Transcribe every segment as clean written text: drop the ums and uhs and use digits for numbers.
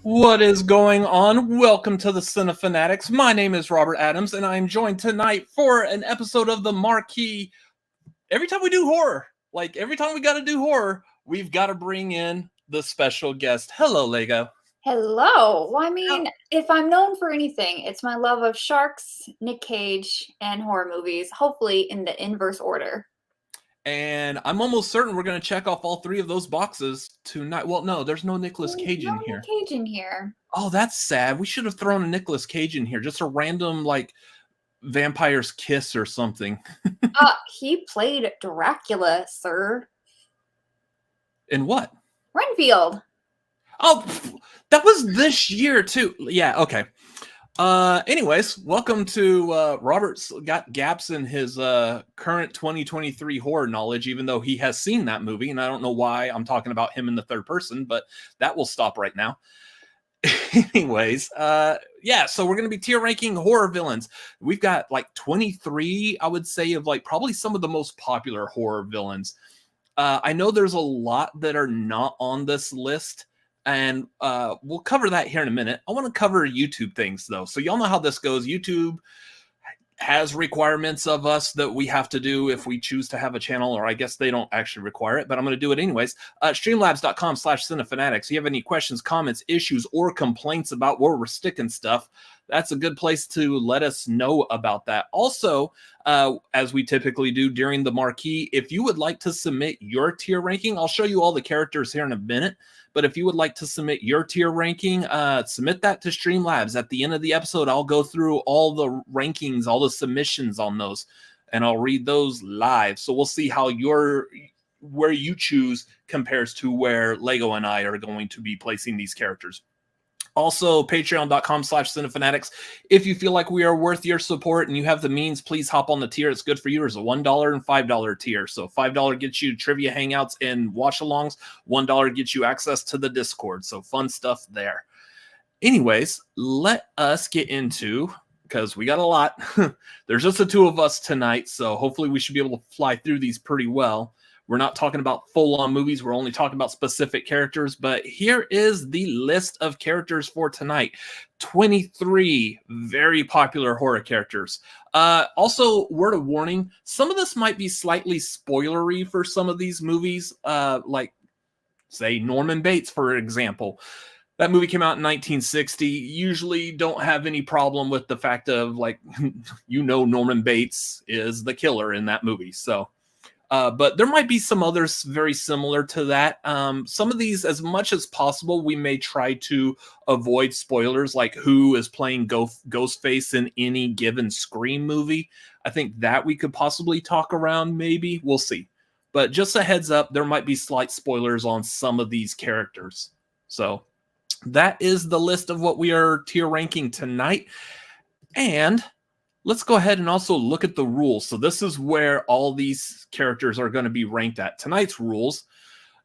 What is going on? Welcome to the Cinefanatics. My name is Robert Adams, and I am joined tonight for an episode of the Marquee. Every time we do horror, every time we got to do horror, we've got to bring in the special guest. Hello, Lego. Hello. Well, I mean, if I'm known for anything, it's my love of sharks, Nick Cage, and horror movies, hopefully in the inverse order. And I'm almost certain we're going to check off all three of those boxes tonight. Well, no, there's no Nicolas Cage in here. Nick Cage in here. Oh, that's sad. We should have thrown a Nicolas Cage in here. Just a random, Vampire's Kiss or something. He played Dracula, sir. In what? Renfield. Oh, that was this year, too. Yeah, okay. Anyways, welcome to Robert's got gaps in his current 2023 horror knowledge, even though he has seen that movie, and I don't know why I'm talking about him in the third person, but that will stop right now. Anyways, yeah, so we're going to be tier ranking horror villains. We've got 23, I would say, of probably some of the most popular horror villains. I know there's a lot that are not on this list, and we'll cover that here in a minute. I want to cover YouTube things, though. So y'all know how this goes. YouTube has requirements of us that we have to do if we choose to have a channel, or I guess they don't actually require it, but I'm going to do it anyways. Streamlabs.com/cinefanatics. If you have any questions, comments, issues, or complaints about where we're sticking stuff, that's a good place to let us know about that. Also, as we typically do during the Marquee, if you would like to submit your tier ranking, I'll show you all the characters here in a minute. But if you would like to submit your tier ranking, submit that to Streamlabs. At the end of the episode, I'll go through all the rankings, all the submissions on those, and I'll read those live. So we'll see how where you choose compares to where Lego and I are going to be placing these characters. Also, patreon.com/cinefanatics. If you feel like we are worth your support and you have the means, please hop on the tier. It's good for you. There's a $1 and $5 tier. So $5 gets you trivia hangouts and watch-alongs. $1 gets you access to the Discord. So fun stuff there. Anyways, let us get into, because we got a lot. There's just the two of us tonight, so hopefully we should be able to fly through these pretty well. We're not talking about full-on movies. We're only talking about specific characters. But here is the list of characters for tonight. 23 very popular horror characters. Also, word of warning, some of this might be slightly spoilery for some of these movies. Say, Norman Bates, for example. That movie came out in 1960. Usually don't have any problem with the fact of, Norman Bates is the killer in that movie. So... but there might be some others very similar to that. Some of these, as much as possible, we may try to avoid spoilers, like who is playing Ghostface in any given Scream movie. I think that we could possibly talk around, maybe. We'll see. But just a heads up, there might be slight spoilers on some of these characters. So that is the list of what we are tier ranking tonight. And... let's go ahead and also look at the rules. So this is where all these characters are going to be ranked at. Tonight's rules,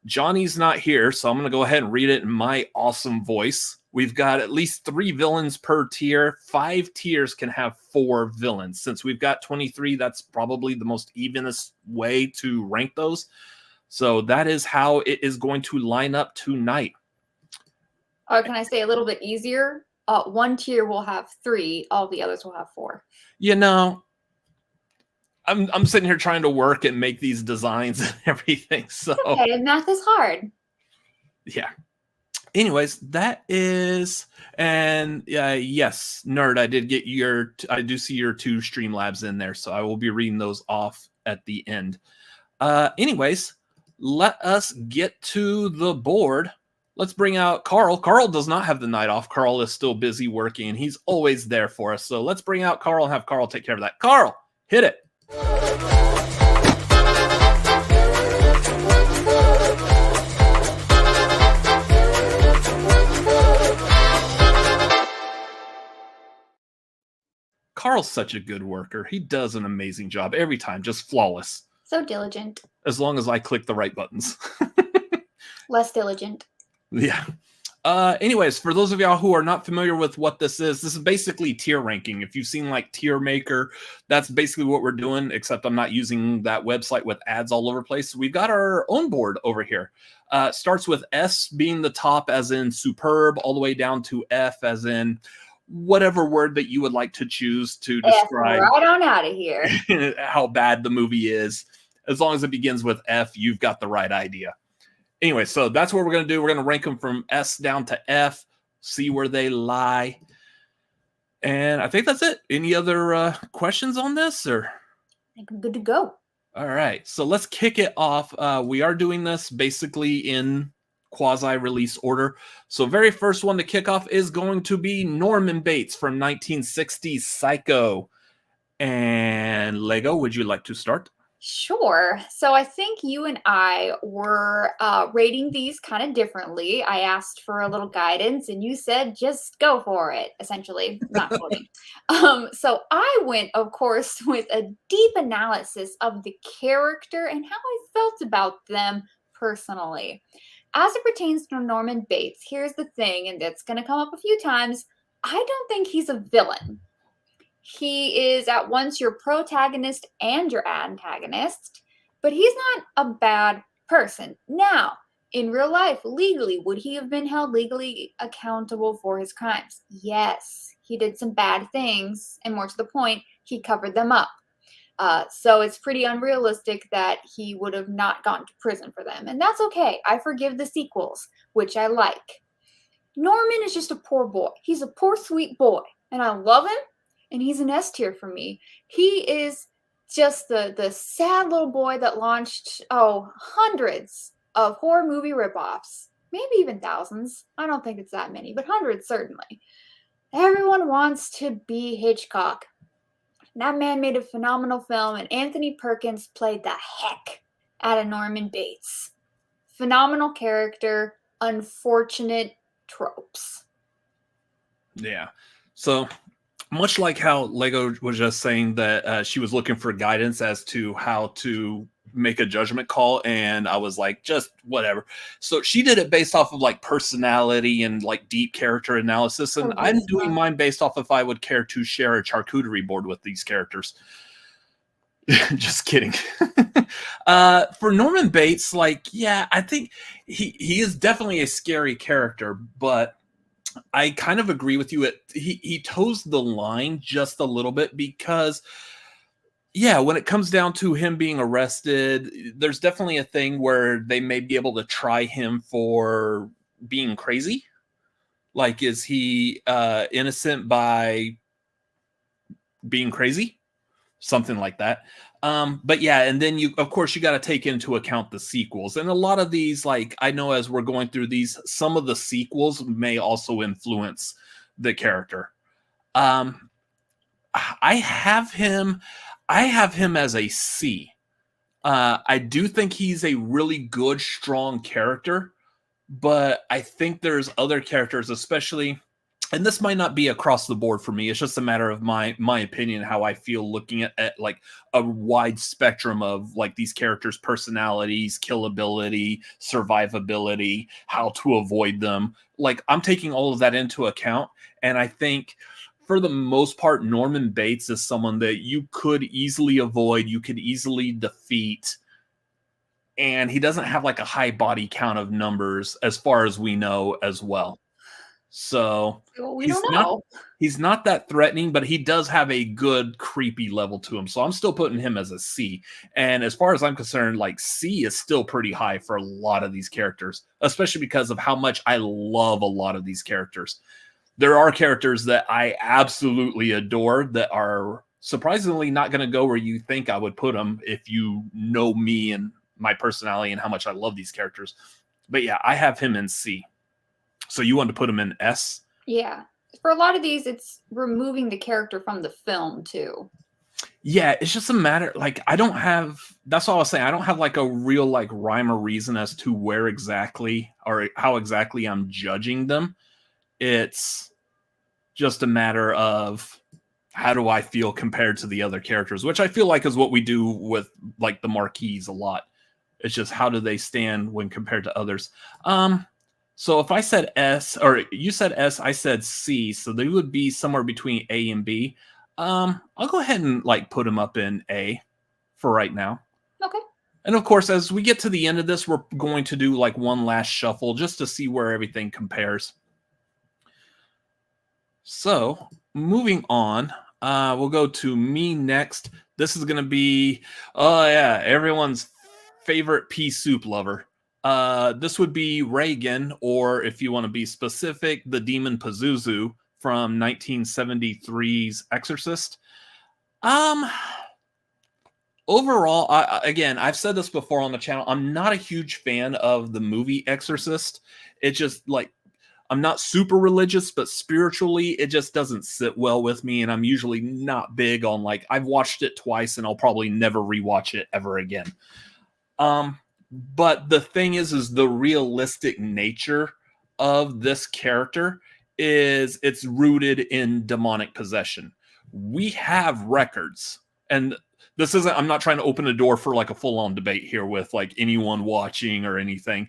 Johnny's not here, so I'm going to go ahead and read it in my awesome voice. We've got at least 3 villains per tier. 5 tiers can have 4 villains. Since we've got 23, that's probably the most evenest way to rank those. So that is how it is going to line up tonight. Can I say a little bit easier? One tier will have 3. All the others will have 4. You know, I'm sitting here trying to work and make these designs and everything. So okay, math is hard. Yeah. Anyways, that is, and yes, Nerd, I do see your 2 Streamlabs in there, so I will be reading those off at the end. Anyways, let us get to the board. Let's bring out Carl. Carl does not have the night off. Carl is still busy working, and he's always there for us. So let's bring out Carl and have Carl take care of that. Carl, hit it. Carl's such a good worker. He does an amazing job every time, just flawless. So diligent. As long as I click the right buttons. Less diligent. Yeah. Anyways, for those of y'all who are not familiar with what this is basically tier ranking. If you've seen like Tier Maker, that's basically what we're doing, except I'm not using that website with ads all over the place. We've got our own board over here. Starts with S being the top as in superb, all the way down to F as in whatever word that you would like to choose to describe right on out of here. how bad the movie is. As long as it begins with F, you've got the right idea. Anyway, so that's what we're going to do. We're going to rank them from S down to F, see where they lie. And I think that's it. Any other questions on this? Or I think I'm good to go. All right, so let's kick it off. We are doing this basically in quasi-release order. So very first one to kick off is going to be Norman Bates from 1960's Psycho. And Lego, would you like to start? Sure. So I think you and I were rating these kind of differently. I asked for a little guidance and you said, just go for it, essentially. Not quoting. So I went, of course, with a deep analysis of the character and how I felt about them personally. As it pertains to Norman Bates, here's the thing, and it's going to come up a few times. I don't think he's a villain. He is at once your protagonist and your antagonist, but he's not a bad person. Now, in real life, legally, would he have been held legally accountable for his crimes? Yes, he did some bad things, and more to the point, he covered them up. So it's pretty unrealistic that he would have not gone to prison for them, and that's okay. I forgive the sequels, which I like. Norman is just a poor boy. He's a poor, sweet boy, and I love him. And he's an S tier for me. He is just the sad little boy that launched, hundreds of horror movie ripoffs. Maybe even thousands. I don't think it's that many, but hundreds certainly. Everyone wants to be Hitchcock. That man made a phenomenal film, and Anthony Perkins played the heck out of Norman Bates. Phenomenal character, unfortunate tropes. Yeah. So much like how Lego was just saying that she was looking for guidance as to how to make a judgment call, and I was like, just whatever. So she did it based off of like personality and like deep character analysis, and I'm doing mine based off if I would care to share a charcuterie board with these characters. Just kidding. For Norman Bates, I think he is definitely a scary character, but I kind of agree with you. He toes the line just a little bit because, when it comes down to him being arrested, there's definitely a thing where they may be able to try him for being crazy. Like, is he innocent by being crazy? Something like that. But and then of course you got to take into account the sequels, and a lot of these, like, I know as we're going through these, some of the sequels may also influence the character. I have him as a C. I do think he's a really good, strong character, but I think there's other characters, especially, and this might not be across the board for me. It's just a matter of my opinion, how I feel looking at like a wide spectrum of like these characters' personalities, killability, survivability, how to avoid them. Like, I'm taking all of that into account. And I think for the most part, Norman Bates is someone that you could easily avoid. You could easily defeat. And he doesn't have like a high body count of numbers as far as we know as well. So he's not that threatening, but he does have a good creepy level to him. So I'm still putting him as a C. And as far as I'm concerned, like, C is still pretty high for a lot of these characters, especially because of how much I love a lot of these characters. There are characters that I absolutely adore that are surprisingly not going to go where you think I would put them if you know me and my personality and how much I love these characters. But I have him in C. So you want to put him in S? Yeah. For a lot of these, it's removing the character from the film, too. Yeah, it's just a matter, like, that's all I was saying. I don't have like a real like rhyme or reason as to where exactly or how exactly I'm judging them. It's just a matter of how do I feel compared to the other characters, which I feel like is what we do with like the Marquees a lot. It's just how do they stand when compared to others. So if I said S, or you said S, I said C, so they would be somewhere between A and B. I'll go ahead and like put them up in A for right now. Okay. And of course, as we get to the end of this, we're going to do like one last shuffle just to see where everything compares. So moving on, we'll go to me next. This is going to be, oh yeah, everyone's favorite pea soup lover. This would be Reagan, or if you want to be specific, the demon Pazuzu from 1973's Exorcist. Overall, again, I've said this before on the channel, I'm not a huge fan of the movie Exorcist. It's just like, I'm not super religious, but spiritually, it just doesn't sit well with me. And I'm usually not big on like, I've watched it twice and I'll probably never rewatch it ever again. But the thing is the realistic nature of this character is it's rooted in demonic possession. We have records, and this isn't, I'm not trying to open a door for like a full-on debate here with like anyone watching or anything.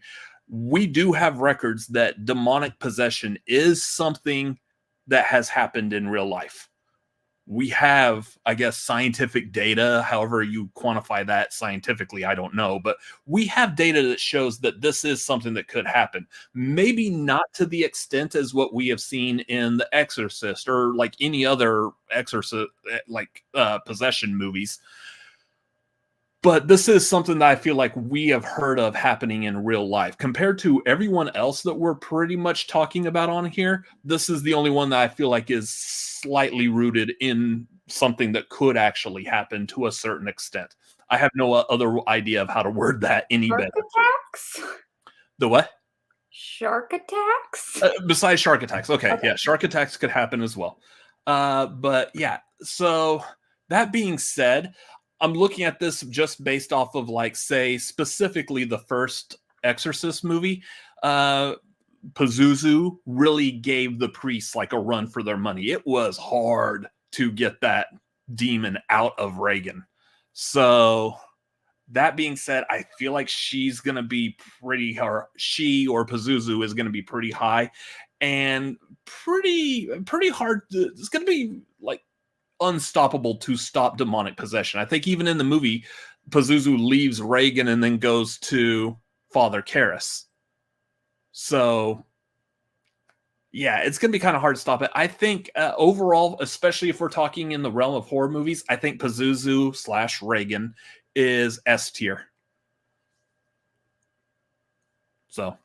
We do have records that demonic possession is something that has happened in real life. We have, I guess, scientific data, however you quantify that scientifically, I don't know, but we have data that shows that this is something that could happen. Maybe not to the extent as what we have seen in The Exorcist or like any other exorcist, like possession movies. But this is something that I feel like we have heard of happening in real life. Compared to everyone else that we're pretty much talking about on here, this is the only one that I feel like is slightly rooted in something that could actually happen to a certain extent. I have no other idea of how to word that any Shark better. attacks? The what? Shark attacks? Besides shark attacks. Okay, yeah, shark attacks could happen as well. But yeah, so that being said, I'm looking at this just based off of like, say, specifically the first Exorcist movie. Pazuzu really gave the priests like a run for their money. It was hard to get that demon out of Reagan. So that being said, I feel like she's going to be pretty, or she or Pazuzu is going to be pretty high and pretty hard. It's going to be like unstoppable to stop demonic possession. I think even in the movie, Pazuzu leaves Reagan and then goes to Father Karras. So yeah, it's going to be kind of hard to stop it. I think overall, especially if we're talking in the realm of horror movies, I think Pazuzu / Reagan is S tier. So.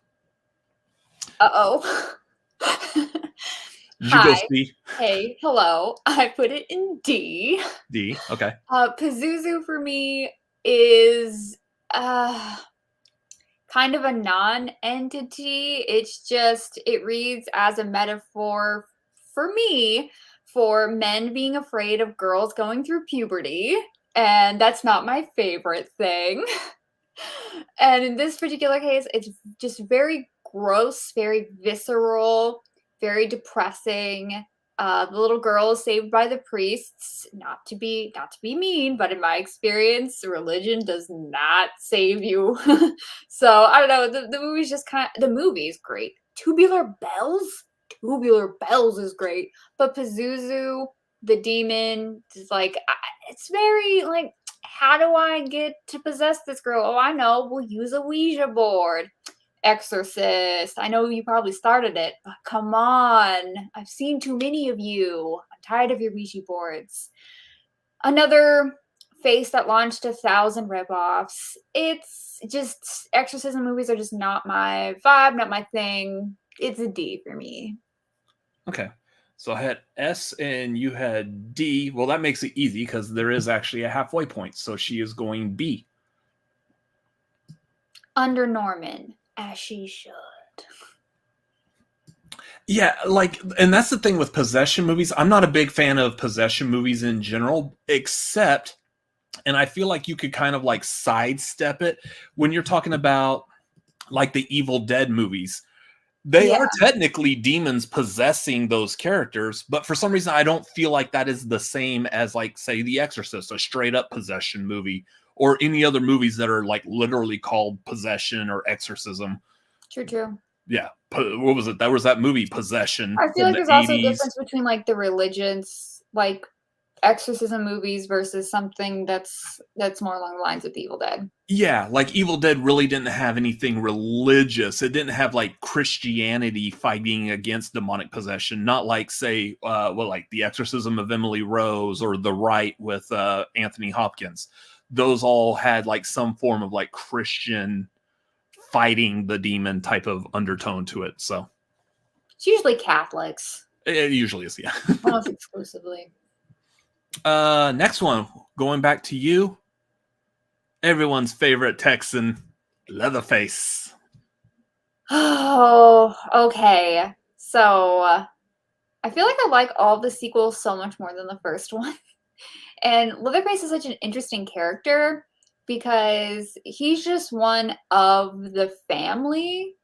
Uh-oh. Did you go C? Hey, hello. I put it in D. D, okay. Pazuzu for me is kind of a non-entity. It's just, it reads as a metaphor for me for men being afraid of girls going through puberty. And that's not my favorite thing. And in this particular case, it's just very gross, very visceral, very depressing. The little girl is saved by the priests. Not to be mean, but in my experience, religion does not save you. So I don't know. The movie's just the movie's great. Tubular Bells is great, but Pazuzu, the demon, is like, it's very like, how do I get to possess this girl? Oh, I know. We'll use a Ouija board. Exorcist. I know you probably started it, but come on. I've seen too many of you. I'm tired of your Ouija boards. Another face that launched 1,000 ripoffs. It's just, exorcism movies are just not my vibe, not my thing. It's a D for me. Okay. So I had S and you had D. Well, that makes it easy because there is actually a halfway point. So she is going B. Under Norman. As she should. Yeah, like, and that's the thing with possession movies. I'm not a big fan of possession movies in general, except, and I feel like you could kind of like sidestep it when you're talking about like the Evil Dead movies. They are technically demons possessing those characters, but for some reason I don't feel like that is the same as like, say, The Exorcist, a straight up possession movie, or any other movies that are like literally called possession or exorcism. True. Yeah. What was it? That was that movie Possession I feel from like the there's also a 80s. difference between like the religions, like exorcism movies versus something that's more along the lines of The Evil Dead. Yeah, like Evil Dead really didn't have anything religious. It didn't have like Christianity fighting against demonic possession. Not like, say, like The Exorcism of Emily Rose or The Rite with Anthony Hopkins. Those all had like some form of like Christian fighting the demon type of undertone to it. So It's usually Catholics, it usually is, yeah. almost exclusively. Next one, going back to you. Everyone's favorite Texan, Leatherface. Oh, okay. So I feel like I like all the sequels so much more than the first one. And Leatherface is such an interesting character because he's just one of the family.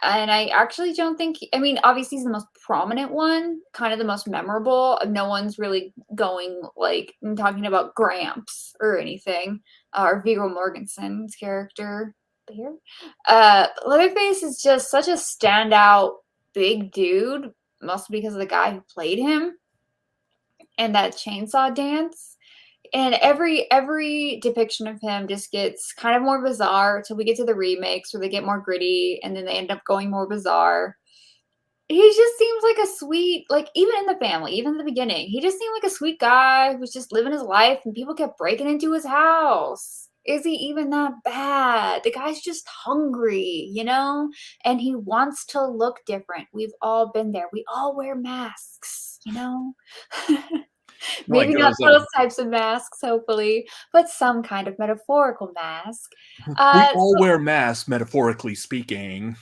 And I actually don't think, I mean, obviously he's the most prominent one, kind of the most memorable. No one's really going like talking about Gramps or anything, or Viggo Mortensen's character here. Leatherface is just such a standout big dude, mostly because of the guy who played him and that chainsaw dance. And every depiction of him just gets kind of more bizarre until we get to the remakes where they get more gritty and then they end up going more bizarre. He just seems like a sweet, like even in the family, even in the beginning, he just seemed like a sweet guy who was just living his life and people kept breaking into his house. Is he even that bad? The guy's just hungry, you know? And he wants to look different. We've all been there. We all wear masks, you know? Like Maybe not those types of masks, hopefully, but some kind of metaphorical mask. we all So wear masks, metaphorically speaking.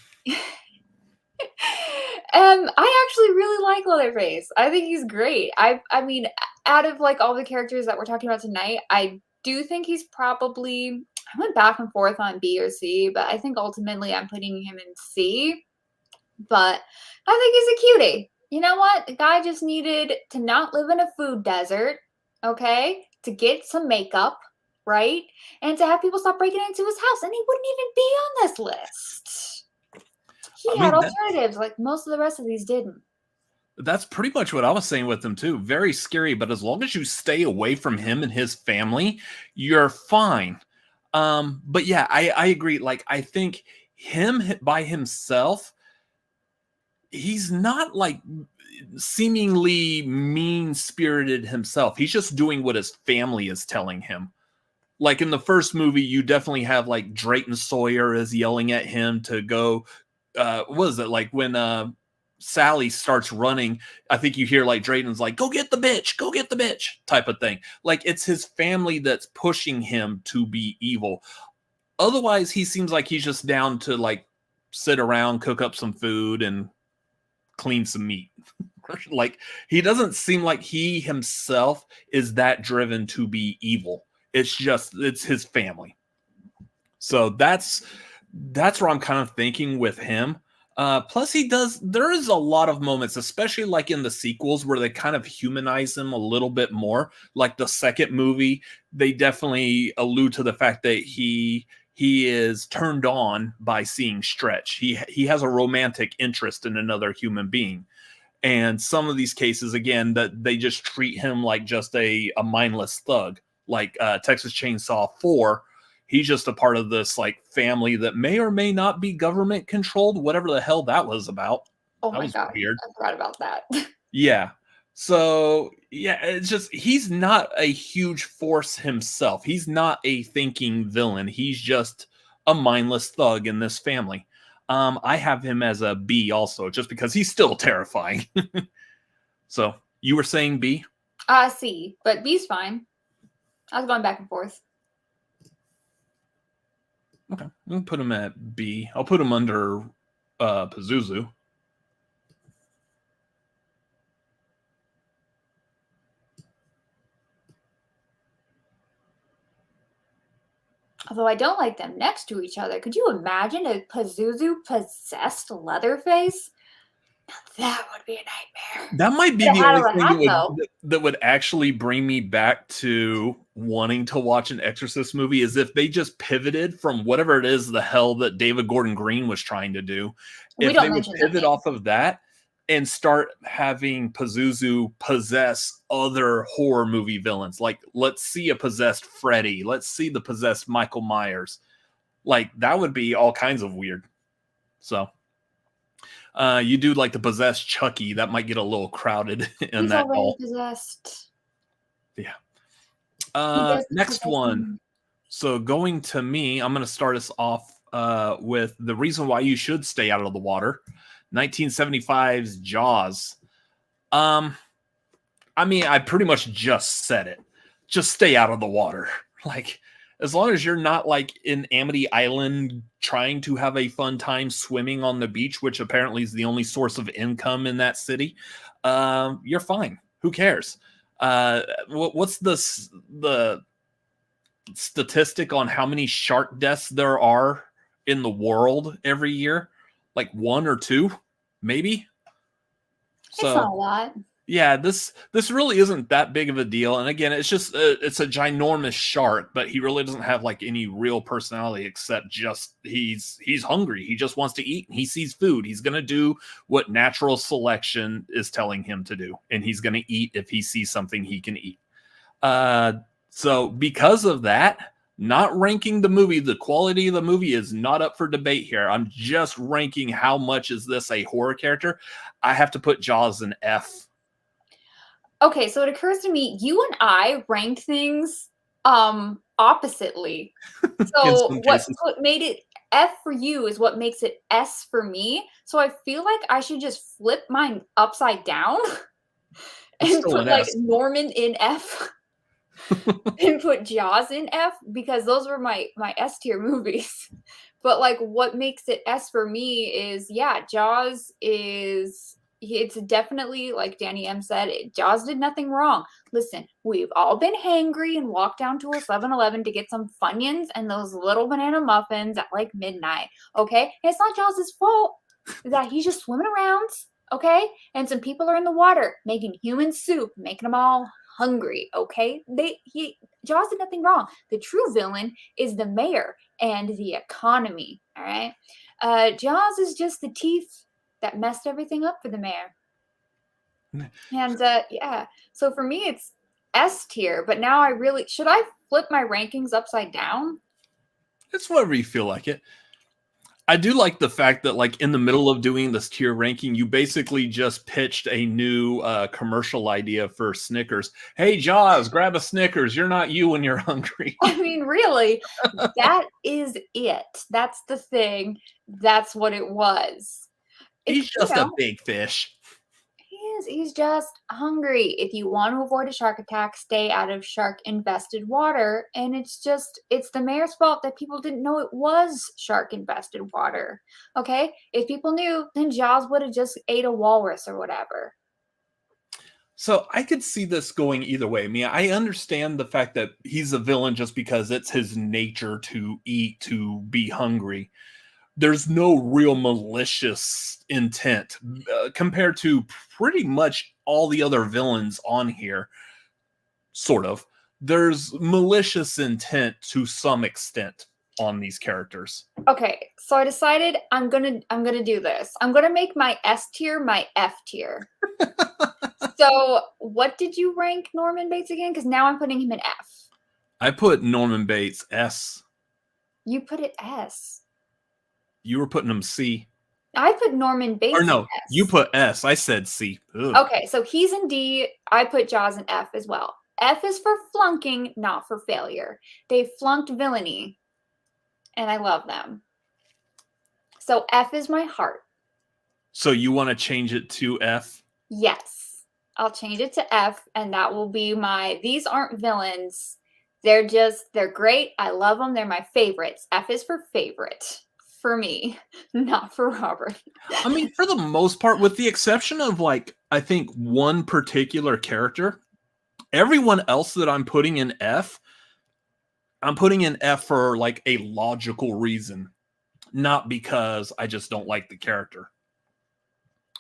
I actually really like Leatherface. I think he's great. I mean, out of like all the characters that we're talking about tonight, I do think he's probably I went back and forth on B or C, but I think ultimately I'm putting him in C. But I think he's a cutie. You know what? The guy just needed to not live in a food desert, okay? To get some makeup, right? And to have people stop breaking into his house, and he wouldn't even be on this list. He I had mean, alternatives, like most of the rest of these didn't. that's pretty much what I was saying with him too. Very scary, but as long as you stay away from him and his family, you're fine. But yeah, I agree. Like, I think him by himself, he's not like seemingly mean spirited himself. He's just doing what his family is telling him. Like in the first movie, you definitely have like Drayton Sawyer is yelling at him to go. What is it like when Sally starts running? I think you hear like Drayton's like, "Go get the bitch," type of thing. Like it's his family that's pushing him to be evil. Otherwise, he seems like he's just down to like sit around, cook up some food, and clean some meat. Like he doesn't seem like he himself is that driven to be evil. It's his family. So that's where I'm kind of thinking with him. Plus there is a lot of moments, especially like in the sequels, where they kind of humanize him a little bit more. Like the second movie, they definitely allude to the fact that he is turned on by seeing Stretch. He has a romantic interest in another human being. And some of these cases, again, that they just treat him like just a mindless thug, like Texas Chainsaw 4. He's just a part of this like family that may or may not be government controlled, whatever the hell that was about. Oh That my was god, weird. I forgot about that. Yeah. So yeah, it's just he's not a huge force himself. He's not a thinking villain. He's just a mindless thug in this family. I have him as a B also, just because he's still terrifying. So you were saying B? C, but B's fine. I was going back and forth. Okay, we'll put him at B. I'll put him under Pazuzu. Although I don't like them next to each other. Could you imagine a Pazuzu possessed Leatherface? That would be a nightmare. That might be Get a the hat only of a thing hat, though. that would actually bring me back to wanting to watch an Exorcist movie is if they just pivoted from whatever it is the hell that David Gordon Green was trying to do. We If don't they would mention that pivot name. off of that and start having Pazuzu possess other horror movie villains, like let's see a possessed Freddy, let's see the possessed Michael Myers, like that would be all kinds of weird. So. You do like the possessed Chucky, that might get a little crowded in He's that already hall. possessed. Yeah. Next one. So going to me, I'm going to start us off with the reason why you should stay out of the water. 1975's Jaws. I mean, I pretty much just said it. Just stay out of the water. Like, as long as you're not like in Amity Island trying to have a fun time swimming on the beach, which apparently is the only source of income in that city, you're fine. Who cares? What's the statistic on how many shark deaths there are in the world every year? Like 1 or 2, maybe. It's not a lot. Yeah, this really isn't that big of a deal. And again, it's just it's a ginormous shark, but he really doesn't have like any real personality except just he's hungry. He just wants to eat. And he sees food. He's gonna do what natural selection is telling him to do, and he's gonna eat if he sees something he can eat. So because of that, not ranking the movie, the quality of the movie is not up for debate here. I'm just ranking how much is this a horror character. I have to put Jaws an F. Okay, so it occurs to me, you and I ranked things oppositely. So what made it F for you is what makes it S for me. So I feel like I should just flip mine upside down and put like Norman in F and put Jaws in F, because those were my S tier movies. But like what makes it S for me is, yeah, Jaws is... It's definitely, like Danny M said, Jaws did nothing wrong. Listen, we've all been hangry and walked down to a 7-Eleven to get some Funyuns and those little banana muffins at like midnight, okay? And it's not Jaws' fault that he's just swimming around, okay? And some people are in the water making human soup, making them all hungry, okay? Jaws did nothing wrong. The true villain is the mayor and the economy, all right? Jaws is just the teeth that messed everything up for the mayor. And yeah, so for me it's S tier, but now I really... Should I flip my rankings upside down? It's whatever you feel like it. I do like the fact that like in the middle of doing this tier ranking, you basically just pitched a new commercial idea for Snickers. Hey, Jaws, grab a Snickers. You're not you when you're hungry. I mean, really, that is it. That's the thing. That's what it was. He's just a big fish. He is. He's just hungry. If you want to avoid a shark attack, stay out of shark-infested water. And it's the mayor's fault that people didn't know it was shark-infested water. Okay? If people knew, then Jaws would have just ate a walrus or whatever. So I could see this going either way. I mean, I understand the fact that he's a villain just because it's his nature to eat, to be hungry. There's no real malicious intent compared to pretty much all the other villains on here. Sort of. There's malicious intent to some extent on these characters. Okay, so I decided I'm gonna do this. I'm gonna make my S tier my F tier. So what did you rank Norman Bates again? Because now I'm putting him in F. I put Norman Bates S. You put it S. You were putting him C. I put Norman Bates or no, in S. You put S. I said C. Ugh. Okay, so he's in D. I put Jaws in F as well. F is for flunking, not for failure. They flunked villainy, and I love them. So F is my heart. So you want to change it to F? Yes. I'll change it to F, and that will be my... These aren't villains. They're great. I love them. They're my favorites. F is for favorite. For me, not for Robert. I mean, for the most part, with the exception of like, I think one particular character, everyone else that I'm putting in F, I'm putting in F for like a logical reason, not because I just don't like the character.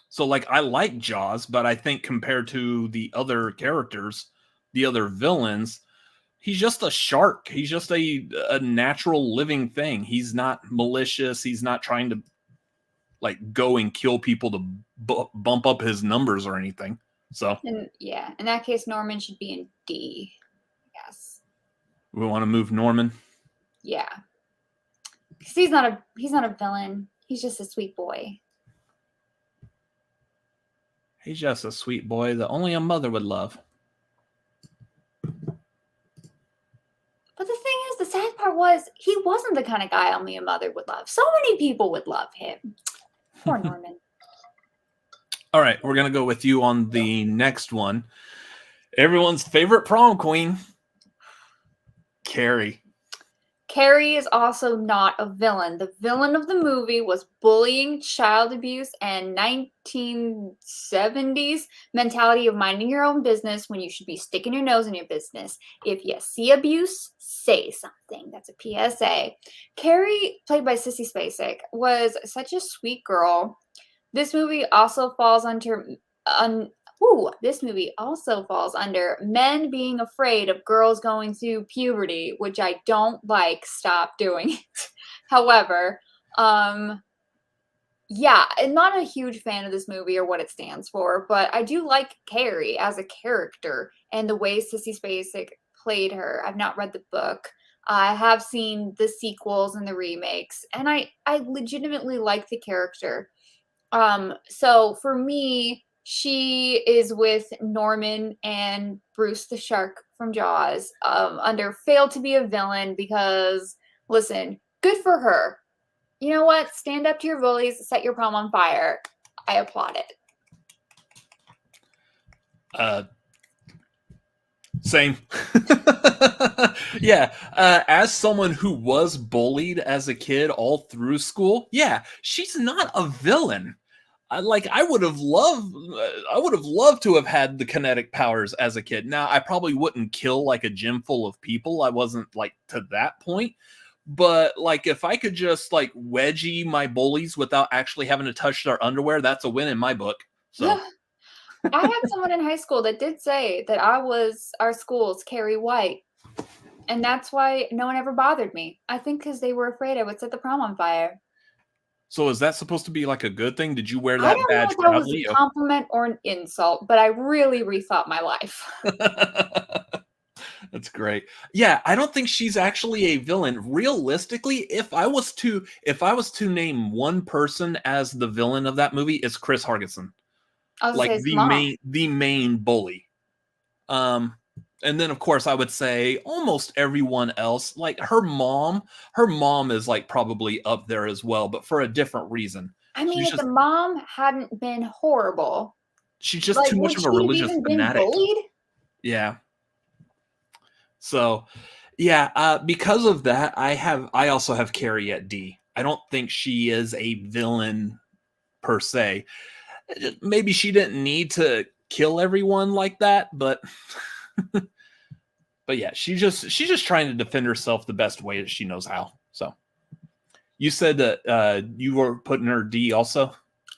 So like I like Jaws, but I think compared to the other characters, the other villains, he's just a shark. He's just a natural living thing. He's not malicious. He's not trying to like go and kill people to bump up his numbers or anything. So yeah, in that case, Norman should be in D. Yes. We want to move Norman. Yeah, because he's not a villain. He's just a sweet boy. He's just a sweet boy that only a mother would love. But the thing is, the sad part was he wasn't the kind of guy only a mother would love. So many people would love him. Poor Norman. All right, we're going to go with you on the next one. Everyone's favorite prom queen, Carrie. Carrie is also not a villain. The villain of the movie was bullying, child abuse, and 1970s mentality of minding your own business when you should be sticking your nose in your business. If you see abuse, say something. That's a PSA. Carrie, played by Sissy Spacek, was such a sweet girl. This movie also falls under men being afraid of girls going through puberty, which I don't like. Stop doing it. However, yeah, I'm not a huge fan of this movie or what it stands for, but I do like Carrie as a character and the way Sissy Spacek played her. I've not read the book. I have seen the sequels and the remakes, and I legitimately like the character. So for me, she is with Norman and Bruce the shark from Jaws, under failed to be a villain because, listen, good for her. You know what? Stand up to your bullies, set your prom on fire. I applaud it. Same. Yeah. As someone who was bullied as a kid all through school, yeah, she's not a villain. I would have loved to have had the kinetic powers as a kid. Now, I probably wouldn't kill like a gym full of people. I wasn't like to that point. But like if I could just like wedgie my bullies without actually having to touch their underwear, that's a win in my book. So Yeah. I had someone in high school that did say that I was our school's Carrie White. And that's why no one ever bothered me. I think because they were afraid I would set the prom on fire. So is that supposed to be like a good thing? Did you wear I that don't badge know if that was proudly? a compliment or an insult, but I really rethought my life. That's great. Yeah, I don't think she's actually a villain. Realistically, if I was to name one person as the villain of that movie, it's Chris Hargitson. I was Like say mom. the main bully. And then of course I would say almost everyone else, like her mom is like probably up there as well, but for a different reason. I mean, if the mom hadn't been horrible, she's just too much of a religious fanatic. Been bullied? Yeah. So, yeah, because of that, I also have Carrie at D. I don't think she is a villain per se. Maybe she didn't need to kill everyone like that, but but yeah, she's just trying to defend herself the best way that she knows how. So, you said that you were putting her D also?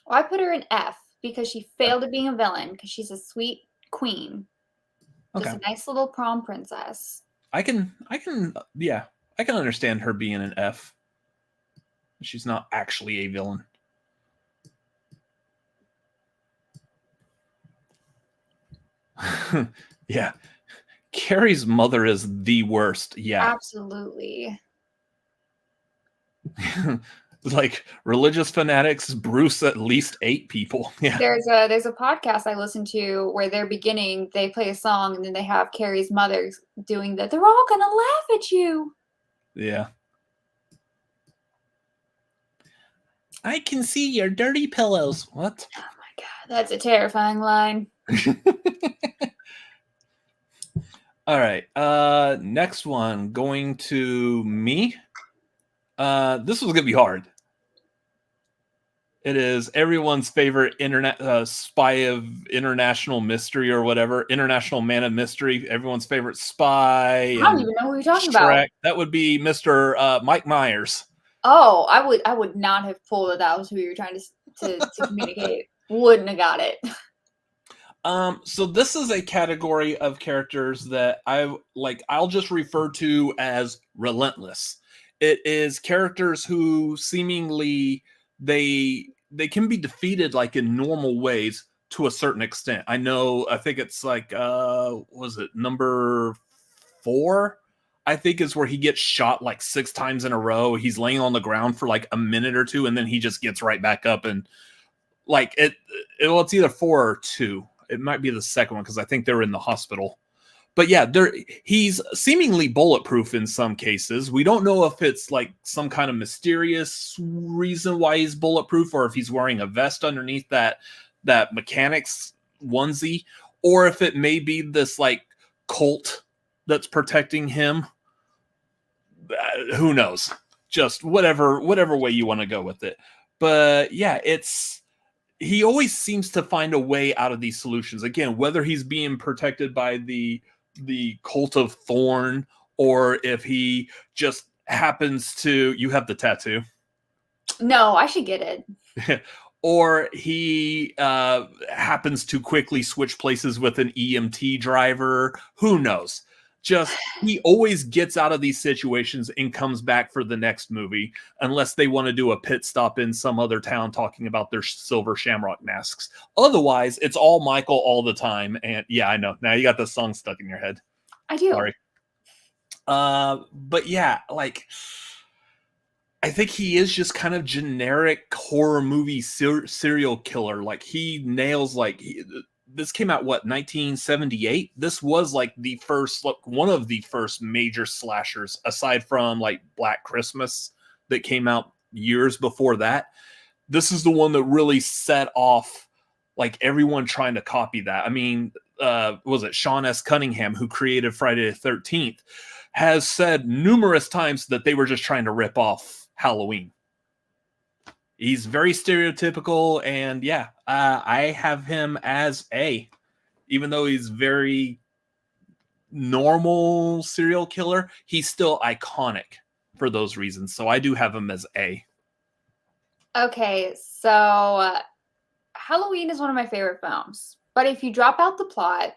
Well, I put her in F because she failed at being a villain because she's a sweet queen. Just a nice little prom princess. I can understand her being an F. She's not actually a villain. Yeah. Carrie's mother is the worst. Yeah. Absolutely. Like religious fanatics, Bruce at least 8 people. Yeah. There's a podcast I listen to where they play a song and then they have Carrie's mother doing that. They're all gonna laugh at you. Yeah. I can see your dirty pillows. What? Oh my god, that's a terrifying line. All right. Next one going to me. This was gonna be hard. It is everyone's favorite internet spy of international mystery or whatever, international man of mystery. Everyone's favorite spy. I don't even know who you're talking about. That would be Mr. Mike Myers. Oh, I would not have pulled that. That was who you were trying to communicate wouldn't have got it. So this is a category of characters that I'll just refer to as relentless. It is characters who seemingly they can be defeated like in normal ways to a certain extent. I think it's like was it number 4? I think is where he gets shot like 6 times in a row. He's laying on the ground for like a minute or two and then he just gets right back up and like it's either 4 or 2. It might be the second one because I think they're in the hospital. But yeah, he's seemingly bulletproof in some cases. We don't know if it's like some kind of mysterious reason why he's bulletproof or if he's wearing a vest underneath that mechanic's onesie, or if it may be this like cult that's protecting him. Who knows? Just whatever way you want to go with it. But yeah, he always seems to find a way out of these solutions. Again, whether he's being protected by the cult of Thorn or if he just happens to, you have the tattoo. No, I should get it. Or he happens to quickly switch places with an EMT driver. Who knows? Just he always gets out of these situations and comes back for the next movie, unless they want to do a pit stop in some other town talking about their silver shamrock masks. Otherwise, it's all Michael all the time. And yeah, I know. Now you got the song stuck in your head. I do. Sorry. But yeah, like I think he is just kind of generic horror movie serial killer. Like he nails this came out 1978. This was like the first one of the first major slashers aside from like Black Christmas that came out years before that. This is the one that really set off like everyone trying to copy that. I mean, was it Sean S. Cunningham who created Friday the 13th has said numerous times that they were just trying to rip off Halloween. He's very stereotypical, and yeah, I have him as A, even though he's very normal serial killer. He's still iconic for those reasons, so I do have him as A. Okay, so Halloween is one of my favorite films, but if you drop out the plot,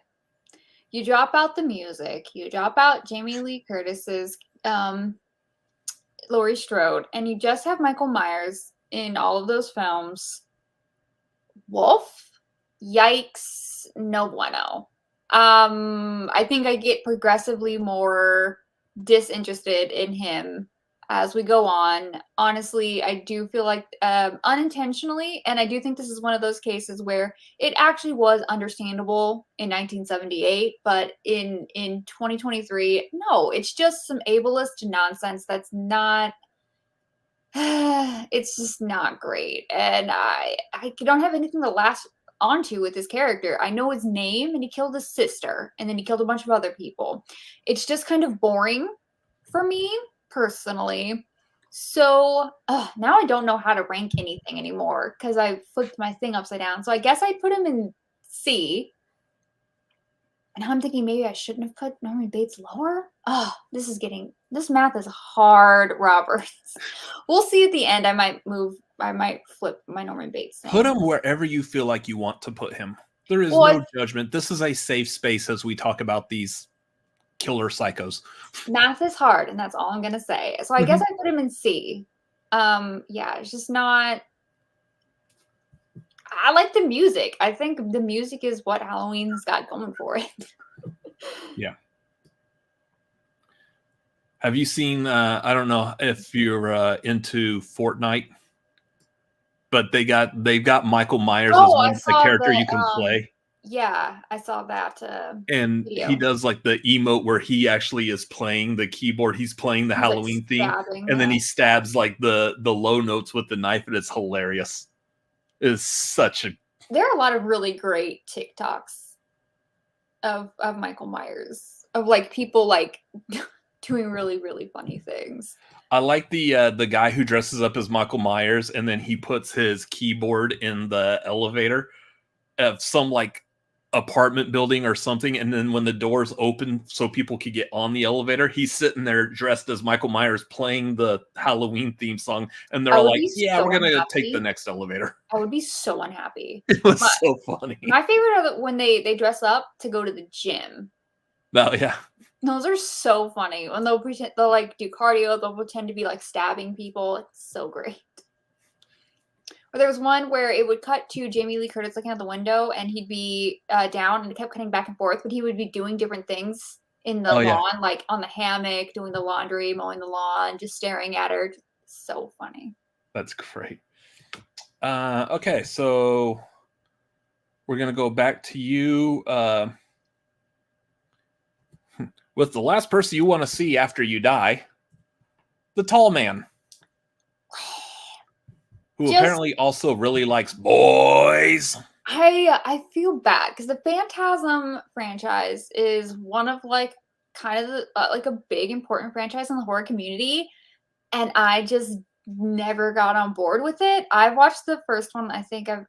you drop out the music, you drop out Jamie Lee Curtis's Laurie Strode, and you just have Michael Myers in all of those films, wolf, yikes, no bueno. I think I get progressively more disinterested in him as we go on. Honestly, I do feel like unintentionally, and I do think this is one of those cases where it actually was understandable in 1978, but in 2023, no, it's just some ableist nonsense that's not it's just not great. And I don't have anything to latch onto with this character. I know his name, and he killed his sister, and then he killed a bunch of other people. It's just kind of boring for me personally. So now I don't know how to rank anything anymore because I flipped my thing upside down. So I guess I put him in C. And I'm thinking maybe I shouldn't have put Norman Bates lower. Oh, this math is hard, Robert. We'll see at the end. I might flip my Norman Bates thing. Put him wherever you feel like you want to put him. There is no judgment. This is a safe space as we talk about these killer psychos. Math is hard, and that's all I'm gonna say. So I guess I put him in C. Yeah, it's just not. I like the music. I think the music is what Halloween's got going for it. Yeah. Have you seen, I don't know if you're into Fortnite, but they've got Michael Myers as one of the character you can play. Yeah, I saw that. And video. He does like the emote where he actually is playing the keyboard. He's playing the Halloween theme. And then he stabs like the low notes with the knife, and it's hilarious. Is such a. There are a lot of really great TikToks of Michael Myers, of like people like doing really, really funny things. I like the guy who dresses up as Michael Myers and then he puts his keyboard in the elevator of some like apartment building or something, and then when the doors open so people could get on the elevator, he's sitting there dressed as Michael Myers playing the Halloween theme song, and they're I all would like, be yeah, so we're gonna take the unhappy. next elevator. I would be so unhappy. It was My so funny. my favorite are when they dress up to go to the gym. Oh yeah. Those are so funny. When they'll like do cardio, they'll pretend to be like stabbing people. It's so great. Or there was one where it would cut to Jamie Lee Curtis looking out the window, and he'd be down, and it kept cutting back and forth, but he would be doing different things in the Oh yeah. lawn, like on the hammock, doing the laundry, mowing the lawn, just staring at her. So funny. That's great. Okay, so we're gonna go back to you with the last person you want to see after you die, the tall man, who apparently also really likes boys. I feel bad because the Phantasm franchise is one of like kind of like a big important franchise in the horror community, and I just never got on board with it. I watched the first one I think like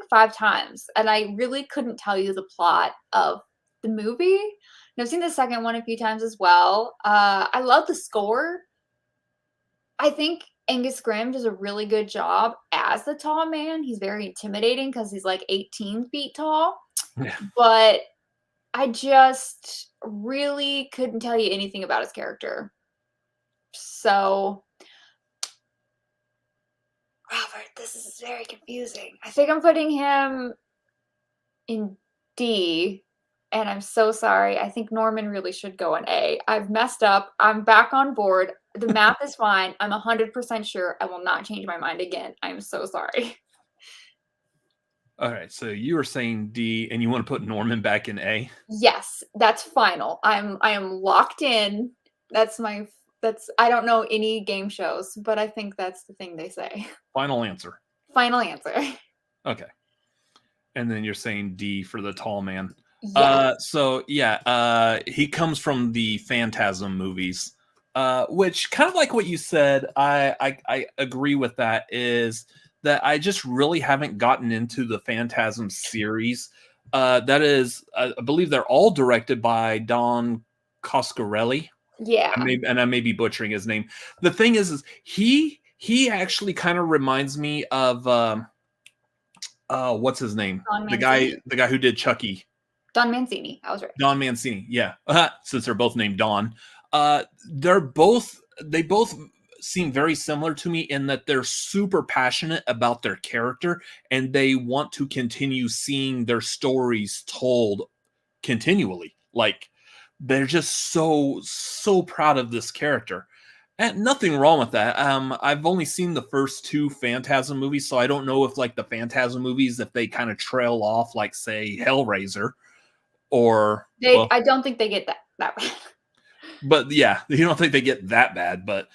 5 times, and I really couldn't tell you the plot of the movie. And I've seen the second one a few times as well. I love the score. I think Angus Grimm does a really good job as the tall man. He's very intimidating because he's like 18 feet tall. Yeah. But I just really couldn't tell you anything about his character. So, Robert, this is very confusing. I think I'm putting him in D, and I'm so sorry. I think Norman really should go in A. I've messed up. I'm back on board. The math is fine. I'm 100% sure I will not change my mind again. I'm so sorry. All right, so you were saying D, and you want to put Norman back in A? Yes, that's final. I am locked in. That's I don't know any game shows, but I think that's the thing they say. Final answer. Final answer. Okay. And then you're saying D for the tall man. Yeah. So yeah, he comes from the Phantasm movies, which kind of like what you said. I agree with that. Is that I just really haven't gotten into the Phantasm series. That is, I believe they're all directed by Don Coscarelli. Yeah. I may be butchering his name. The thing is he actually kind of reminds me of what's his name? Don The Mancini. guy who did Chucky. Don Mancini. I was right. Don Mancini. Yeah. Since they're both named Don. They both seem very similar to me in that they're super passionate about their character and they want to continue seeing their stories told continually. Like they're just so proud of this character. And nothing wrong with that. I've only seen the first 2 Phantasm movies, so I don't know if like the Phantasm movies, if they kind of trail off, like say Hellraiser, or I don't think they get that bad. But yeah, you don't think they get that bad. But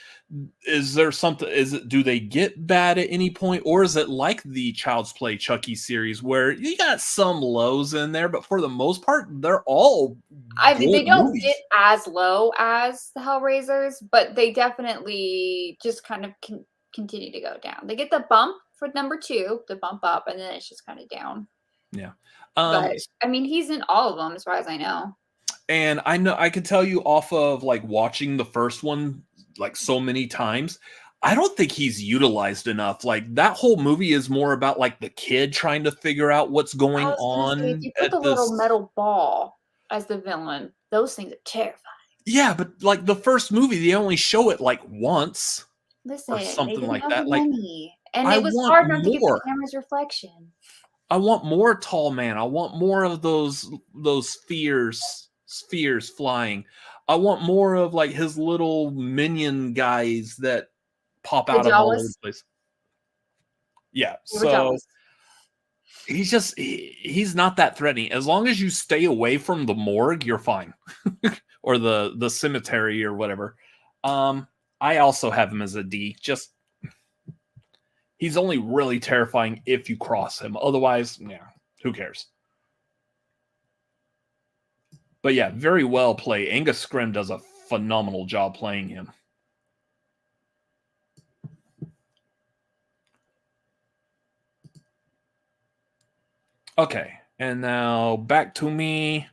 is there something? Do they get bad at any point, or is it like the Child's Play Chucky series where you got some lows in there, but for the most part, they're all. They don't movies. get as low as the Hellraisers, but they definitely just kind of continue to go down. They get the bump for number 2, the bump up, and then it's just kind of down. Yeah. But I mean, he's in all of them as far as I know. And I know I can tell you off of like watching the first one like so many times, I don't think he's utilized enough. Like that whole movie is more about like the kid trying to figure out what's going on. If you put the little metal ball as the villain, those things are terrifying. Yeah, but like the first movie, they only show it like once. Listen, or something like have that. the Like, money. And it was hard not to get the camera's reflection. I want more tall man. I want more of those spheres flying. I want more of like his little minion guys that pop out of all over the place. Yeah, so he's not that threatening. As long as you stay away from the morgue, you're fine. Or the cemetery or whatever. I also have him as a D. Just he's only really terrifying if you cross him. Otherwise, yeah, who cares? But yeah, very well played. Angus Scrimm does a phenomenal job playing him. Okay, And now back to me.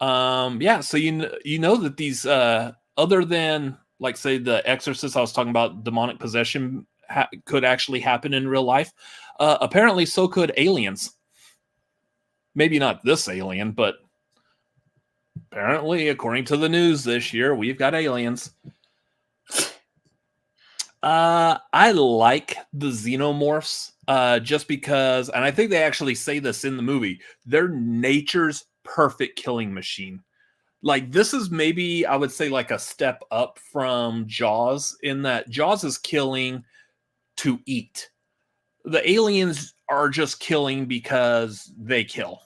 Yeah, so you know that these other than like say the Exorcist, I was talking about demonic possession could actually happen in real life. Apparently, so could aliens. Maybe not this alien, but apparently, according to the news this year, we've got aliens. I like the xenomorphs just because, and I think they actually say this in the movie, they're nature's perfect killing machine. Like, this is maybe, I would say, like a step up from Jaws, in that Jaws is killing to eat. The aliens are just killing because they kill.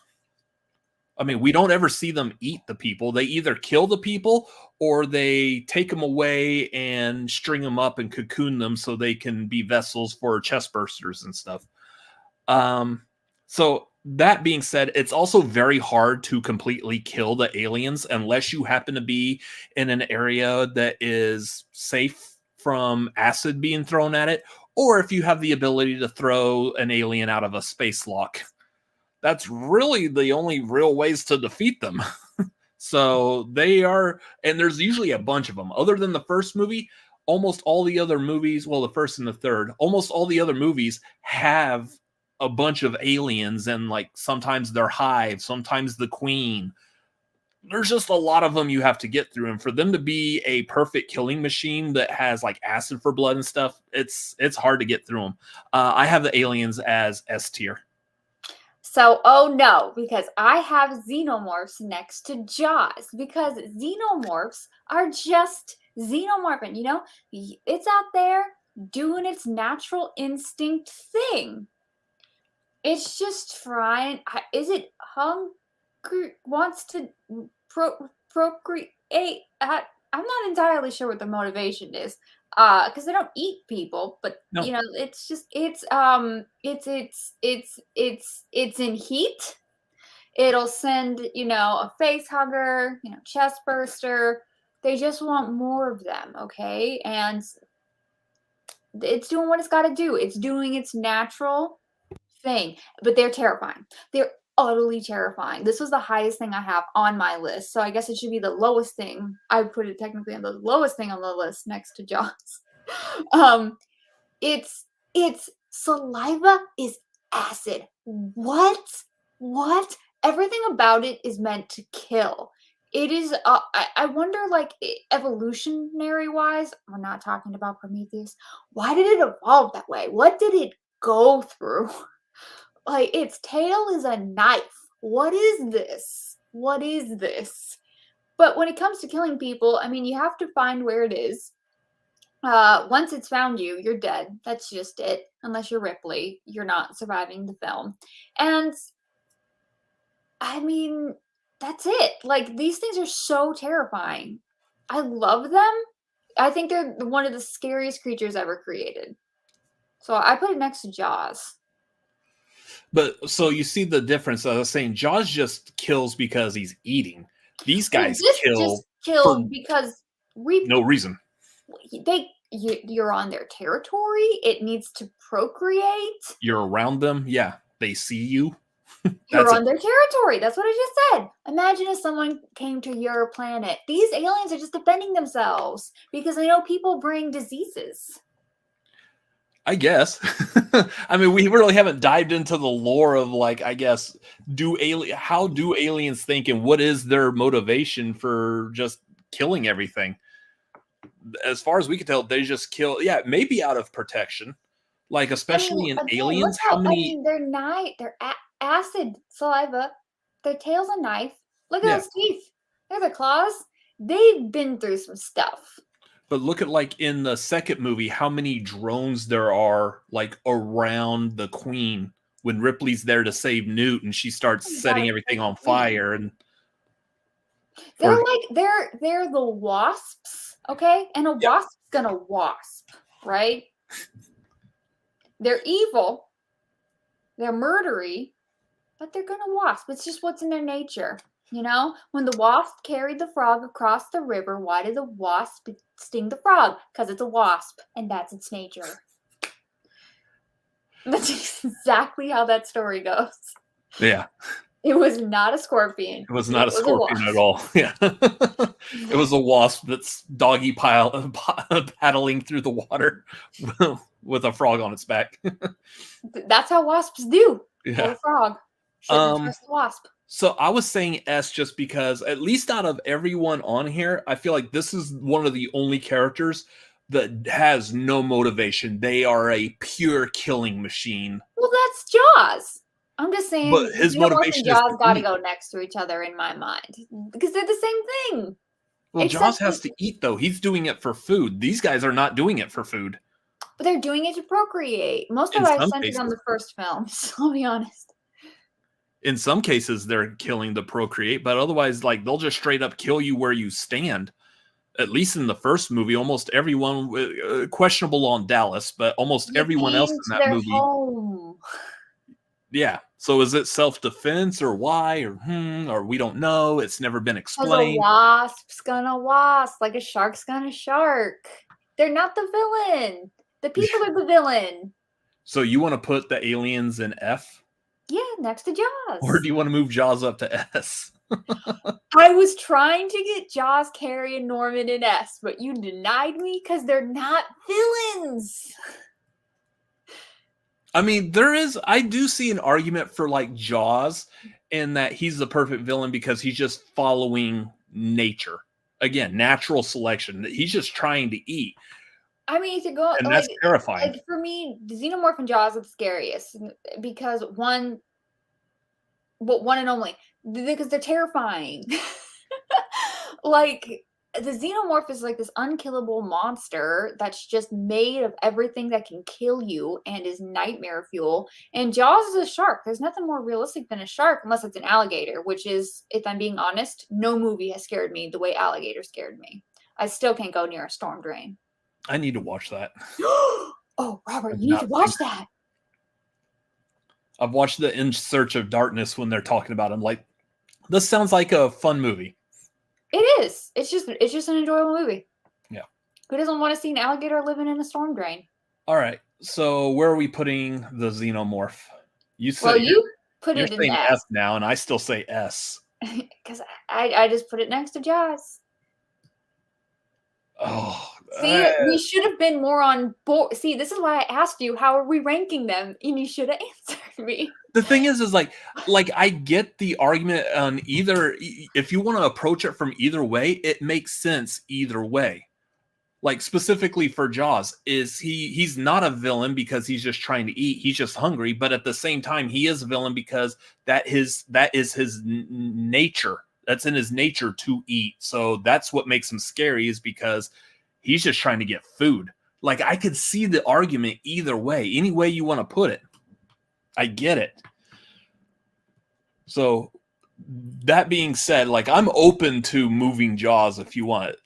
I mean, we don't ever see them eat the people. They either kill the people or they take them away and string them up and cocoon them so they can be vessels for chest bursters and stuff. So that being said, it's also very hard to completely kill the aliens unless you happen to be in an area that is safe from acid being thrown at it, or if you have the ability to throw an alien out of a space lock. That's really the only real ways to defeat them. So they are, and there's usually a bunch of them. Other than the first movie, almost all the other movies, well, the first and the third, almost all the other movies have a bunch of aliens, and like sometimes they're Hive, sometimes the Queen. There's just a lot of them you have to get through, and for them to be a perfect killing machine that has like acid for blood and stuff, it's hard to get through them. I have the aliens as S tier. So, oh no, because I have xenomorphs next to Jaws, because xenomorphs are just xenomorphing, you know? It's out there doing its natural instinct thing. It's just trying. Is it hungry? Wants to procreate? I'm not entirely sure what the motivation is. Because they don't eat people, but No. you know, it's just it's in heat. It'll send, you know, a face hugger, you know, chest burster. They just want more of them, okay? And it's doing what it's got to do. It's doing its natural thing, but they're terrifying. They're utterly terrifying. This was the highest thing I have on my list, so I guess it should be the lowest thing. I would put it technically on the lowest thing on the list next to Jaws. um, its saliva is acid. What? What? Everything about it is meant to kill. It is. I wonder, like evolutionary wise, we're not talking about Prometheus. Why did it evolve that way? What did it go through? Like, its tail is a knife. What is this? What is this? But when it comes to killing people, I mean, you have to find where it is. Once it's found you, you're dead. That's just it. Unless you're Ripley, you're not surviving the film. And I mean, that's it. Like, these things are so terrifying. I love them. I think they're one of the scariest creatures ever created. So I put it next to Jaws. But so you see the difference. I was saying Jaws just kills because he's eating. These guys Just kill because no reason. You're on their territory. It needs to procreate. You're around them. Yeah, they see you. You're on their territory. That's what I just said. Imagine if someone came to your planet. These aliens are just defending themselves because they know people bring diseases. I guess. I mean, we really haven't dived into the lore of, like, I guess, how do aliens think and what is their motivation for just killing everything? As far as we can tell, they just kill. Yeah, maybe out of protection. Like, especially in Aliens, how many? They're acid saliva. Their tail's a knife. Look at those teeth. They're the claws. They've been through some stuff. But look at, like, in the second movie, how many drones there are, like, around the Queen when Ripley's there to save Newt and she starts setting everything on fire. And they're the wasps, okay? And a wasp's gonna wasp, right? They're evil. They're murdery, but they're gonna wasp. It's just what's in their nature. You know, when the wasp carried the frog across the river, why did the wasp sting the frog? Because it's a wasp, and that's its nature. That's exactly how that story goes. Yeah. It was not a scorpion. It was not a scorpion at all. Yeah. It was a wasp that's doggy paddling through the water with a frog on its back. That's how wasps do. Yeah. Or a frog. Shouldn't trust the wasp. So I was saying S just because, at least out of everyone on here, I feel like this is one of the only characters that has no motivation. They are a pure killing machine. Well, that's Jaws. I'm just saying, but his motivation and Jaws is got to go next to each other in my mind because they're the same thing. Well, Jaws has to eat though. He's doing it for food. These guys are not doing it for food. But they're doing it to procreate. Most of it centered on the first film. So I'll be honest. In some cases, they're killing to procreate, but otherwise, like they'll just straight up kill you where you stand. At least in the first movie, almost everyone questionable on Dallas, but almost everyone else in that movie. Home. Yeah. So is it self-defense or why or we don't know? It's never been explained. A wasp's gonna wasp, like a shark's gonna shark. They're not the villain. The people are the villain. So you want to put the aliens in F? Yeah, next to Jaws. Or do you want to move Jaws up to S? I was trying to get Jaws, Carrie, and Norman in S, but you denied me because they're not villains. I mean, I do see an argument for like Jaws in that he's the perfect villain because he's just following nature. Again, natural selection. He's just trying to eat. I mean, to go and that's terrifying. Like for me, the Xenomorph and Jaws are the scariest because one and only because they're terrifying. Like the Xenomorph is like this unkillable monster that's just made of everything that can kill you and is nightmare fuel. And Jaws is a shark. There's nothing more realistic than a shark unless it's an alligator, which is, if I'm being honest, no movie has scared me the way alligator scared me. I still can't go near a storm drain. I need to watch that. Oh, Robert, you need to watch that. I've watched the In Search of Darkness when they're talking about it. I'm like, this sounds like a fun movie. It is. It's just an enjoyable movie. Yeah. Who doesn't want to see an alligator living in a storm drain? All right. So where are we putting the Xenomorph? You said you put it in S now, and I still say S. Because I just put it next to Jaws. Oh, see, we should have been more on board. See, this is why I asked you, how are we ranking them? And you should have answered me. The thing is like I get the argument on either. If you want to approach it from either way, it makes sense either way. Like specifically for Jaws, he's not a villain because he's just trying to eat. He's just hungry, but at the same time, he is a villain because that is his nature. That's in his nature to eat. So that's what makes him scary, is because he's just trying to get food. Like I could see the argument either way, any way you want to put it. I get it. So that being said, like I'm open to moving Jaws if you want it.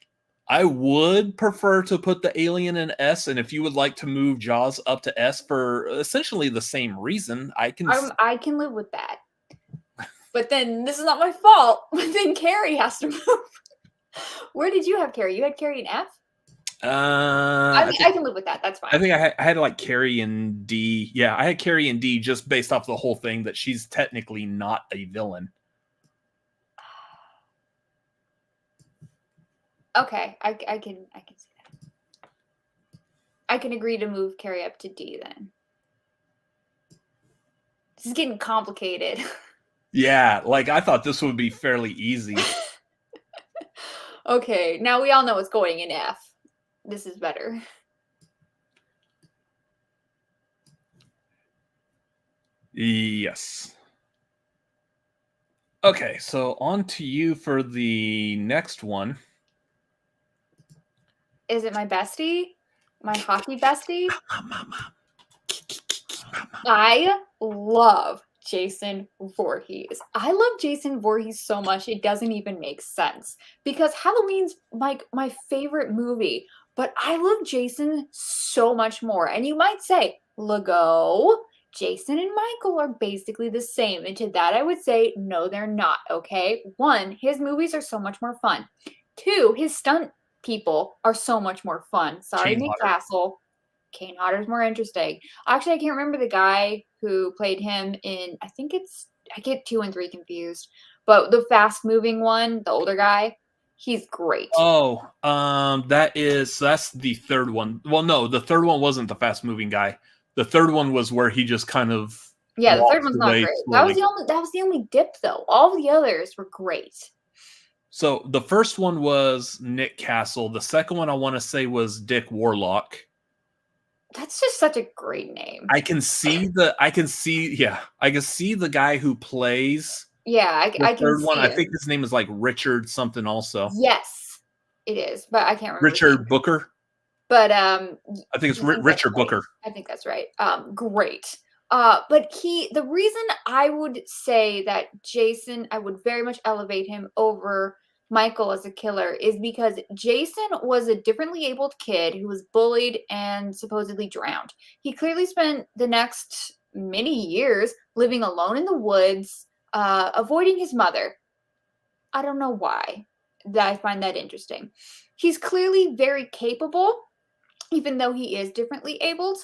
I would prefer to put the alien in S, and if you would like to move Jaws up to S for essentially the same reason, I can live with that. But then this is not my fault. But then Carrie has to move. Where did you have Carrie? You had Carrie in F? I can live with that. That's fine. I think I had like Carrie in D. Yeah, I had Carrie in D just based off the whole thing that she's technically not a villain. Okay, I can see that. I can agree to move Carrie up to D then. This is getting complicated. Yeah, like I thought this would be fairly easy. Okay, now we all know what's going in F. This is better. Yes. Okay, so on to you for the next one. Is it my bestie? My hockey bestie? I love Jason Voorhees. I love Jason Voorhees so much it doesn't even make sense, because Halloween's like my favorite movie, but I love Jason so much more. And you might say, Lego, Jason and Michael are basically the same. And to that I would say, no, they're not. Okay, one, his movies are so much more fun. Two, his stunt people are so much more fun. Sorry, Nick Castle. Kane Hodder's more interesting. Actually, I can't remember the guy who played him in, I think it's get 2 and 3 confused. But the fast moving one, the older guy, he's great. Oh, that's the third one. Well, no, the third one wasn't the fast moving guy. The third one was where he just kind of Yeah, the third walks one's not away great. slowly. That was the only dip though. All the others were great. So the first one was Nick Castle. The second one I want to say was Dick Warlock. That's just such a great name. I can see the guy who plays I the can third one. see I it. think his name is like Richard something also. Yes, it is, but I can't remember. Richard Booker. But I think it's Richard Booker. I think that's right. Great. But the reason I would say that Jason, I would very much elevate him over Michael as a killer is because Jason was a differently abled kid who was bullied and supposedly drowned. He clearly spent the next many years living alone in the woods, avoiding his mother. I don't know why. I find that interesting. He's clearly very capable, even though he is differently abled.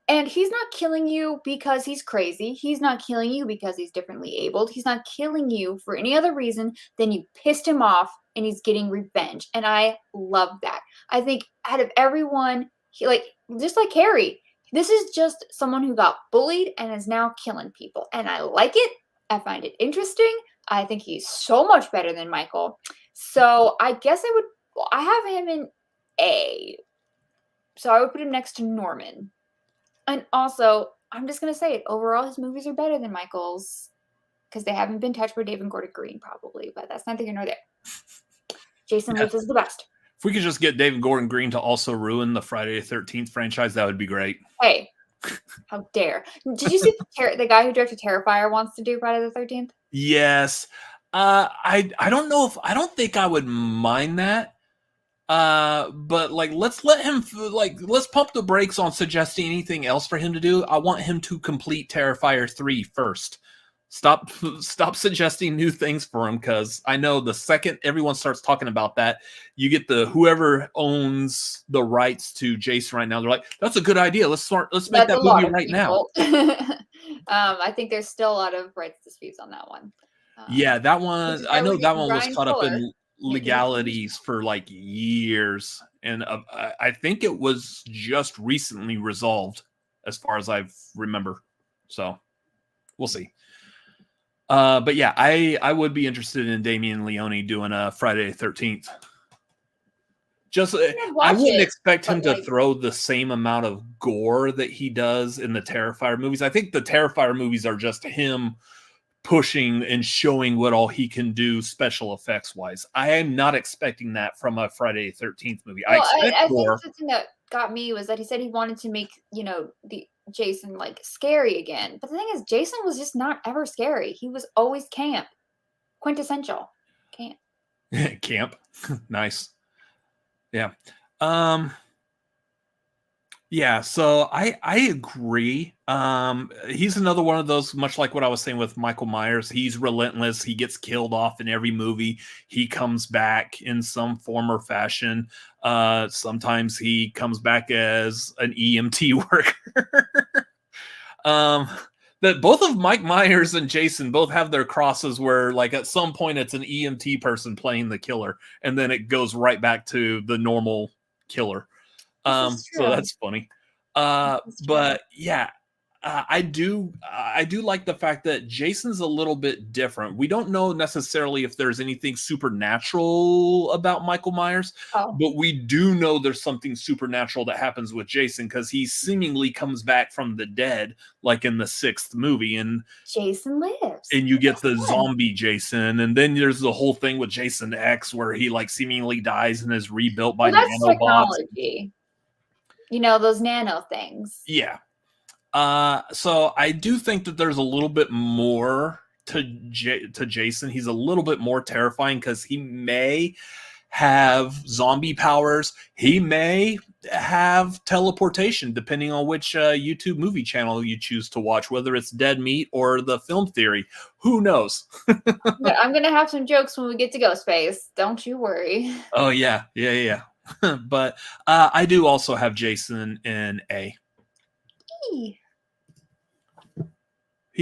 And he's not killing you because he's crazy. He's not killing you because he's differently abled. He's not killing you for any other reason than you pissed him off and he's getting revenge. And I love that. I think out of everyone, just like Harry, this is just someone who got bullied and is now killing people. And I like it. I find it interesting. I think he's so much better than Michael. So I guess I have him in A. So I would put him next to Norman. And also, I'm just going to say it. Overall, his movies are better than Michael's because they haven't been touched by David Gordon Green, probably. But that's neither here nor there. Jason Lives is the best. If we could just get David Gordon Green to also ruin the Friday the 13th franchise, that would be great. Hey, how dare. Did you see the guy who directed Terrifier wants to do Friday the 13th? Yes. I don't know if I don't think I would mind that. But let's let him let's pump the brakes on suggesting anything else for him to do. I want him to complete Terrifier 3 first. Stop suggesting new things for him, because I know the second everyone starts talking about that, you get whoever owns the rights to Jason right now. They're like, "That's a good idea. Let's make that movie right now." I think there's still a lot of rights disputes on that one. Yeah, that one. I know that one was caught up in legalities for years, and I think it was just recently resolved, as far as I remember. So we'll see. But yeah, I would be interested in Damien Leone doing a Friday the 13th. I wouldn't expect him to throw the same amount of gore that he does in the Terrifier movies. I think the Terrifier movies are just him pushing and showing what all he can do special effects wise. I am not expecting that from a Friday the 13th movie. Well, I think the thing that got me was that he said he wanted to make, the Jason scary again. But the thing is, Jason was just not ever scary. He was always camp. Quintessential camp. Camp. Nice. Yeah. Yeah, so I agree. He's another one of those, much like what I was saying with Michael Myers. He's relentless. He gets killed off in every movie. He comes back in some form or fashion. Sometimes he comes back as an EMT worker. That both of Mike Myers and Jason both have their crosses where, at some point, it's an EMT person playing the killer, and then it goes right back to the normal killer. So that's funny. But yeah, I do like the fact that Jason's a little bit different. We don't know necessarily if there's anything supernatural about Michael Myers, but we do know there's something supernatural that happens with Jason, because he seemingly comes back from the dead, like in the 6th movie, and Jason lives. And you get the zombie Jason, and then there's the whole thing with Jason X where he seemingly dies and is rebuilt by nanobots. Technology. Those nano things. Yeah. So I do think that there's a little bit more to Jason. He's a little bit more terrifying because he may have zombie powers. He may have teleportation, depending on which YouTube movie channel you choose to watch, whether it's Dead Meat or The Film Theory. Who knows? But I'm going to have some jokes when we get to Ghostface. Don't you worry. Oh, yeah. But I do also have Jason in A.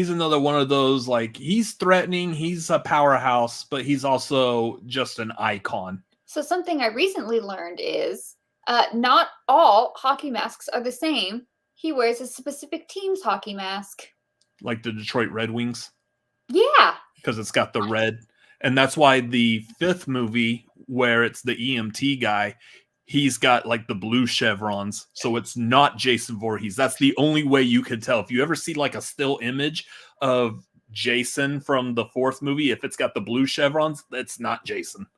he's another one of those, like, he's threatening, he's a powerhouse, but he's also just an icon. So something I recently learned is not all hockey masks are the same. He wears a specific team's hockey mask. Like the Detroit Red Wings. Yeah. Because it's got the red. And that's why the 5th movie, where it's the EMT guy, he's got like the blue chevrons. So it's not Jason Voorhees. That's the only way you could tell. If you ever see like a still image of Jason from the 4th movie, if it's got the blue chevrons, that's not Jason.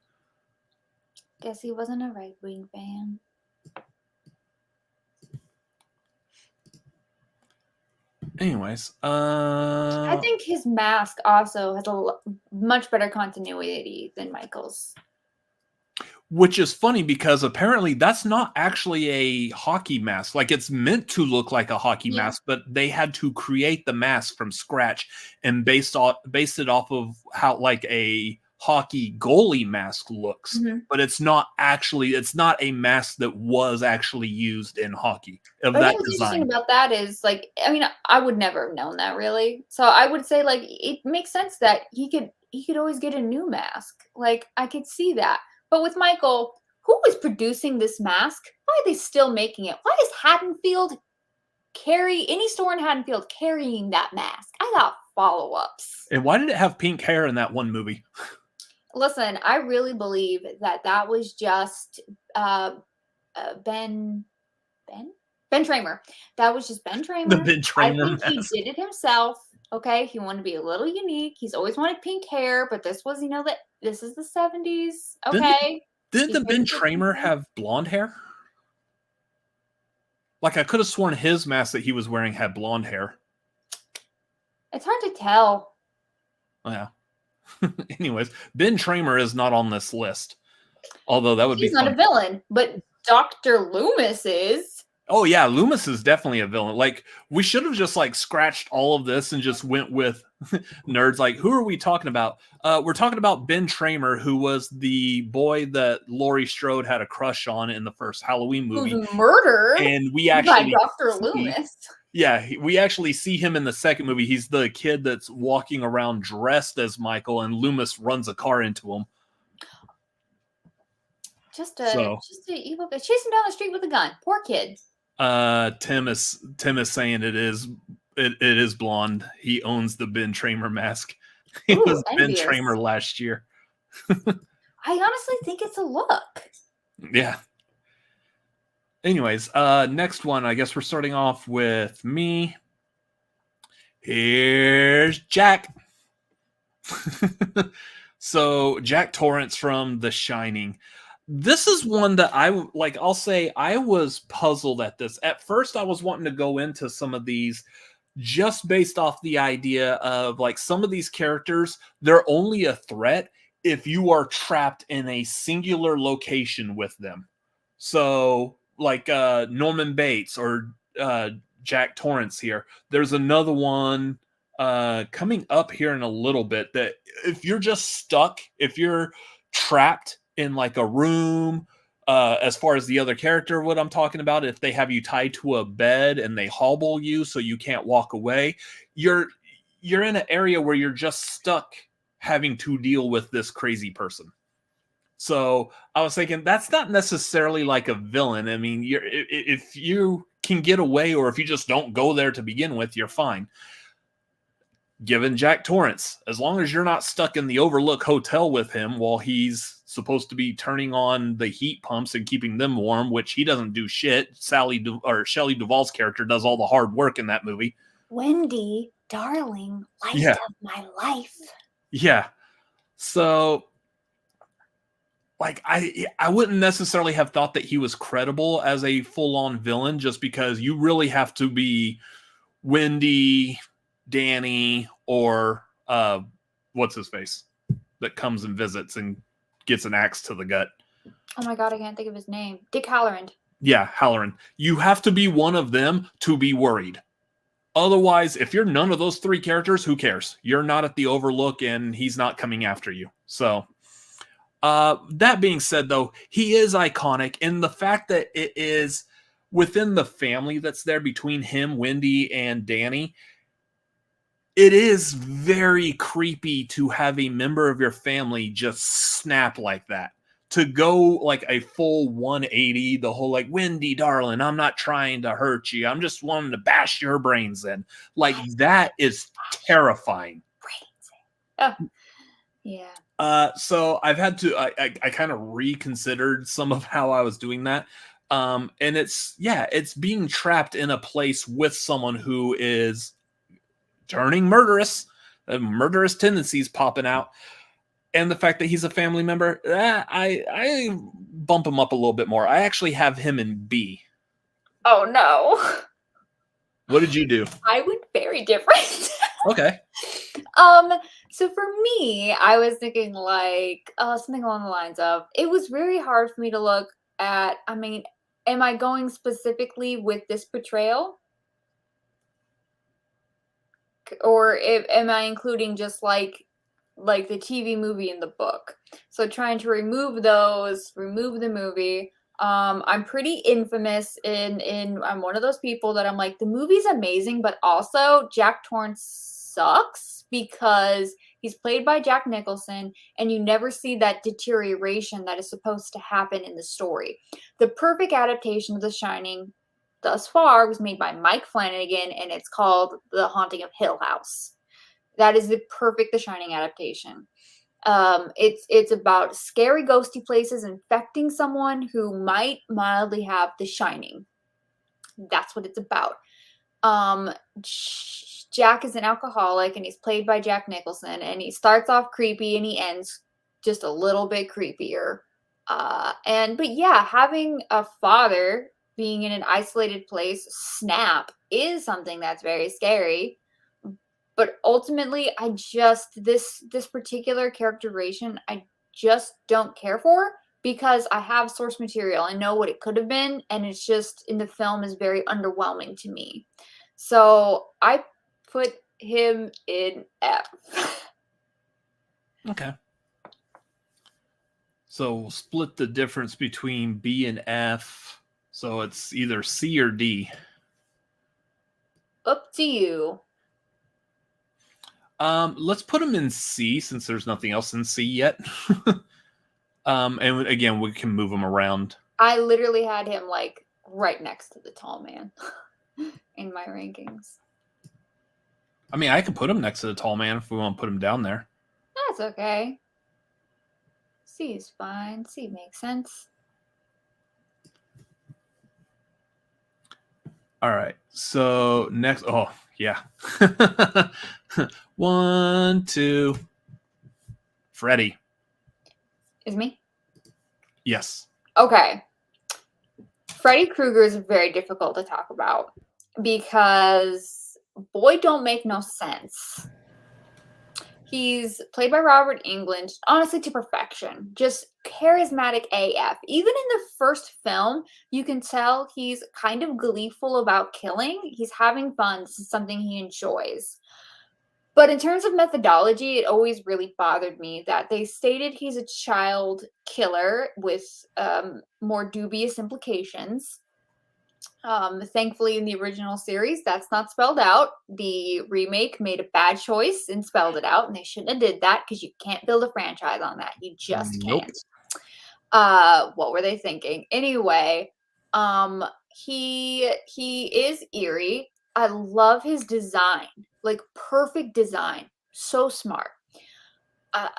Guess he wasn't a Red Wing fan. Anyways, I think his mask also has a much better continuity than Michael's. Which is funny because apparently that's not actually a hockey mask. Like, it's meant to look like a hockey mask, but they had to create the mask from scratch and based it off of how like a hockey goalie mask looks. But it's not a mask that was actually used in hockey of that what's design. Interesting about that is, like, I mean, I would never have known that really. So I would say, like, it makes sense that he could always get a new mask. Like, I could see that. But with Michael, who is producing this mask? Why are they still making it? Why does Haddonfield carry any store in Haddonfield carrying that mask? I got follow-ups. And why did it have pink hair in that one movie? Listen, I really believe that was just Ben Tramer. That was just Ben Tramer. The Ben Tramer I think he did it himself. Okay, he wanted to be a little unique. He's always wanted pink hair, but this was, that this is the 70s. Okay. Didn't the Ben Tramer have blonde hair? Like, I could have sworn his mask that he was wearing had blonde hair. It's hard to tell. Oh, yeah. Anyways, Ben Tramer is not on this list. Although that would be fun. He's not a villain, but Dr. Loomis is. Oh yeah, Loomis is definitely a villain. Like, we should have just like scratched all of this and just went with nerds. Like, who are we talking about? We're talking about Ben Tramer, who was the boy that Laurie Strode had a crush on in the first Halloween movie. Who's murdered and we actually by Dr. Loomis. Yeah, we actually see him in the second movie. He's the kid that's walking around dressed as Michael, and Loomis runs a car into him. Just a evil guy. Chase him down the street with a gun. Poor kid. Tim is saying it is blonde. He owns the Ben Tramer mask. It was envious. Ben Tramer last year. I honestly think it's a look. Yeah. Anyways, next one, I guess we're starting off with me. Here's Jack. So Jack Torrance from The Shining. This is one that I'll say I was puzzled at this. At first, I was wanting to go into some of these just based off the idea of, like, some of these characters, they're only a threat if you are trapped in a singular location with them. So, like Norman Bates or Jack Torrance here. There's another one coming up here in a little bit that if you're just stuck, if you're trapped in like a room, as far as the other character, what I'm talking about, if they have you tied to a bed and they hobble you so you can't walk away, you're in an area where you're just stuck having to deal with this crazy person. So I was thinking that's not necessarily like a villain. I mean, if you can get away, or if you just don't go there to begin with, you're fine. Given Jack Torrance, as long as you're not stuck in the Overlook Hotel with him while he's supposed to be turning on the heat pumps and keeping them warm, which he doesn't do shit. Shelley Duvall's character does all the hard work in that movie. Wendy, darling, light of my life. Yeah. So, like, I wouldn't necessarily have thought that he was credible as a full-on villain, just because you really have to be Wendy, Danny, or what's his face that comes and visits and gets an axe to the gut. Oh my god, I can't think of his name. Dick Halloran. Yeah, Halloran. You have to be one of them to be worried. Otherwise, if you're none of those three characters, who cares? You're not at the Overlook and he's not coming after you. So, that being said, though, he is iconic in the fact that it is within the family that's there between him, Wendy, and Danny. it is very creepy to have a member of your family just snap like that. To go like a full 180, the whole like, Wendy, darling, I'm not trying to hurt you. I'm just wanting to bash your brains in. Like, that is terrifying. Oh, yeah. So I've had to, I kind of reconsidered some of how I was doing that. And it's being trapped in a place with someone who is turning murderous tendencies popping out. And the fact that he's a family member, I bump him up a little bit more. I actually have him in B. Oh no. What did you do? I went very different. Okay. So for me, I was thinking like something along the lines of, it was very hard for me to look at, I mean, am I going specifically with this portrayal? Or am I including just like the TV movie and the book? So trying to remove the movie. I'm pretty infamous in I'm one of those people that I'm like, the movie's amazing, but also Jack Torrance sucks because he's played by Jack Nicholson and you never see that deterioration that is supposed to happen in the story. The perfect adaptation of The Shining thus far was made by Mike Flanagan, and it's called The Haunting of Hill House. That is the perfect The Shining adaptation. It's about scary ghosty places infecting someone who might mildly have The Shining. That's what it's about. Jack is an alcoholic and he's played by Jack Nicholson, and he starts off creepy and he ends just a little bit creepier. But yeah, having a father being in an isolated place snap is something that's very scary. But ultimately, this particular characterization, I just don't care for, because I have source material. I know what it could have been, and it's just in the film is very underwhelming to me. So I put him in F. Okay. So we'll split the difference between B and F. So it's either C or D. Up to you. Let's put him in C since there's nothing else in C yet. And again, we can move him around. I literally had him like right next to the tall man in my rankings. I mean, I could put him next to the tall man if we want to put him down there. That's okay. C is fine. C makes sense. All right. So next, oh yeah. 1, 2. Freddy. Is me? Yes. Okay. Freddy Krueger is very difficult to talk about because boy don't make no sense. He's played by Robert Englund, honestly, to perfection. Just charismatic AF. Even in the first film, you can tell he's kind of gleeful about killing. He's having fun. This is something he enjoys. But in terms of methodology, it always really bothered me that they stated he's a child killer with more dubious implications. Thankfully, in the original series, that's not spelled out. The remake made a bad choice and spelled it out, and they shouldn't have did that because you can't build a franchise on that. You just can't. What were they thinking? Anyway, he is eerie. I love his design, like perfect design. So smart.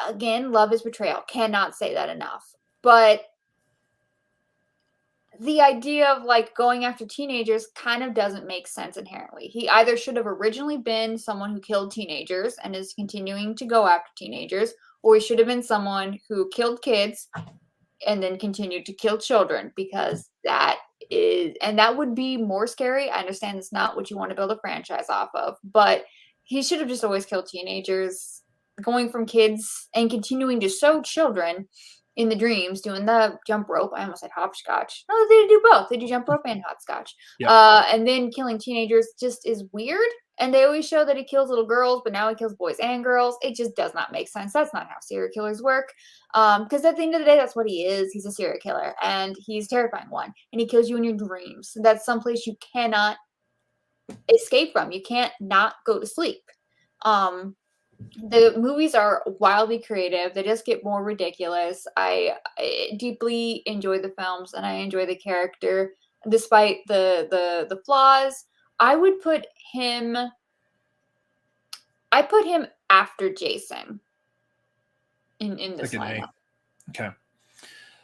Again, love his portrayal. Cannot say that enough. But the idea of like going after teenagers kind of doesn't make sense inherently. He either should have originally been someone who killed teenagers and is continuing to go after teenagers, or he should have been someone who killed kids and then continued to kill children, because that would be more scary. I understand it's not what you want to build a franchise off of, but he should have just always killed teenagers, going from kids and continuing to show children in the dreams, doing the jump rope. I almost said hopscotch. No, they do both. They do jump rope and hopscotch. Yep. And then killing teenagers just is weird. And they always show that he kills little girls, but now he kills boys and girls. It just does not make sense. That's not how serial killers work. Because at the end of the day, that's what he is. He's a serial killer, and he's a terrifying one. And he kills you in your dreams. That's someplace you cannot escape from. You can't not go to sleep. The movies are wildly creative. They just get more ridiculous. I deeply enjoy the films, and I enjoy the character, despite the flaws. I would put him. I put him after Jason in this Second A. lineup. Okay.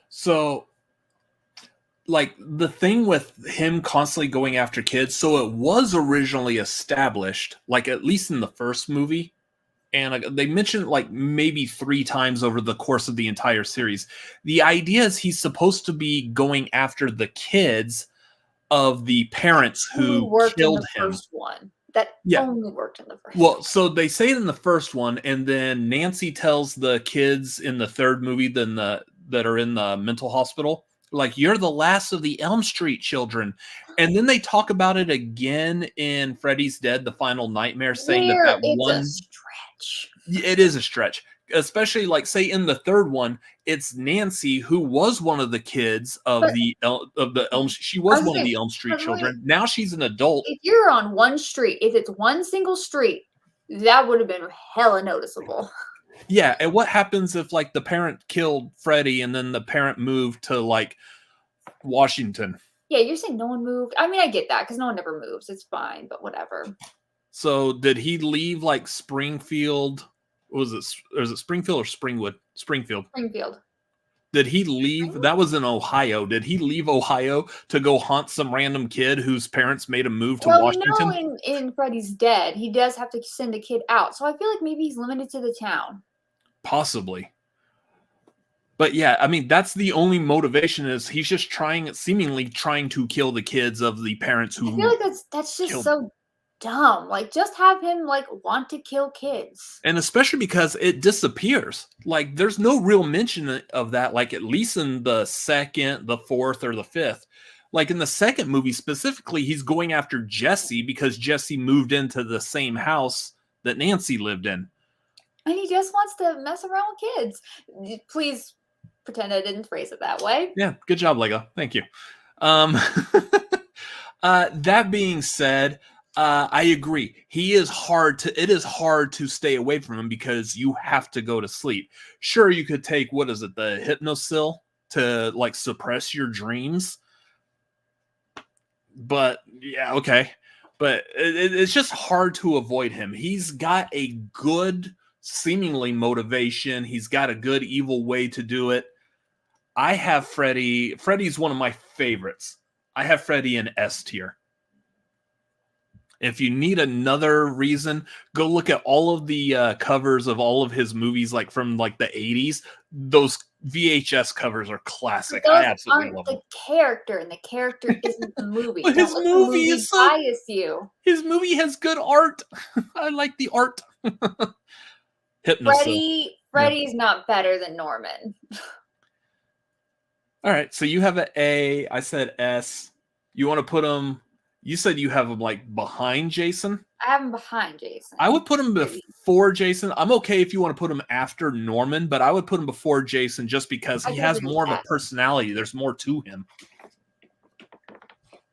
So, like, the thing with him constantly going after kids, so it was originally established, like, at least in the first movie, and they mentioned like maybe 3 times over the course of the entire series. The idea is he's supposed to be going after the kids of the parents Only who worked in killed the him. first one. That Yeah. only worked in the first Well, one. so they say it in the first one, and then Nancy tells the kids in the third movie that are in the mental hospital, like, you're the last of the Elm Street children. And then they talk about it again in Freddy's Dead, The Final Nightmare, saying that Where that it's a one, stretch. it is a stretch. Especially, like, say in the third one, it's Nancy who was one of the kids of But the Elm. She I was was one of saying, the Elm Street but wait, children. Now she's an adult. if you're on one street, if it's one single street, that would have been hella noticeable. Yeah, and what happens if like the parent killed Freddy and then the parent moved to like Washington? Yeah, you're saying no one moved. I mean, I get that because no one ever moves. It's fine, but whatever. So did he leave like Springfield? Was it Springfield or Springwood? Springfield. Springfield. Did he leave? That was in Ohio. Did he leave Ohio to go haunt some random kid whose parents made him move to Washington? We know in Freddy's Dead, he does have to send a kid out. So I feel like maybe he's limited to the town. Possibly. But yeah, I mean, that's the only motivation is he's just seemingly trying to kill the kids of the parents who. I feel like that's just so dumb. Like, just have him like want to kill kids. And especially because it disappears. Like, there's no real mention of that, like, at least in the second, the fourth, or the fifth. Like, in the second movie specifically, he's going after Jesse because Jesse moved into the same house that Nancy lived in. And he just wants to mess around with kids. Please pretend I didn't phrase it that way. Yeah, good job, Lego. Thank you. That being said, I agree. It is hard to stay away from him because you have to go to sleep. Sure, you could take, what is it, the hypnosil to like suppress your dreams. But yeah, okay. But it's just hard to avoid him. He's got a good, seemingly motivation. He's got a good evil way to do it. I have Freddy. Freddy's one of my favorites. I have Freddy in S tier. If you need another reason, go look at all of the covers of all of his movies, like from like the 80s. Those VHS covers are classic. I absolutely love them. The character, and the character isn't the movie. But his movie is so bias you. His movie has good art. I like the art. Hypnosis. Freddy's not better than Norman. All right, so you have an A. I said S. You want to put him? You said you have him like behind Jason. I have him behind Jason. I would put him before Jason. I'm okay if you want to put him after Norman, but I would put him before Jason just because he has more of a personality. There's more to him.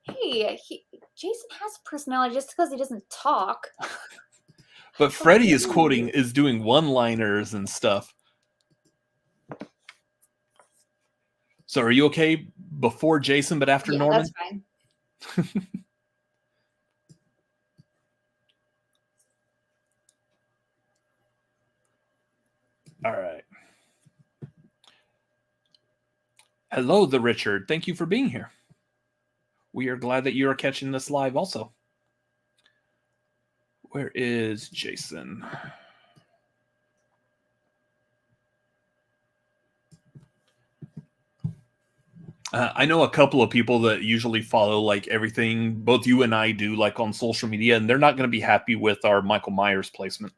Hey, Jason has personality just because he doesn't talk. But Freddy is doing one-liners and stuff. So are you okay before Jason, but after Norman? That's fine. All right. Hello, the Richard. Thank you for being here. We are glad that you are catching this live also. Where is Jason? I know a couple of people that usually follow like everything both you and I do, like on social media, and they're not going to be happy with our Michael Myers placement.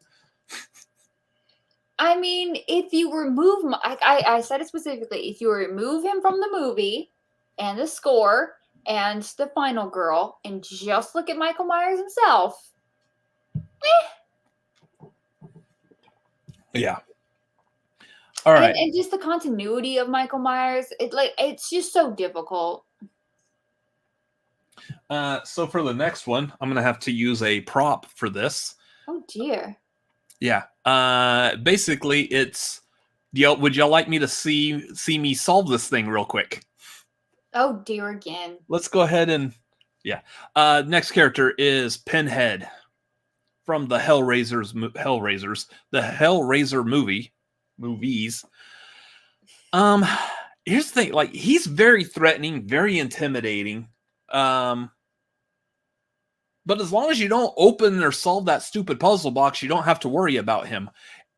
I mean, if you remove, I said it specifically, if you remove him from the movie and the score and the final girl and just look at Michael Myers himself, Yeah. All right. And just the continuity of Michael Myers, it's just so difficult. So for the next one, I'm going to have to use a prop for this. Oh, dear. Yeah. Basically, it's. Would y'all like me to see me solve this thing real quick? Oh dear, again. Let's go ahead and yeah. Next character is Pinhead from the the Hellraiser movies. Here's the thing, like he's very threatening, very intimidating. But as long as you don't open or solve that stupid puzzle box, you don't have to worry about him.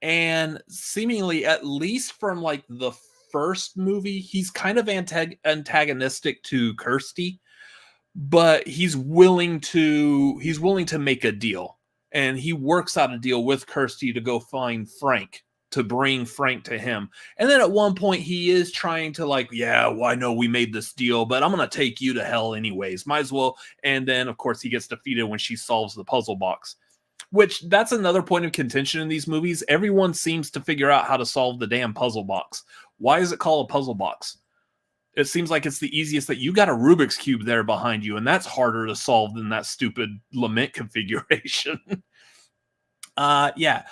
And seemingly, at least from like the first movie, he's kind of antagonistic to Kirsty, but he's willing to make a deal, and he works out a deal with Kirsty to go find Frank, to bring Frank to him. And then at one point he is trying to like, yeah, well, I know we made this deal, but I'm gonna take you to hell anyways, might as well. And then of course he gets defeated when she solves the puzzle box, which that's another point of contention in these movies. Everyone seems to figure out how to solve the damn puzzle box. Why is it called a puzzle box? It seems like it's the easiest. That you got a Rubik's Cube there behind you, and that's harder to solve than that stupid lament configuration. Yeah.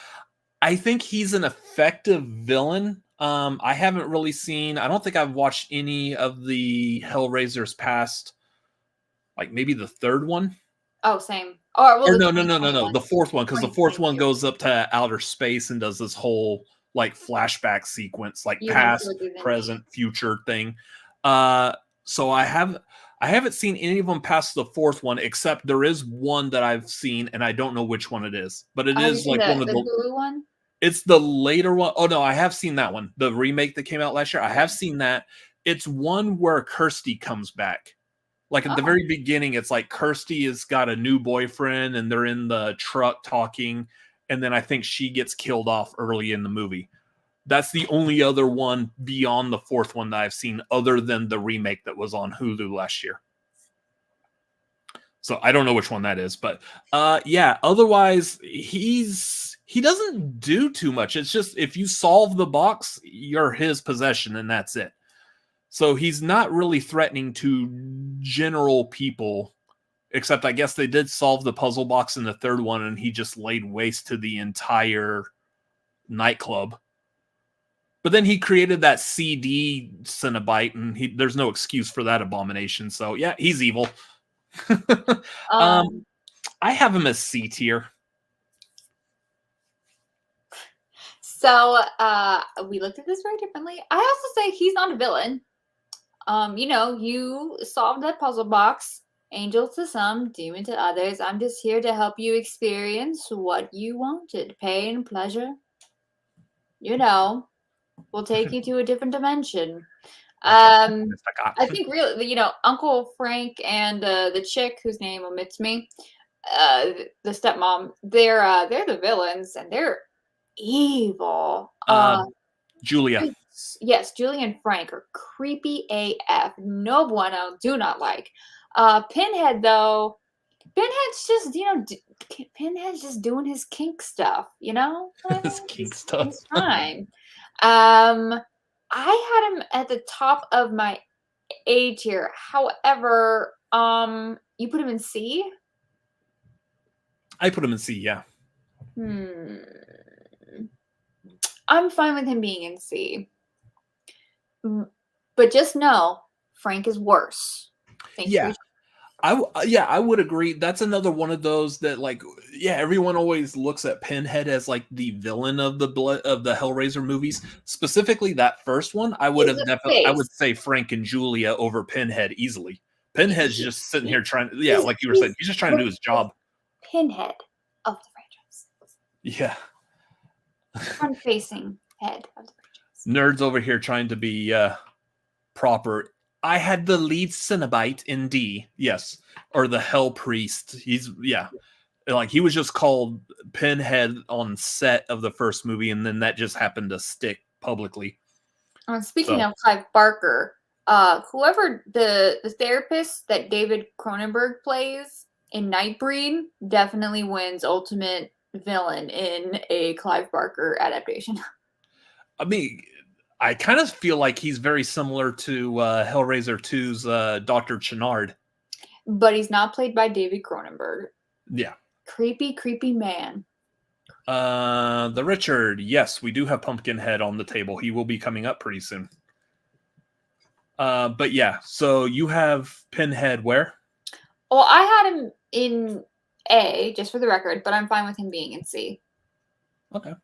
I think he's an effective villain. I haven't really seen, I don't think I've watched any of the Hellraisers past, like maybe the third one. Oh, same. Or no, the fourth one, because the fourth one goes up to outer space and does this whole like flashback sequence, like past, present, future thing. So I haven't seen any of them past the fourth one, except there is one that I've seen, and I don't know which one it is, but it is like one of the Hulu one. It's the later one. Oh no, I have seen that one. The remake that came out last year. I have seen that. It's one where Kirsty comes back. Like at the very beginning, it's like Kirsty has got a new boyfriend and they're in the truck talking. And then I think she gets killed off early in the movie. That's the only other one beyond the fourth one that I've seen, other than the remake that was on Hulu last year. So I don't know which one that is, but yeah, otherwise he doesn't do too much. It's just if you solve the box, you're his possession and that's it. So he's not really threatening to general people, except I guess they did solve the puzzle box in the third one and he just laid waste to the entire nightclub. But then he created that CD Cenobite, and there's no excuse for that abomination. So yeah, he's evil. I have him as C tier. So we looked at this very differently. I also say he's not a villain. You solved that puzzle box. Angel to some, demon to others. I'm just here to help you experience what you wanted. Pain, pleasure. We'll take you to a different dimension. I think really, Uncle Frank and the chick whose name omits me, the stepmom, they're the villains and they're evil. Julia. Yes, Julia and Frank are creepy AF. No bueno, do not like. Pinhead though, Pinhead's just doing his kink stuff, His kink stuff. He's fine. I had him at the top of my A tier. However, you put him in C? I put him in C, yeah. I'm fine with him being in C. But just know, Frank is worse. Thank you. I would agree. That's another one of those that, like, yeah, everyone always looks at Pinhead as like the villain of the Hellraiser movies. Specifically, that first one, I would say Frank and Julia over Pinhead easily. Pinhead's just sitting here trying, like you were saying, he's just trying to do his job. Pinhead of the franchise. Yeah. Front-facing head of the franchise. Nerds over here trying to be proper. I had the lead Cenobite in D, yes, or the Hell Priest. He was just called Pinhead on set of the first movie, and then that just happened to stick publicly. Speaking of Clive Barker, whoever the therapist that David Cronenberg plays in Nightbreed definitely wins Ultimate Villain in a Clive Barker adaptation. I mean, I kind of feel like he's very similar to Hellraiser 2's Dr. Chenard. But he's not played by David Cronenberg. Yeah. Creepy, creepy man. The Richard, yes, we do have Pumpkinhead on the table. He will be coming up pretty soon. But yeah, so you have Pinhead where? Well, I had him in A, just for the record, but I'm fine with him being in C. Okay.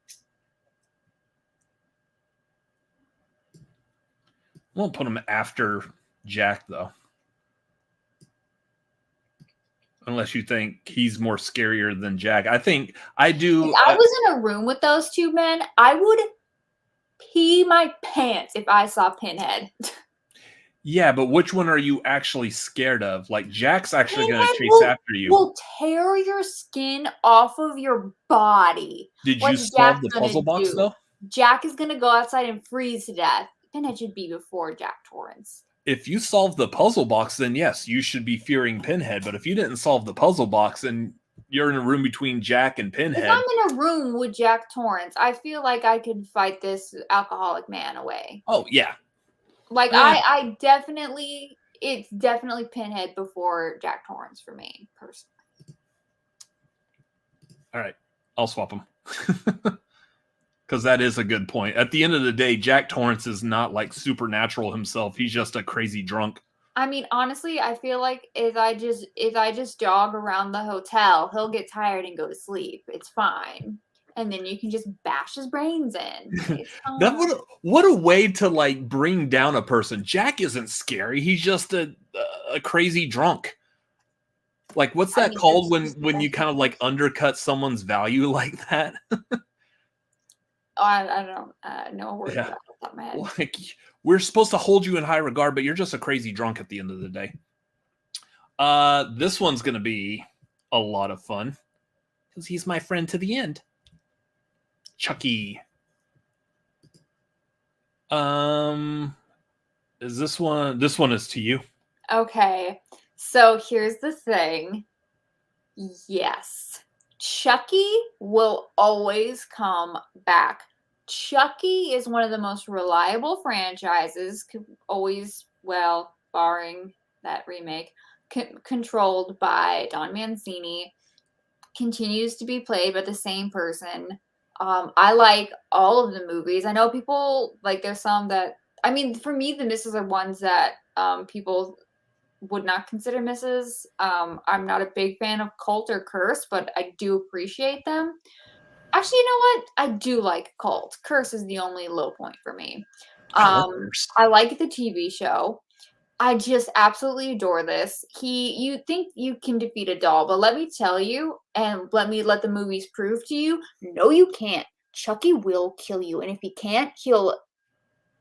Won't put him after Jack, though. Unless you think he's more scarier than Jack. I think I do. If I was in a room with those two men, I would pee my pants if I saw Pinhead. Yeah, but which one are you actually scared of? Like, Jack's actually going to chase after you. Will tear your skin off of your body. Did you solve the puzzle box, though? Jack is going to go outside and freeze to death. Pinhead should be before Jack Torrance. If you solve the puzzle box, then yes, you should be fearing Pinhead. But if you didn't solve the puzzle box, then you're in a room between Jack and Pinhead. If I'm in a room with Jack Torrance, I feel like I could fight this alcoholic man away. Oh, yeah. Like, I definitely, it's definitely Pinhead before Jack Torrance for me, personally. All right. I'll swap them. Because that is a good point. At the end of the day, Jack Torrance is not like supernatural himself. He's just a crazy drunk. I mean, honestly, I feel like if I just jog around the hotel, he'll get tired and go to sleep. It's fine. And then you can just bash his brains in. What a way to like bring down a person. Jack isn't scary. He's just a crazy drunk. Like, what's that called when you kind of like undercut someone's value like that? I don't know a word about it off the top of my head. Like, we're supposed to hold you in high regard, but you're just a crazy drunk at the end of the day. This one's going to be a lot of fun because he's my friend to the end. Chucky. Is this one? This one is to you. Okay. So here's the thing. Yes. Chucky will always come back. Chucky is one of the most reliable franchises, always, well, barring that remake, controlled by Don Mancini, continues to be played by the same person. I like all of the movies. I know people, like, there's some that, I mean, for me, the misses are ones that people would not consider misses. I'm not a big fan of Cult or Curse, but I do appreciate them. Actually, you know what? I do like Cult. Curse is the only low point for me. I like the TV show. I just absolutely adore this. You think you can defeat a doll, but let me tell you, and let the movies prove to you, no, you can't. Chucky will kill you, and if he can't, he'll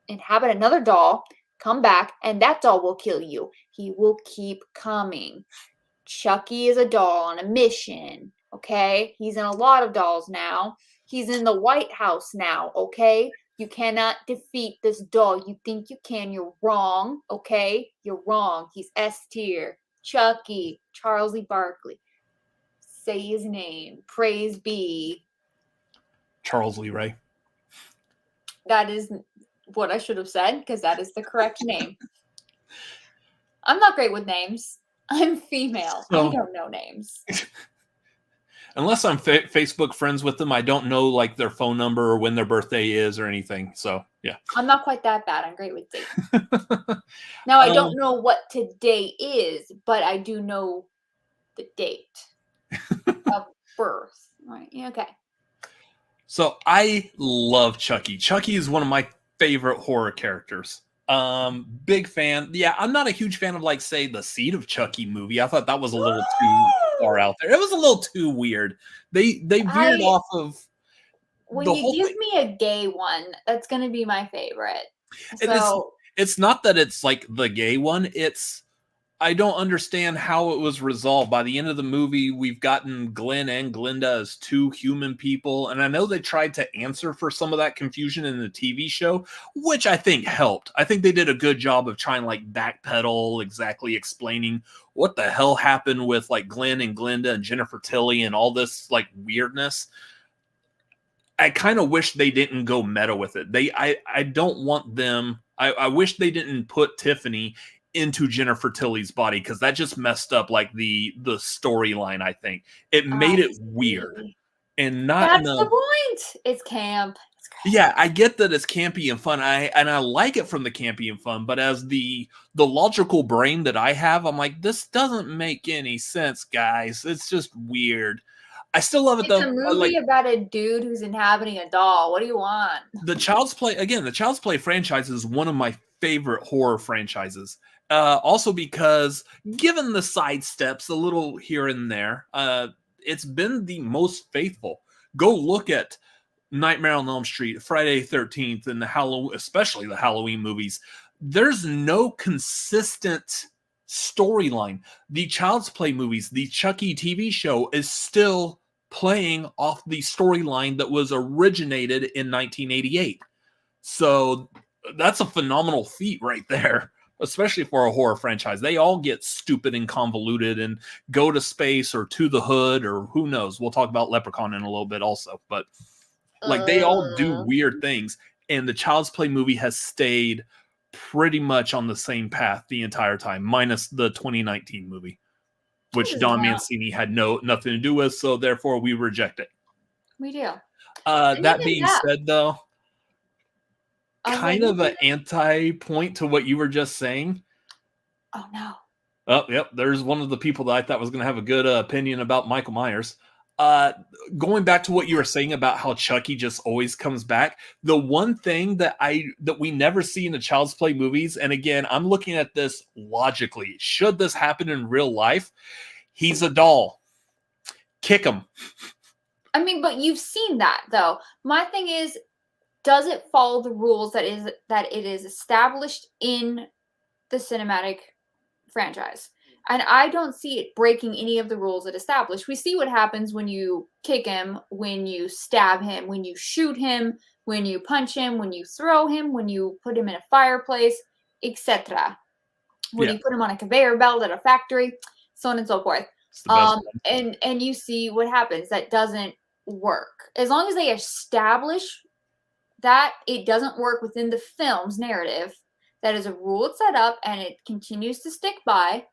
inhabit another doll, come back, and that doll will kill you. He will keep coming. Chucky is a doll on a mission, okay? He's in a lot of dolls now. He's in the White House now, okay? You cannot defeat this doll. You think you can. You're wrong, okay? You're wrong. He's S tier. Chucky. Charles Lee Barkley. Say his name. Praise be. Charles Lee Ray. That is what I should have said, because that is the correct name. I'm not great with names. I'm female. I don't know names. Unless I'm Facebook friends with them, I don't know like their phone number or when their birthday is or anything. So, yeah. I'm not quite that bad. I'm great with dates. Now, I don't know what today is, but I do know the date of birth. Right. Yeah, okay. So, I love Chucky. Chucky is one of my favorite horror characters. Big fan. Yeah, I'm not a huge fan of, like, say, the Seed of Chucky movie. I thought that was a little too far out there. It was a little too weird. They veered off of. When you give me a gay one, that's going to be my favorite. So it's not that it's like the gay one. It's I don't understand how it was resolved. By the end of the movie, we've gotten Glenn and Glenda as two human people. And I know they tried to answer for some of that confusion in the TV show, which I think helped. I think they did a good job of trying like backpedal, exactly explaining what the hell happened with like Glenn and Glenda and Jennifer Tilly and all this like weirdness. I kind of wish they didn't go meta with it. I don't want them. I wish they didn't put Tiffany into Jennifer Tilly's body, because that just messed up like the storyline. I think it made it weird. and not That's in the a point. It's camp. It's great. yeah, I get that it's campy and fun. I like it from the campy and fun, but as the logical brain that I have, I'm like, this doesn't make any sense, guys. It's just weird. I still love it It's though. a Like movie about a dude who's inhabiting a doll. What do you want? the Child's Play again. The Child's Play franchise is one of my favorite horror franchises. Also because given the sidesteps a little here and there, it's been the most faithful. Go look at Nightmare on Elm Street, Friday the 13th, and the Halloween, especially the Halloween movies. There's no consistent storyline. The Child's Play movies, the Chucky TV show is still playing off the storyline that was originated in 1988. So that's a phenomenal feat right there, especially for a horror franchise. They all get stupid and convoluted and go to space or to the hood or who knows. We'll talk about Leprechaun in a little bit also, but like they all do weird things. And the Child's Play movie has stayed pretty much on the same path the entire time, minus the 2019 movie, which Don Mancini had nothing to do with, so therefore we reject it. We do. That being said, though, kind of an anti-point to what you were just saying. Oh, no. Oh, yep. There's one of the people that I thought was going to have a good opinion about Michael Myers. Going back to what you were saying about how Chucky just always comes back, the one thing that we never see in the Child's Play movies, and again, I'm looking at this logically, should this happen in real life, he's a doll. Kick him. I mean, but you've seen that, though. My thing is, does it follow the rules that it is established in the cinematic franchise? And I don't see it breaking any of the rules it established. We see what happens when you kick him, when you stab him, when you shoot him, when you punch him, when you throw him, when you put him in a fireplace, etc. When you put him on a conveyor belt at a factory, so on and so forth. And you see what happens. That doesn't work. As long as they establish that it doesn't work within the film's narrative, that is a rule it's set up and it continues to stick by,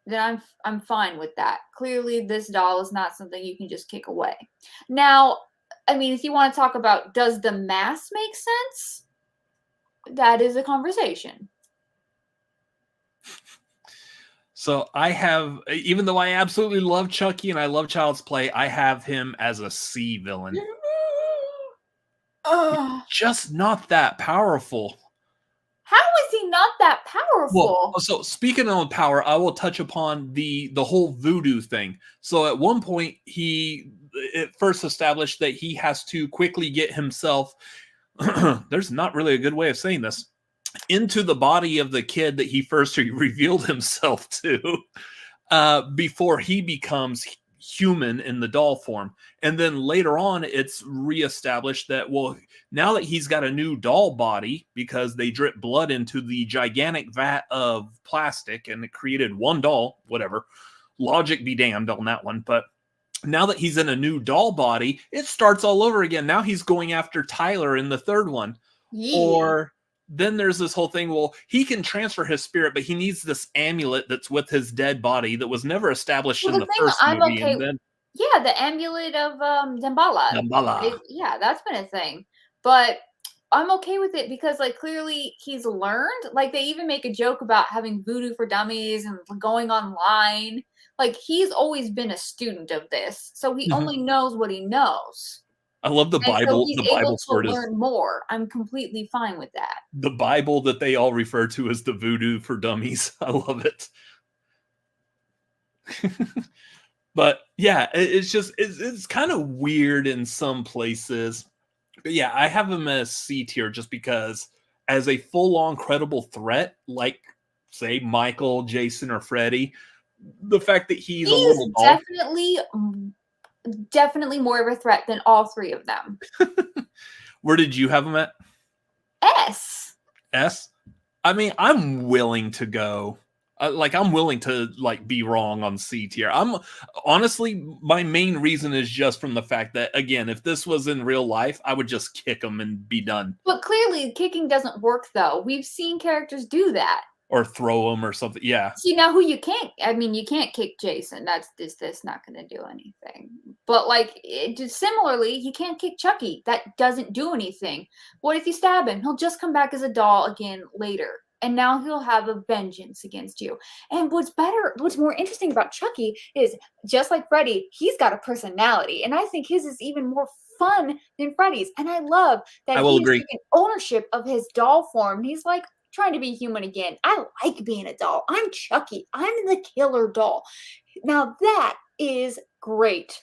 then I'm fine with that. Clearly, this doll is not something you can just kick away. Now, I mean, if you want to talk about does the mask make sense, that is a conversation. So I have, even though I absolutely love Chucky and I love Child's Play, I have him as a C villain. Just not that powerful. How is he not that powerful? Well, so speaking of power, I will touch upon the whole voodoo thing. So at one point, it first established that he has to quickly get himself, there's not really a good way of saying this, into the body of the kid that he first revealed himself to before he becomes human in the doll form. And then later on, it's reestablished that, well, now that he's got a new doll body because they drip blood into the gigantic vat of plastic and it created one doll, whatever, logic be damned on that one. But now that he's in a new doll body, it starts all over again. Now he's going after Tyler in the third one. Yeah. Or then there's this whole thing, well, he can transfer his spirit, but he needs this amulet that's with his dead body that was never established in the first movie. Okay. And then, yeah, the amulet of Damballa. Damballa. Yeah, that's been a thing. But I'm okay with it because, like, clearly he's learned. Like, they even make a joke about having voodoo for dummies and going online. Like, he's always been a student of this, so he only knows what he knows. I love the Bible. So the Bible to learn more. I'm completely fine with that. The Bible that they all refer to as the voodoo for dummies. I love it. But yeah, it's kind of weird in some places. But yeah, I have him as C tier just because as a full-on credible threat, like say Michael, Jason, or Freddy, the fact that he's a little definitely more of a threat than all three of them. Where did you have him at? S. S? I mean, I'm willing to go. I'm willing to be wrong on C tier. I'm honestly, my main reason is just from the fact that, again, if this was in real life, I would just kick him and be done. But clearly, kicking doesn't work, though. We've seen characters do that. or throw him or something. Yeah. See, now who you can't, I mean, you can't kick Jason. That's not going to do anything. But like, similarly, you can't kick Chucky. That doesn't do anything. What if you stab him? He'll just come back as a doll again later. And now he'll have a vengeance against you. And what's more interesting about Chucky is, just like Freddy, he's got a personality. And I think his is even more fun than Freddy's. And I love that he's taking ownership of his doll form. He's like trying to be human again. I like being a doll. I'm Chucky. I'm the killer doll. Now that is great.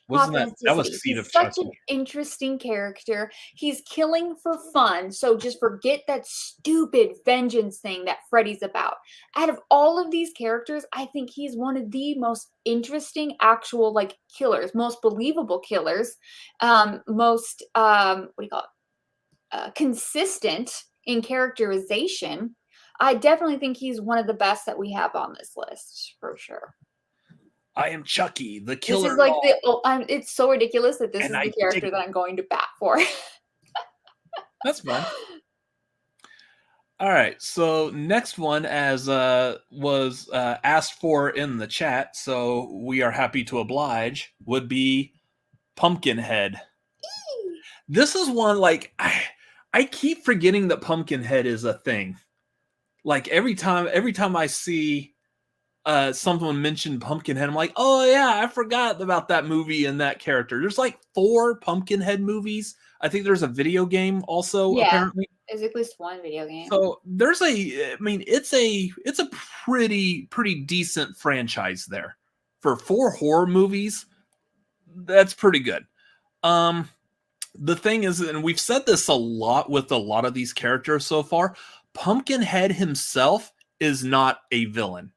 Wasn't that was Seed of Chucky. Such an interesting character. He's killing for fun. So just forget that stupid vengeance thing that Freddy's about. Out of all of these characters, I think he's one of the most interesting actual like killers, most believable killers, most consistent in characterization. I definitely think he's one of the best that we have on this list for sure. I am Chucky, the killer. This is like it's so ridiculous that this is the character that I'm going to bat for. That's fine. All right, so next one, as was asked for in the chat, so we are happy to oblige, would be Pumpkinhead. This is one, like, I keep forgetting that Pumpkinhead is a thing. Like, every time I see someone mentioned Pumpkinhead, I'm like, oh yeah, I forgot about that movie and that character. There's like 4 Pumpkinhead movies. I think there's a video game also, apparently. There's at least one video game. So there's it's a pretty decent franchise there. For 4 horror movies, that's pretty good. The thing is, and we've said this a lot with a lot of these characters so far, Pumpkinhead himself is not a villain.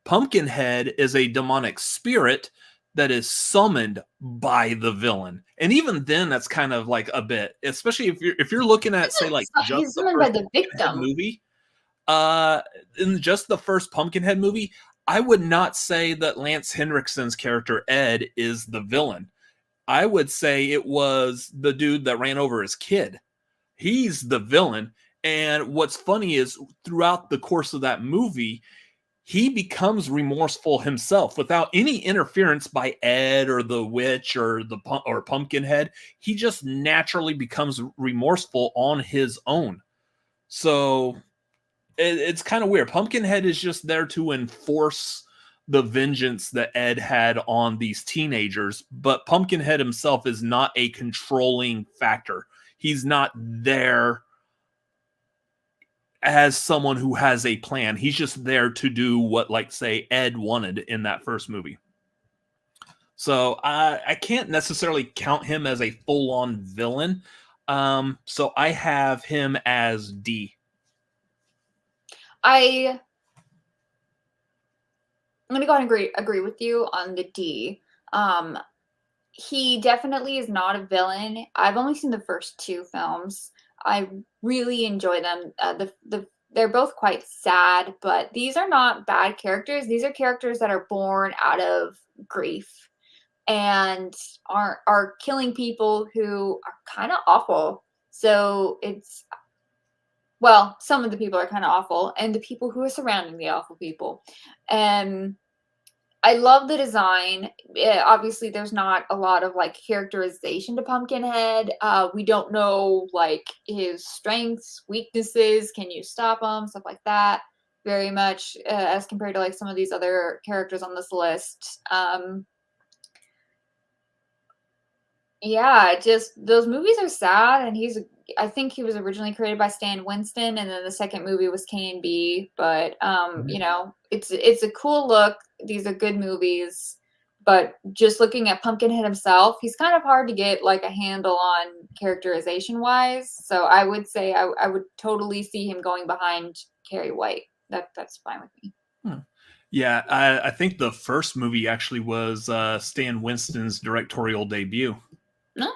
Pumpkinhead is a demonic spirit that is summoned by the villain, and even then, that's kind of like a bit, especially if you're looking at, say, like he's summoned by the victim movie. In just the first Pumpkinhead movie, I would not say that Lance Henriksen's character Ed is the villain. I would say it was the dude that ran over his kid. He's the villain. And what's funny is throughout the course of that movie, he becomes remorseful himself without any interference by Ed or the witch or Pumpkinhead. He just naturally becomes remorseful on his own. So it's kind of weird. Pumpkinhead is just there to enforce the vengeance that Ed had on these teenagers, but Pumpkinhead himself is not a controlling factor. He's not there as someone who has a plan. He's just there to do what, like, say, Ed wanted in that first movie. So I can't necessarily count him as a full-on villain. So I have him as D. I'm going to go ahead and agree with you on the D. He definitely is not a villain. I've only seen the first 2 films. I really enjoy them. They're both quite sad, but these are not bad characters. These are characters that are born out of grief and are killing people who are kind of awful. So some of the people are kind of awful, and the people who are surrounding the awful people. I love the design. Obviously, there's not a lot of like characterization to Pumpkinhead. We don't know like his strengths, weaknesses. Can you stop him? Stuff like that. Very much as compared to like some of these other characters on this list. Yeah, just those movies are sad, and I think he was originally created by Stan Winston, and then the second movie was K&B. But you know, it's a cool look. These are good movies, but just looking at Pumpkinhead himself, he's kind of hard to get like a handle on characterization wise. So I would say I would totally see him going behind Carrie White. That's fine with me. Yeah, I think the first movie actually was Stan Winston's directorial debut. No.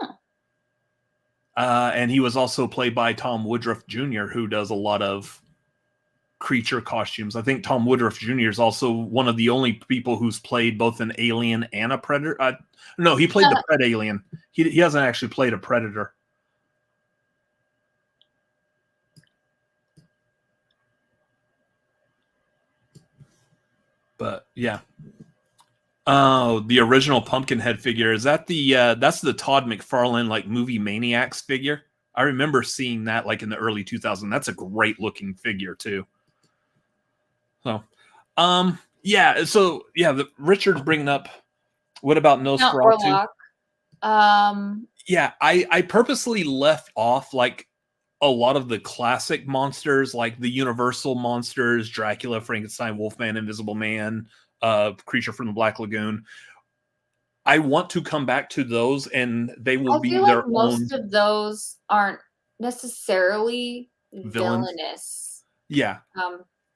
And he was also played by Tom Woodruff Jr., who does a lot of creature costumes. I think Tom Woodruff Jr. is also one of the only people who's played both an alien and a predator. No, he played the Pred Alien. He hasn't actually played a predator. But yeah. Oh, the original Pumpkinhead figure, is that that's the Todd McFarlane like movie Maniacs figure? I remember seeing that like in the early 2000s. That's a great looking figure too. So, yeah. So yeah, Richard's bringing up. What about Nosferatu? Yeah, I purposely left off like a lot of the classic monsters, like the Universal monsters, Dracula, Frankenstein, Wolfman, Invisible Man, Creature from the Black Lagoon. I want to come back to those, and they will be their own. Most of those aren't necessarily villainous. Yeah.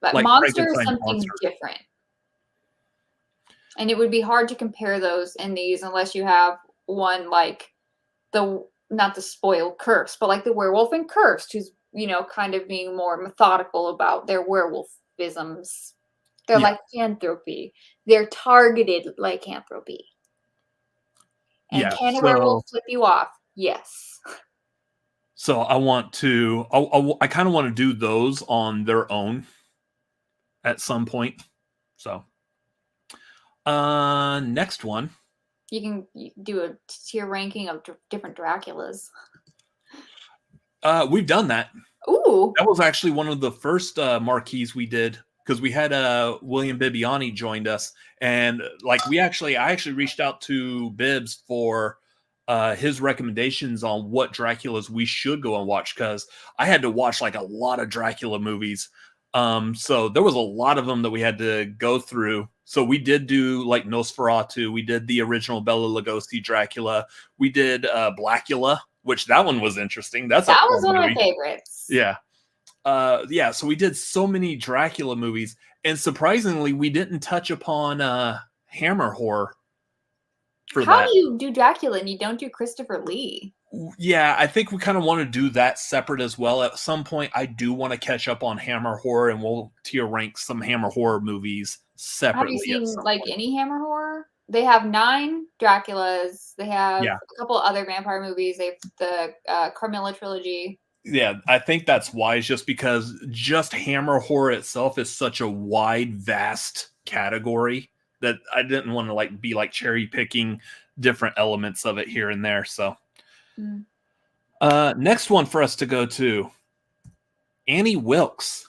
But like monster is something different. And it would be hard to compare those in these unless you have one like not the spoiled curse, but like the werewolf and cursed, who's, you know, kind of being more methodical about their werewolfisms. They're lycanthropy. They're targeted lycanthropy. And can a werewolf flip you off? Yes. So I want to, I kind of want to do those on their own at some point. So, next one. You can do a tier ranking of different Draculas. We've done that. Ooh. That was actually one of the first marquees we did, because we had William Bibbiani joined us, and like I actually reached out to Bibbs for his recommendations on what Draculas we should go and watch, because I had to watch like a lot of Dracula movies. So there was a lot of them that we had to go through. So we did do like Nosferatu. We did the original Bela Lugosi Dracula. We did Blackula, which that one was interesting. That was one of my favorites. Yeah. Yeah. So we did so many Dracula movies, and surprisingly, we didn't touch upon Hammer horror. How do you do Dracula and you don't do Christopher Lee? Yeah, I think we kind of want to do that separate as well. At some point, I do want to catch up on Hammer horror, and we'll tier rank some Hammer horror movies separately. Have you seen like any Hammer horror? They have 9 Draculas. They have a couple other vampire movies. They have the Carmilla trilogy. Yeah, I think that's wise, just because just Hammer horror itself is such a wide, vast category that I didn't want to like be like cherry picking different elements of it here and there. So, next one for us to go to, Annie Wilkes.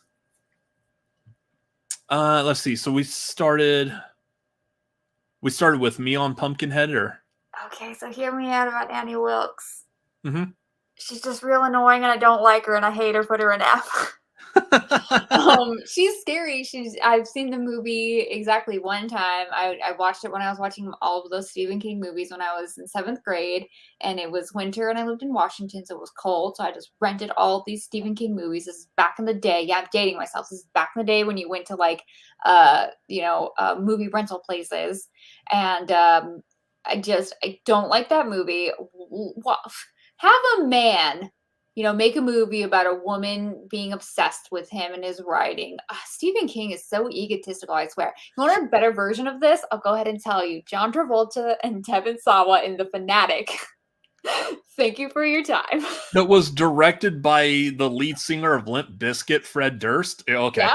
Let's see. So we started with me on Pumpkinhead, or okay. So hear me out about Annie Wilkes. Mm-hmm. She's just real annoying, and I don't like her, and I hate her. Put her in F. She's scary. I've seen the movie exactly one time. I watched it when I was watching all of those Stephen King movies when I was in 7th grade, and it was winter, and I lived in Washington, so it was cold. So I just rented all of these Stephen King movies. This is back in the day. Yeah, I'm dating myself. This is back in the day when you went to like, movie rental places, and I don't like that movie. Have a man, make a movie about a woman being obsessed with him and his writing. Stephen King is so egotistical, I swear. You want a better version of this? I'll go ahead and tell you. John Travolta and Devon Sawa in The Fanatic. Thank you for your time. That was directed by the lead singer of Limp Bizkit, Fred Durst. Okay.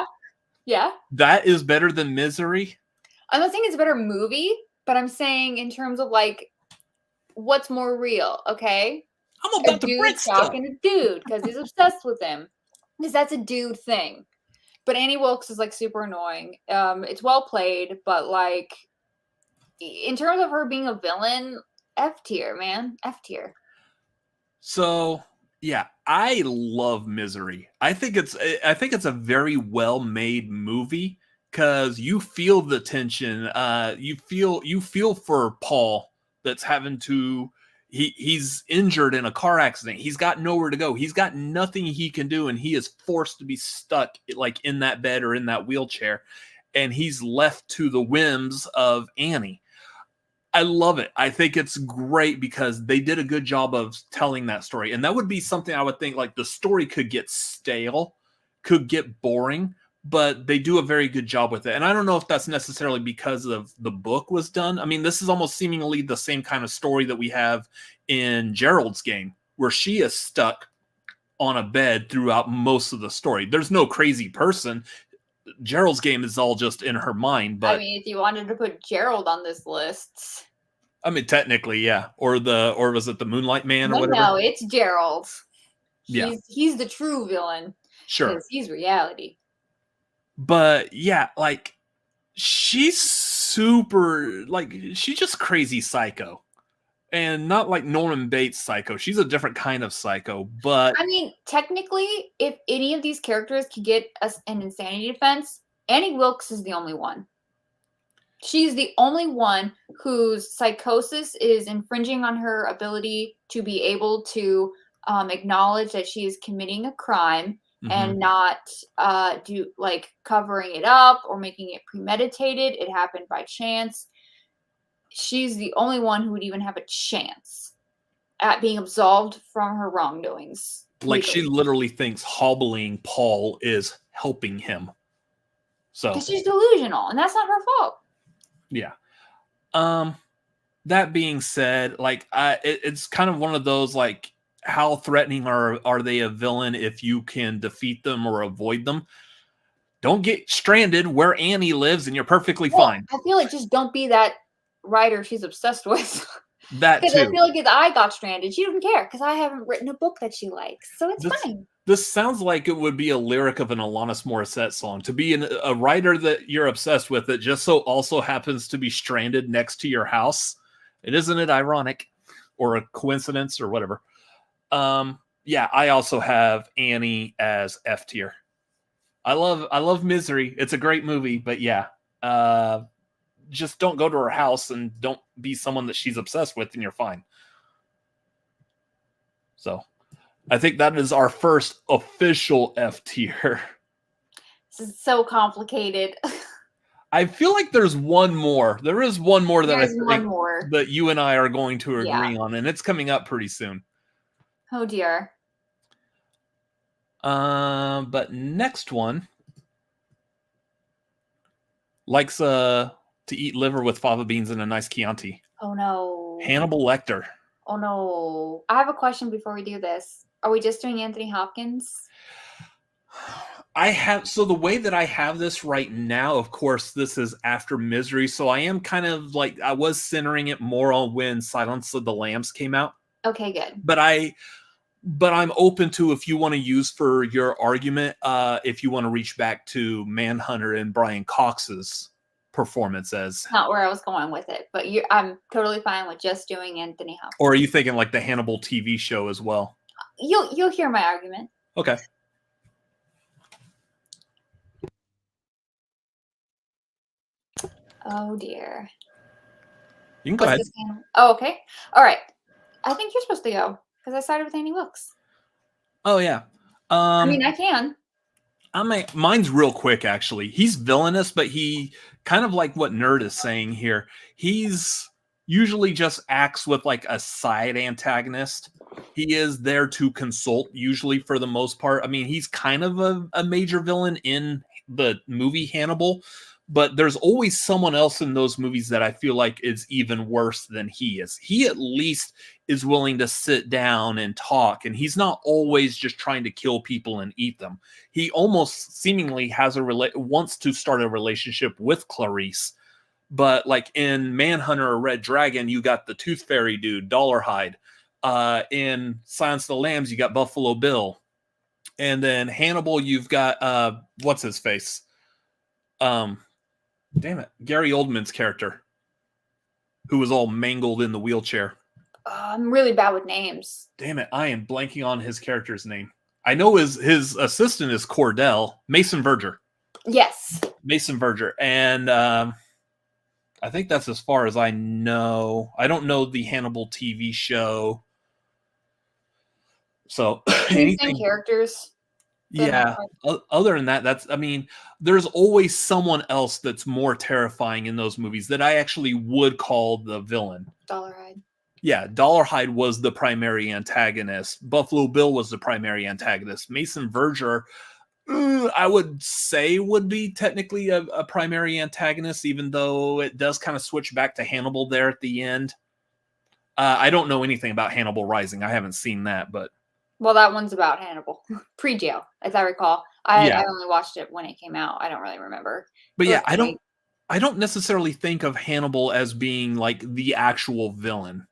Yeah. That is better than Misery? I'm not saying it's a better movie, but I'm saying in terms of like, what's more real, okay? I'm about to break stuff. Talking to dude because he's obsessed with him, because that's a dude thing. But Annie Wilkes is like super annoying. It's well played, but like in terms of her being a villain, F tier, man, F tier. So yeah, I love Misery. I think it's a very well made movie, because you feel the tension. You feel for Paul that's having to. He's injured in a car accident. He's got nowhere to go. He's got nothing he can do, and he is forced to be stuck like in that bed or in that wheelchair, and he's left to the whims of Annie. I love it. I think it's great because they did a good job of telling that story, and that would be something I would think like the story could get stale, could get boring, but they do a very good job with it. And I don't know if that's necessarily because of the book was done. I mean, this is almost seemingly the same kind of story that we have in Gerald's Game, where she is stuck on a bed throughout most of the story. There's no crazy person. Gerald's game is all just in her mind. But I mean, if you wanted to put Gerald on this list, I mean, technically, yeah. Or was it the Moonlight Man or whatever? No, it's Gerald. Yeah. He's the true villain. Sure. Because he's reality. But yeah, like she's super, like she's just crazy psycho. And not like Norman Bates psycho. She's a different kind of psycho. But I mean, technically, if any of these characters could get us an insanity defense, Annie Wilkes is the only one. She's the only one whose psychosis is infringing on her ability to be able to acknowledge that she is committing a crime and not do like covering it up or making it premeditated. It happened by chance. She's the only one who would even have a chance at being absolved from her wrongdoings. Like she literally thinks hobbling Paul is helping him. So she's delusional, and that's not her fault. Yeah. That being said, like it's kind of one of those like, how threatening are they a villain if you can defeat them or avoid them? Don't get stranded where Annie lives, and you're perfectly fine. I feel like just don't be that writer she's obsessed with. That too. Because I feel like if I got stranded, she doesn't care because I haven't written a book that she likes, so it's fine. This sounds like it would be a lyric of an Alanis Morissette song. To be a writer that you're obsessed with that just so also happens to be stranded next to your house. Isn't it ironic or a coincidence or whatever? Yeah, I also have Annie as F tier. I love Misery. It's a great movie, but yeah. Just don't go to her house and don't be someone that she's obsessed with, and you're fine. So I think that is our first official F tier. This is so complicated. I feel like there's one more. There is one more that There's I think one more that you and I are going to agree on, and it's coming up pretty soon. Oh dear. But next one likes to eat liver with fava beans and a nice Chianti. Oh no. Hannibal Lecter. Oh no. I have a question before we do this. Are we just doing Anthony Hopkins? So the way that I have this right now, of course, this is after Misery. So I am kind of like, I was centering it more on when Silence of the Lambs came out. Okay, good. But I'm open to, if you want to use for your argument, if you want to reach back to Manhunter and Brian Cox's performance as. Not where I was going with it, but I'm totally fine with just doing Anthony Hopkins. Or are you thinking like the Hannibal TV show as well? You'll hear my argument. Okay. Oh dear. You can go ahead. Oh, okay. All right. I think you're supposed to go because I started with Annie Wilkes. Oh yeah. I mean, I can. Mine's real quick, actually. He's villainous, but he kind of like what Nerd is saying here. He's usually just acts with like a side antagonist. He is there to consult, usually for the most part. I mean, he's kind of a major villain in the movie Hannibal, but there's always someone else in those movies that I feel like is even worse than he is. He at least is willing to sit down and talk, and he's not always just trying to kill people and eat them. He almost seemingly has wants to start a relationship with Clarice, but like in Manhunter or Red Dragon, you got the Tooth Fairy dude, Dollarhide. In Silence of the Lambs, you got Buffalo Bill, and then Hannibal, you've got what's his face? Damn it, Gary Oldman's character, who was all mangled in the wheelchair. I'm really bad with names. Damn it, I am blanking on his character's name. I know his assistant is Cordell, Mason Verger. Yes. Mason Verger. And I think that's as far as I know. I don't know the Hannibal TV show. So same characters. Yeah. Other than that, there's always someone else that's more terrifying in those movies that I actually would call the villain. Dollarhide. Yeah, Dollarhide was the primary antagonist. Buffalo Bill was the primary antagonist. Mason Verger, I would say, would be technically a primary antagonist, even though it does kind of switch back to Hannibal there at the end. I don't know anything about Hannibal Rising. I haven't seen that, but... Well, that one's about Hannibal. Pre-jail, as I recall. I only watched it when it came out. I don't really remember. But It yeah, was funny. I don't necessarily think of Hannibal as being like the actual villain.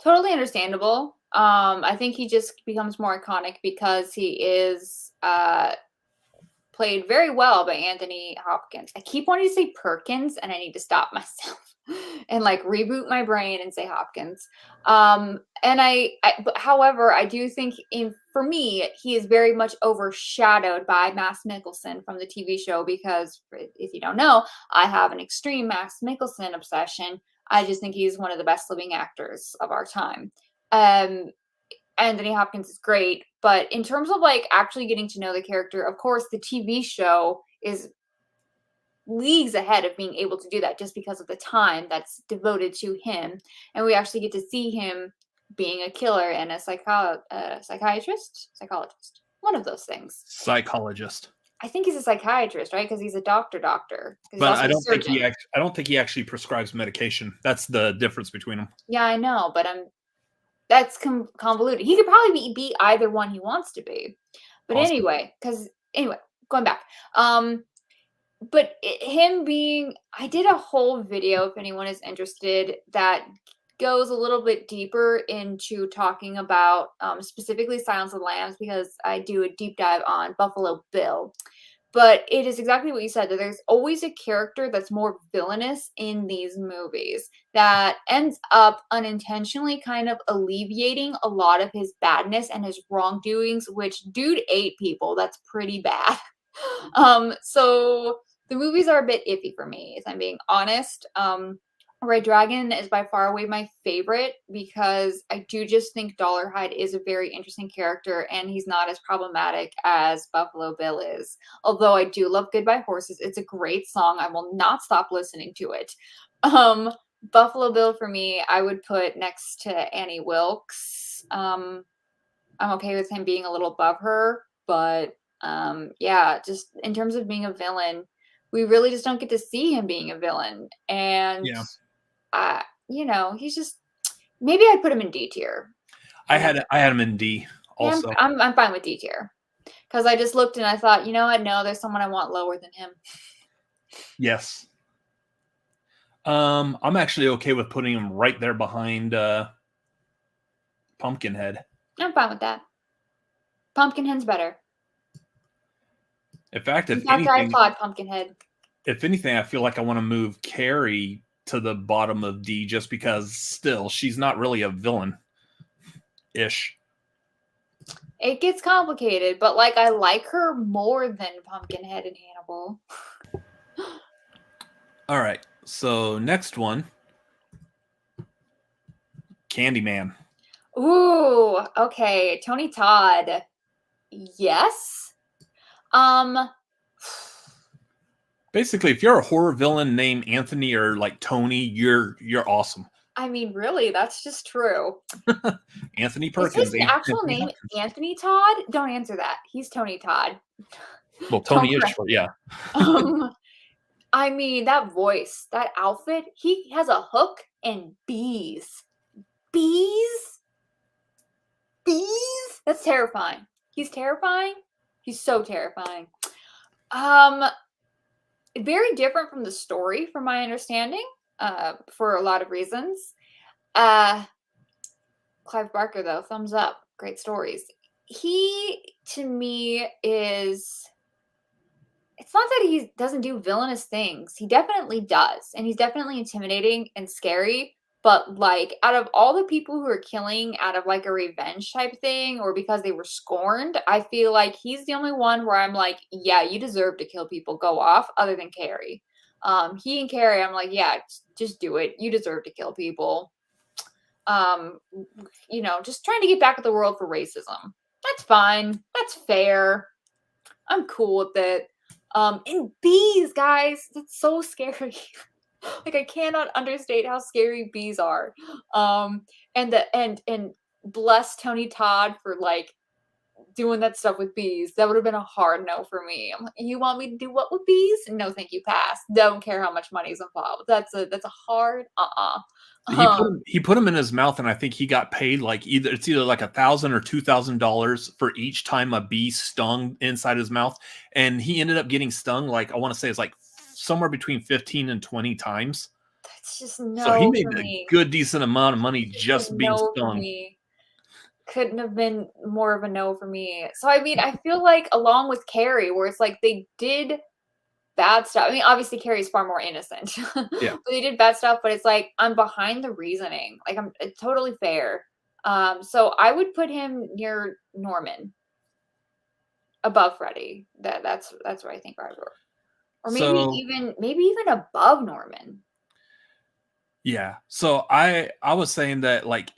Totally understandable. I think he just becomes more iconic because he is played very well by Anthony Hopkins. I keep wanting to say Perkins, and I need to stop myself and like reboot my brain and say Hopkins. But however, I do think for me, he is very much overshadowed by Mads Mikkelsen from the TV show because if you don't know, I have an extreme Mads Mikkelsen obsession. I just think he's one of the best living actors of our time. Um, Anthony Hopkins is great, but in terms of like actually getting to know the character, of course, the TV show is leagues ahead of being able to do that just because of the time that's devoted to him, and we actually get to see him being a killer and a psychologist, one of those things. Psychologist. I think he's a psychiatrist, right? Because he's a doctor. But I don't think I don't think he actually prescribes medication. That's the difference between them. Yeah, I know, but that's convoluted. He could probably be either one he wants to be. But Awesome. anyway, going back. But him being, I did a whole video, if anyone is interested, that goes a little bit deeper into talking about specifically Silence of the Lambs, because I do a deep dive on Buffalo Bill. But it is exactly what you said, that there's always a character that's more villainous in these movies that ends up unintentionally kind of alleviating a lot of his badness and his wrongdoings, which dude ate people. That's pretty bad. So the movies are a bit iffy for me, if I'm being honest. Red Dragon is by far away my favorite because I do just think Dollarhide is a very interesting character and he's not as problematic as Buffalo Bill is. Although I do love Goodbye Horses. It's a great song. I will not stop listening to it. Buffalo Bill for me, I would put next to Annie Wilkes. I'm okay with him being a little above her, but yeah, just in terms of being a villain, we really just don't get to see him being a villain. And Yeah. He's just, maybe I'd put him in D tier. I had him in D also. Yeah, I'm fine with D tier because I just looked and I thought, you know what? No, there's someone I want lower than him. Yes. I'm actually okay with putting him right there behind Pumpkinhead. I'm fine with that. Pumpkinhead's better. In fact, I applaud Pumpkinhead. If anything, I feel like I want to move Carrie to the bottom of D just because still she's not really a villain-ish. It gets complicated, but like I like her more than Pumpkinhead and Hannibal. All right, so next one, Candyman. Ooh, okay, Tony Todd. Yes. Basically, if you're a horror villain named Anthony or like Tony, you're awesome. I mean, really, that's just true. Anthony Perkins. Is his actual name Anthony Todd? Don't answer that. He's Tony Todd. Well, Tony is short, yeah. I mean, that voice, that outfit, he has a hook and bees. Bees? Bees? That's terrifying. He's terrifying. He's so terrifying. Very different from the story, from my understanding, for a lot of reasons. Clive Barker, though, thumbs up. Great stories. He, to me, is... It's not that he doesn't do villainous things. He definitely does. And he's definitely intimidating and scary. But, like, out of all the people who are killing out of, like, a revenge type thing or because they were scorned, I feel like he's the only one where I'm like, yeah, you deserve to kill people. Go off, other than Carrie. He and Carrie, I'm like, yeah, just do it. You deserve to kill people. Just trying to get back at the world for racism. That's fine. That's fair. I'm cool with it. And bees, guys, that's so scary. Like, I cannot understate how scary bees are. And bless Tony Todd for like doing that stuff with bees. That would have been a hard no for me. I'm like, you want me to do what with bees? No, thank you, pass. Don't care how much money is involved. That's a hard He put him in his mouth, and I think he got paid like either like $1,000 or $2,000 for each time a bee stung inside his mouth, and he ended up getting stung like I want to say it's like somewhere between 15 and 20 times. That's just no. So he made for a me. good decent amount of money just being No stung. for me. Couldn't have been more of a no for me. So I mean, I feel like along with Carrie, where it's like they did bad stuff. I mean, obviously Carrie's far more innocent. Yeah. But they did bad stuff, but it's like I'm behind the reasoning. Like it's totally fair. So I would put him near Norman. Above Freddie. That's where I think I were. Or maybe even above Norman. Yeah. So I was saying that like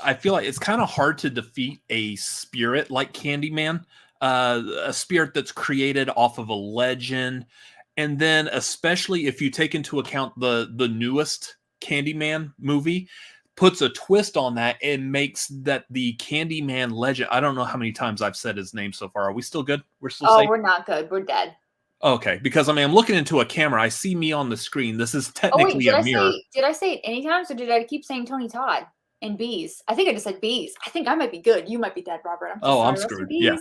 I feel like it's kind of hard to defeat a spirit like Candyman, a spirit that's created off of a legend, and then especially if you take into account the newest Candyman movie puts a twist on that and makes that the Candyman legend. I don't know how many times I've said his name so far. Are we still good? We're still safe? We're not good. We're dead. Okay, because I mean, I'm looking into a camera. I see me on the screen. This is technically a mirror. Did I say it any times, or did I keep saying Tony Todd and bees? I think I just said bees. I think I might be good. You might be dead, Robert. I'm screwed. Yeah.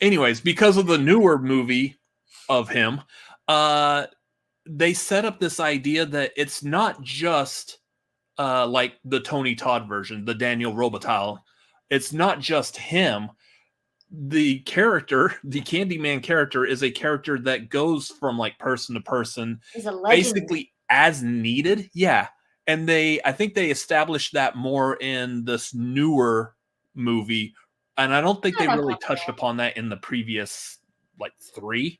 Anyways, because of the newer movie of him, they set up this idea that it's not just like the Tony Todd version, the Daniel Robitaille. It's not just him. The Candyman character is a character that goes from like person to person basically as needed. Yeah. And I think they established that more in this newer movie. And I don't think they really touched upon that in the previous like 3.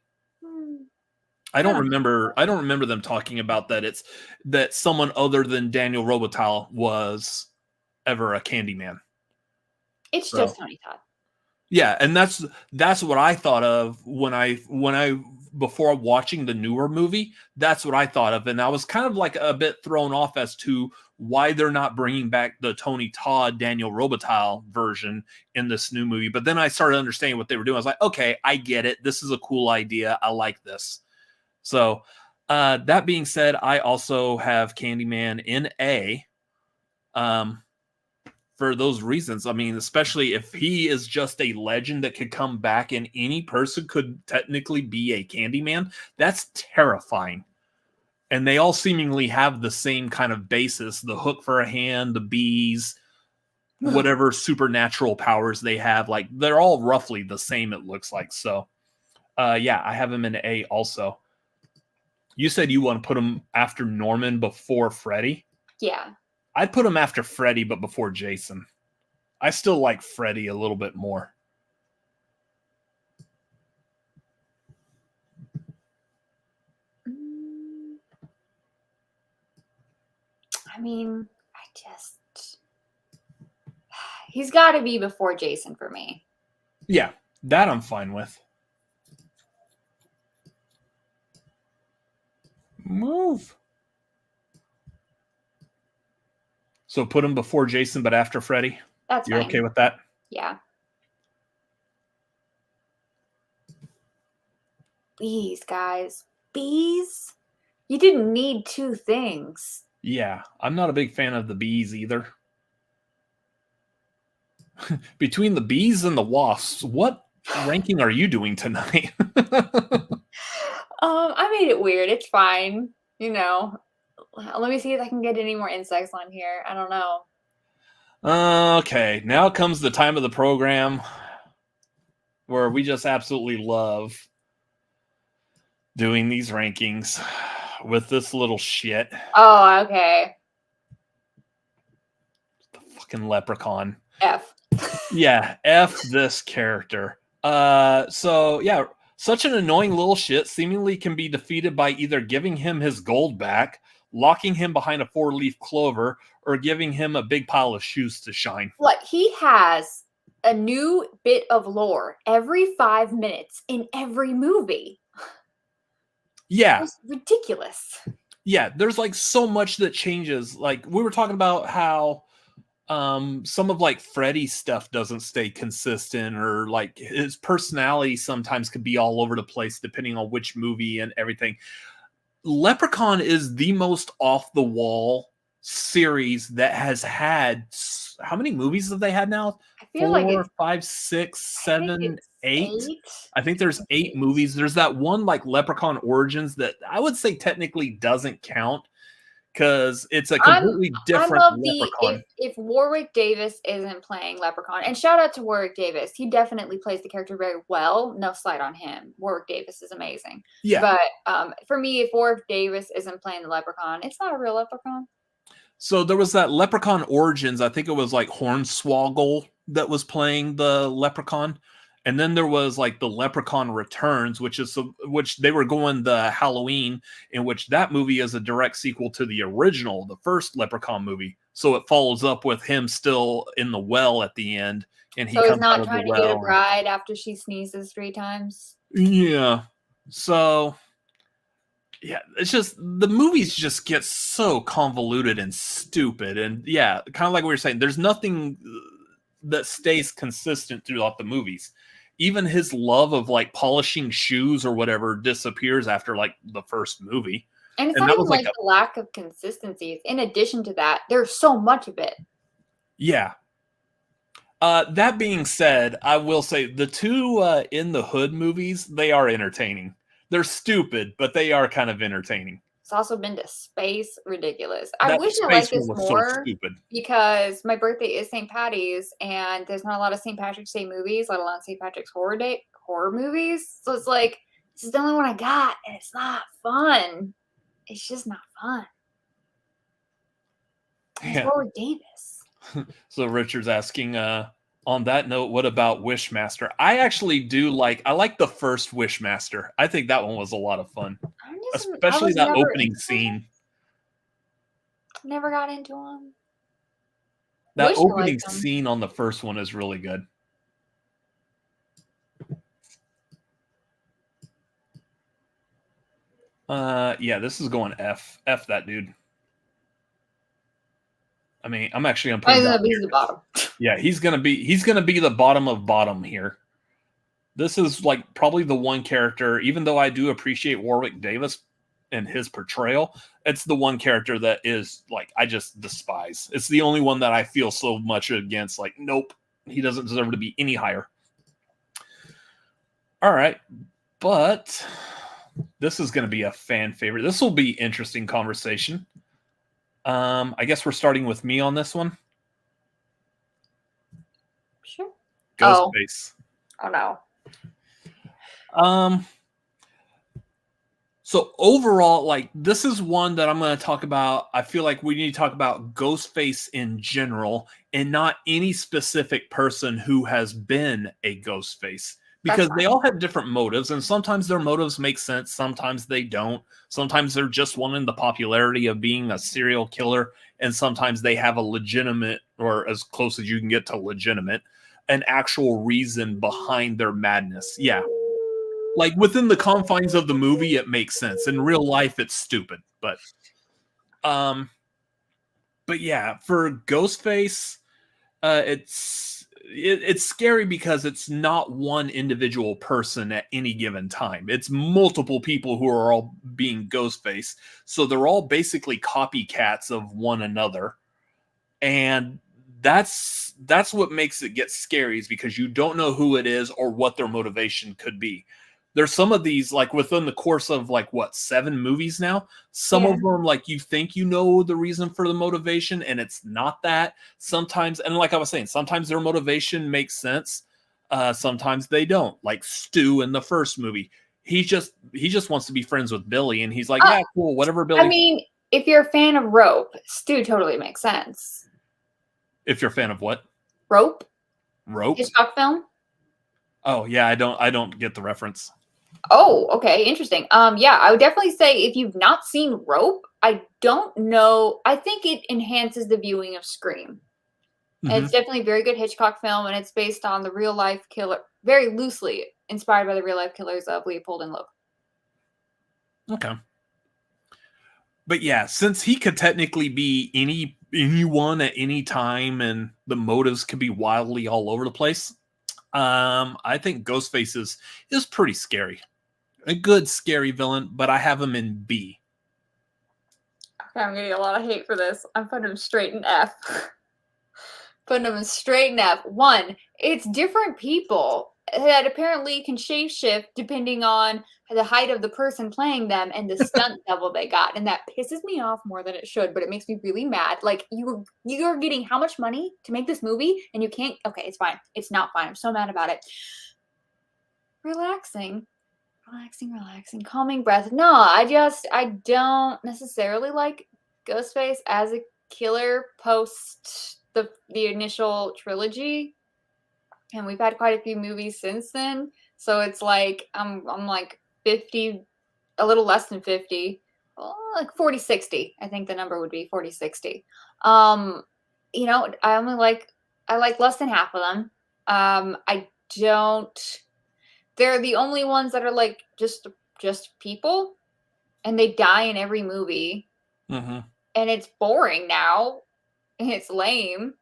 I don't remember them talking about that. That someone other than Daniel Robitaille was ever a Candyman. It's just Tony Todd. Yeah, and that's what I thought of when I before watching the newer movie. That's what I thought of, and I was kind of like a bit thrown off as to why they're not bringing back the Tony Todd, Daniel Robitaille version in this new movie. But then I started understanding what they were doing. I was like, okay, I get it. This is a cool idea. I like this. So that being said, I also have Candyman in A. For those reasons. I mean, especially if he is just a legend that could come back and any person could technically be a Candyman, that's terrifying. And they all seemingly have the same kind of basis, the hook for a hand, the bees, whatever supernatural powers they have. Like, they're all roughly the same, it looks like. So, yeah, I have him in A also. You said you want to put him after Norman before Freddy? Yeah. I'd put him after Freddy, but before Jason. I still like Freddy a little bit more. I mean, he's got to be before Jason for me. Yeah, that I'm fine with. Move. So put him before Jason, but after Freddy? That's You're fine. Okay with that? Yeah. Bees, guys. Bees? You didn't need 2 things. Yeah, I'm not a big fan of the bees either. Between the bees and the wasps, what ranking are you doing tonight? I made it weird. It's fine. You know. Let me see if I can get any more insects on here. I don't know. Okay, now comes the time of the program where we just absolutely love doing these rankings with this little shit. Oh, okay. The fucking leprechaun. F. Yeah, F this character. So yeah, such an annoying little shit seemingly can be defeated by either giving him his gold back, locking him behind a 4-leaf clover, or giving him a big pile of shoes to shine. What? He has a new bit of lore every 5 minutes in every movie. Yeah. It's ridiculous. Yeah, there's like so much that changes. Like we were talking about how some of like Freddy's stuff doesn't stay consistent, or like his personality sometimes could be all over the place depending on which movie and everything. Leprechaun is the most off the wall series that has had. How many movies have they had now? I feel like 4, it's 5, 6, I think 7, it's 8. 8. I think there's 8 movies. There's that one like Leprechaun Origins that I would say technically doesn't count because it's a completely I different love the Leprechaun. if Warwick Davis isn't playing Leprechaun, and shout out to Warwick Davis, he definitely plays the character very well. No slight on him. Warwick Davis is amazing. Yeah. But for me, if Warwick Davis isn't playing the Leprechaun, it's not a real Leprechaun. So there was that Leprechaun Origins. I think it was like Hornswoggle that was playing the Leprechaun. And then there was like the Leprechaun Returns, which they were going the Halloween, in which that movie is a direct sequel to the original, the first Leprechaun movie. So it follows up with him still in the well at the end, and he So he's comes out not of the trying to get a well. bride after she sneezes 3 times. Yeah. So yeah, it's just the movies just get so convoluted and stupid, and yeah, kind of like we were saying, there's nothing that stays consistent throughout the movies. Even his love of like polishing shoes or whatever disappears after like the first movie. And it's And not that even was like like the lack of consistency. In addition to that, there's so much of it. yeah. That being said, I will say the 2 In the Hood movies, they are entertaining. They're stupid, but they are kind of entertaining. It's also been to space ridiculous. I That wish I space liked this one was so more stupid. because my birthday is St. Patty's and there's not a lot of St. Patrick's Day movies, let alone St. Patrick's horror movies. So it's like, this is the only one I got and it's not fun. It's just not fun. And it's Yeah. Warwick Davis. So Richard's asking, on that note, what about Wishmaster? I actually do I like the first Wishmaster. I think that one was a lot of fun. Especially that opening scene. Never got into them. That opening scene on the first one is really good. Yeah, this is going F. F that dude. I mean, I'm actually gonna put him down He's the bottom. Yeah, he's gonna be the bottom of bottom here. This is like probably the one character, even though I do appreciate Warwick Davis and his portrayal, it's the one character that is like I just despise. It's the only one that I feel so much against. Like, nope, he doesn't deserve to be any higher. All right, but this is going to be a fan favorite. This will be interesting conversation. I guess we're starting with me on this one. Sure. Ghostface. Oh no. So overall, like, this is one that I'm going to talk about. I feel like we need to talk about Ghostface in general and not any specific person who has been a Ghostface, because they all have different motives, and sometimes their motives make sense. Sometimes they don't. Sometimes they're just wanting the popularity of being a serial killer. And sometimes they have a legitimate, or as close as you can get to legitimate, an actual reason behind their madness. Yeah. Like within the confines of the movie, it makes sense. In real life, it's stupid. But yeah, for Ghostface, it's scary because it's not one individual person at any given time. It's multiple people who are all being Ghostface. So they're all basically copycats of one another. And that's what makes it get scary, is because you don't know who it is or what their motivation could be. There's some of these, like within the course of 7 movies now, some of them, like, you think you know the reason for the motivation and it's not that. Sometimes, and like I was saying, sometimes their motivation makes sense. Sometimes they don't. Like Stu in the first movie, he just wants to be friends with Billy, and he's like, yeah, cool, whatever, Billy. I mean, if you're a fan of Rope, Stu totally makes sense. If you're a fan of what? Rope? Rope? Hitchcock film? Oh yeah, I don't get the reference. Oh, okay, interesting. Yeah, I would definitely say if you've not seen Rope, I don't know. I think it enhances the viewing of Scream. Mm-hmm. And it's definitely a very good Hitchcock film, and it's based on the real life killer, very loosely inspired by the real life killers of Leopold and Loeb. Okay. But yeah, since he could technically be any anyone at any time, and the motives could be wildly all over the place. I think Ghostface is pretty scary. A good scary villain, but I have him in B. Okay, I'm getting a lot of hate for this. I'm putting him straight in F. Putting him in straight in F. One, it's different people that apparently can shapeshift depending on the height of the person playing them and the stunt double they got, and that pisses me off more than it should. But it makes me really mad. Like you're getting how much money to make this movie, and you can't. Okay, it's fine. It's not fine. I'm so mad about it. Relaxing, calming breath. No, I don't necessarily like Ghostface as a killer post the initial trilogy, and we've had quite a few movies since then. So it's like I'm like 50, a little less than 50, like 40, 60. I think the number would be 40, 60. You know, I like less than half of them. I don't. They're the only ones that are like just people, and they die in every movie, Mm-hmm. and it's boring now, and it's lame.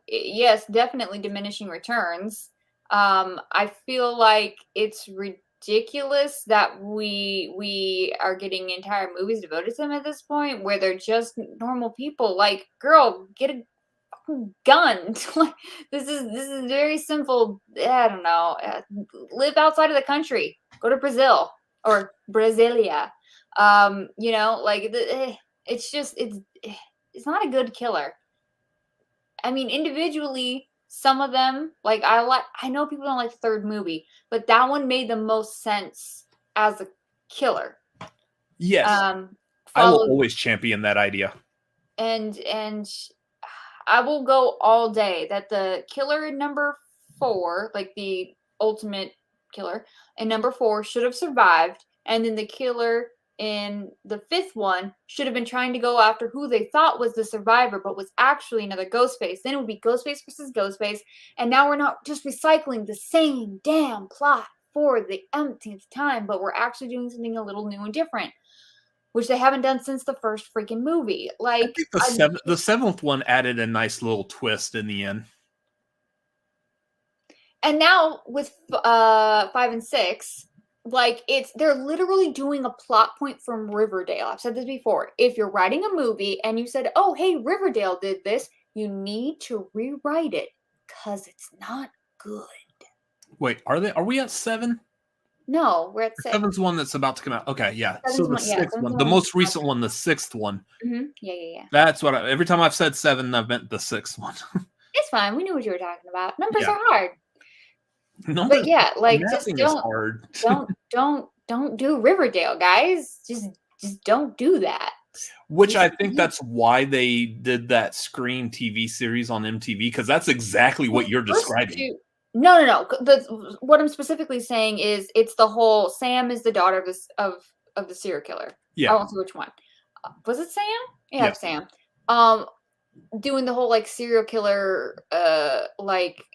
Yes, definitely diminishing returns. I feel like it's ridiculous that we are getting entire movies devoted to them at this point, where they're just normal people. Like, girl, get a gun. this is very simple. I don't know. Live outside of the country. Go to Brazil or Brasilia. You know, like it's just it's not a good killer. I mean, individually, some of them, like I know people don't like the third movie, but that one made the most sense as a killer. Yes, I will always champion that idea. And I will go all day that the killer in number 4, like the ultimate killer in number 4, should have survived, and then the killer in the 5th one should have been trying to go after who they thought was the survivor, but was actually another Ghostface. Then it would be Ghostface versus Ghostface, and now we're not just recycling the same damn plot for the umpteenth time, but we're actually doing something a little new and different, which they haven't done since the first freaking movie. Like, I think the seventh one added a nice little twist in the end. And now with 5 and 6, like they're literally doing a plot point from Riverdale. I've said this before. If you're writing a movie and you said, "Oh, hey, Riverdale did this," you need to rewrite it because it's not good. Wait, are we at 7? No, we're at 6. 7's one that's about to come out. Okay, yeah. So the 6th one, the one. most recent one, the 6th one. Mm-hmm. Yeah. That's what every time I've said 7, I've meant the 6th one. It's fine. We knew what you were talking about. Numbers are hard. Numbers, but yeah, like just don't do Riverdale, guys. Just don't do that. Which I think that's why they did that Scream TV series on MTV, because that's exactly what you're describing. No. What I'm specifically saying is it's the whole Sam is the daughter of the serial killer. Yeah. I won't say which one. Was it Sam? Yeah, yes. Sam. Doing the whole like serial killer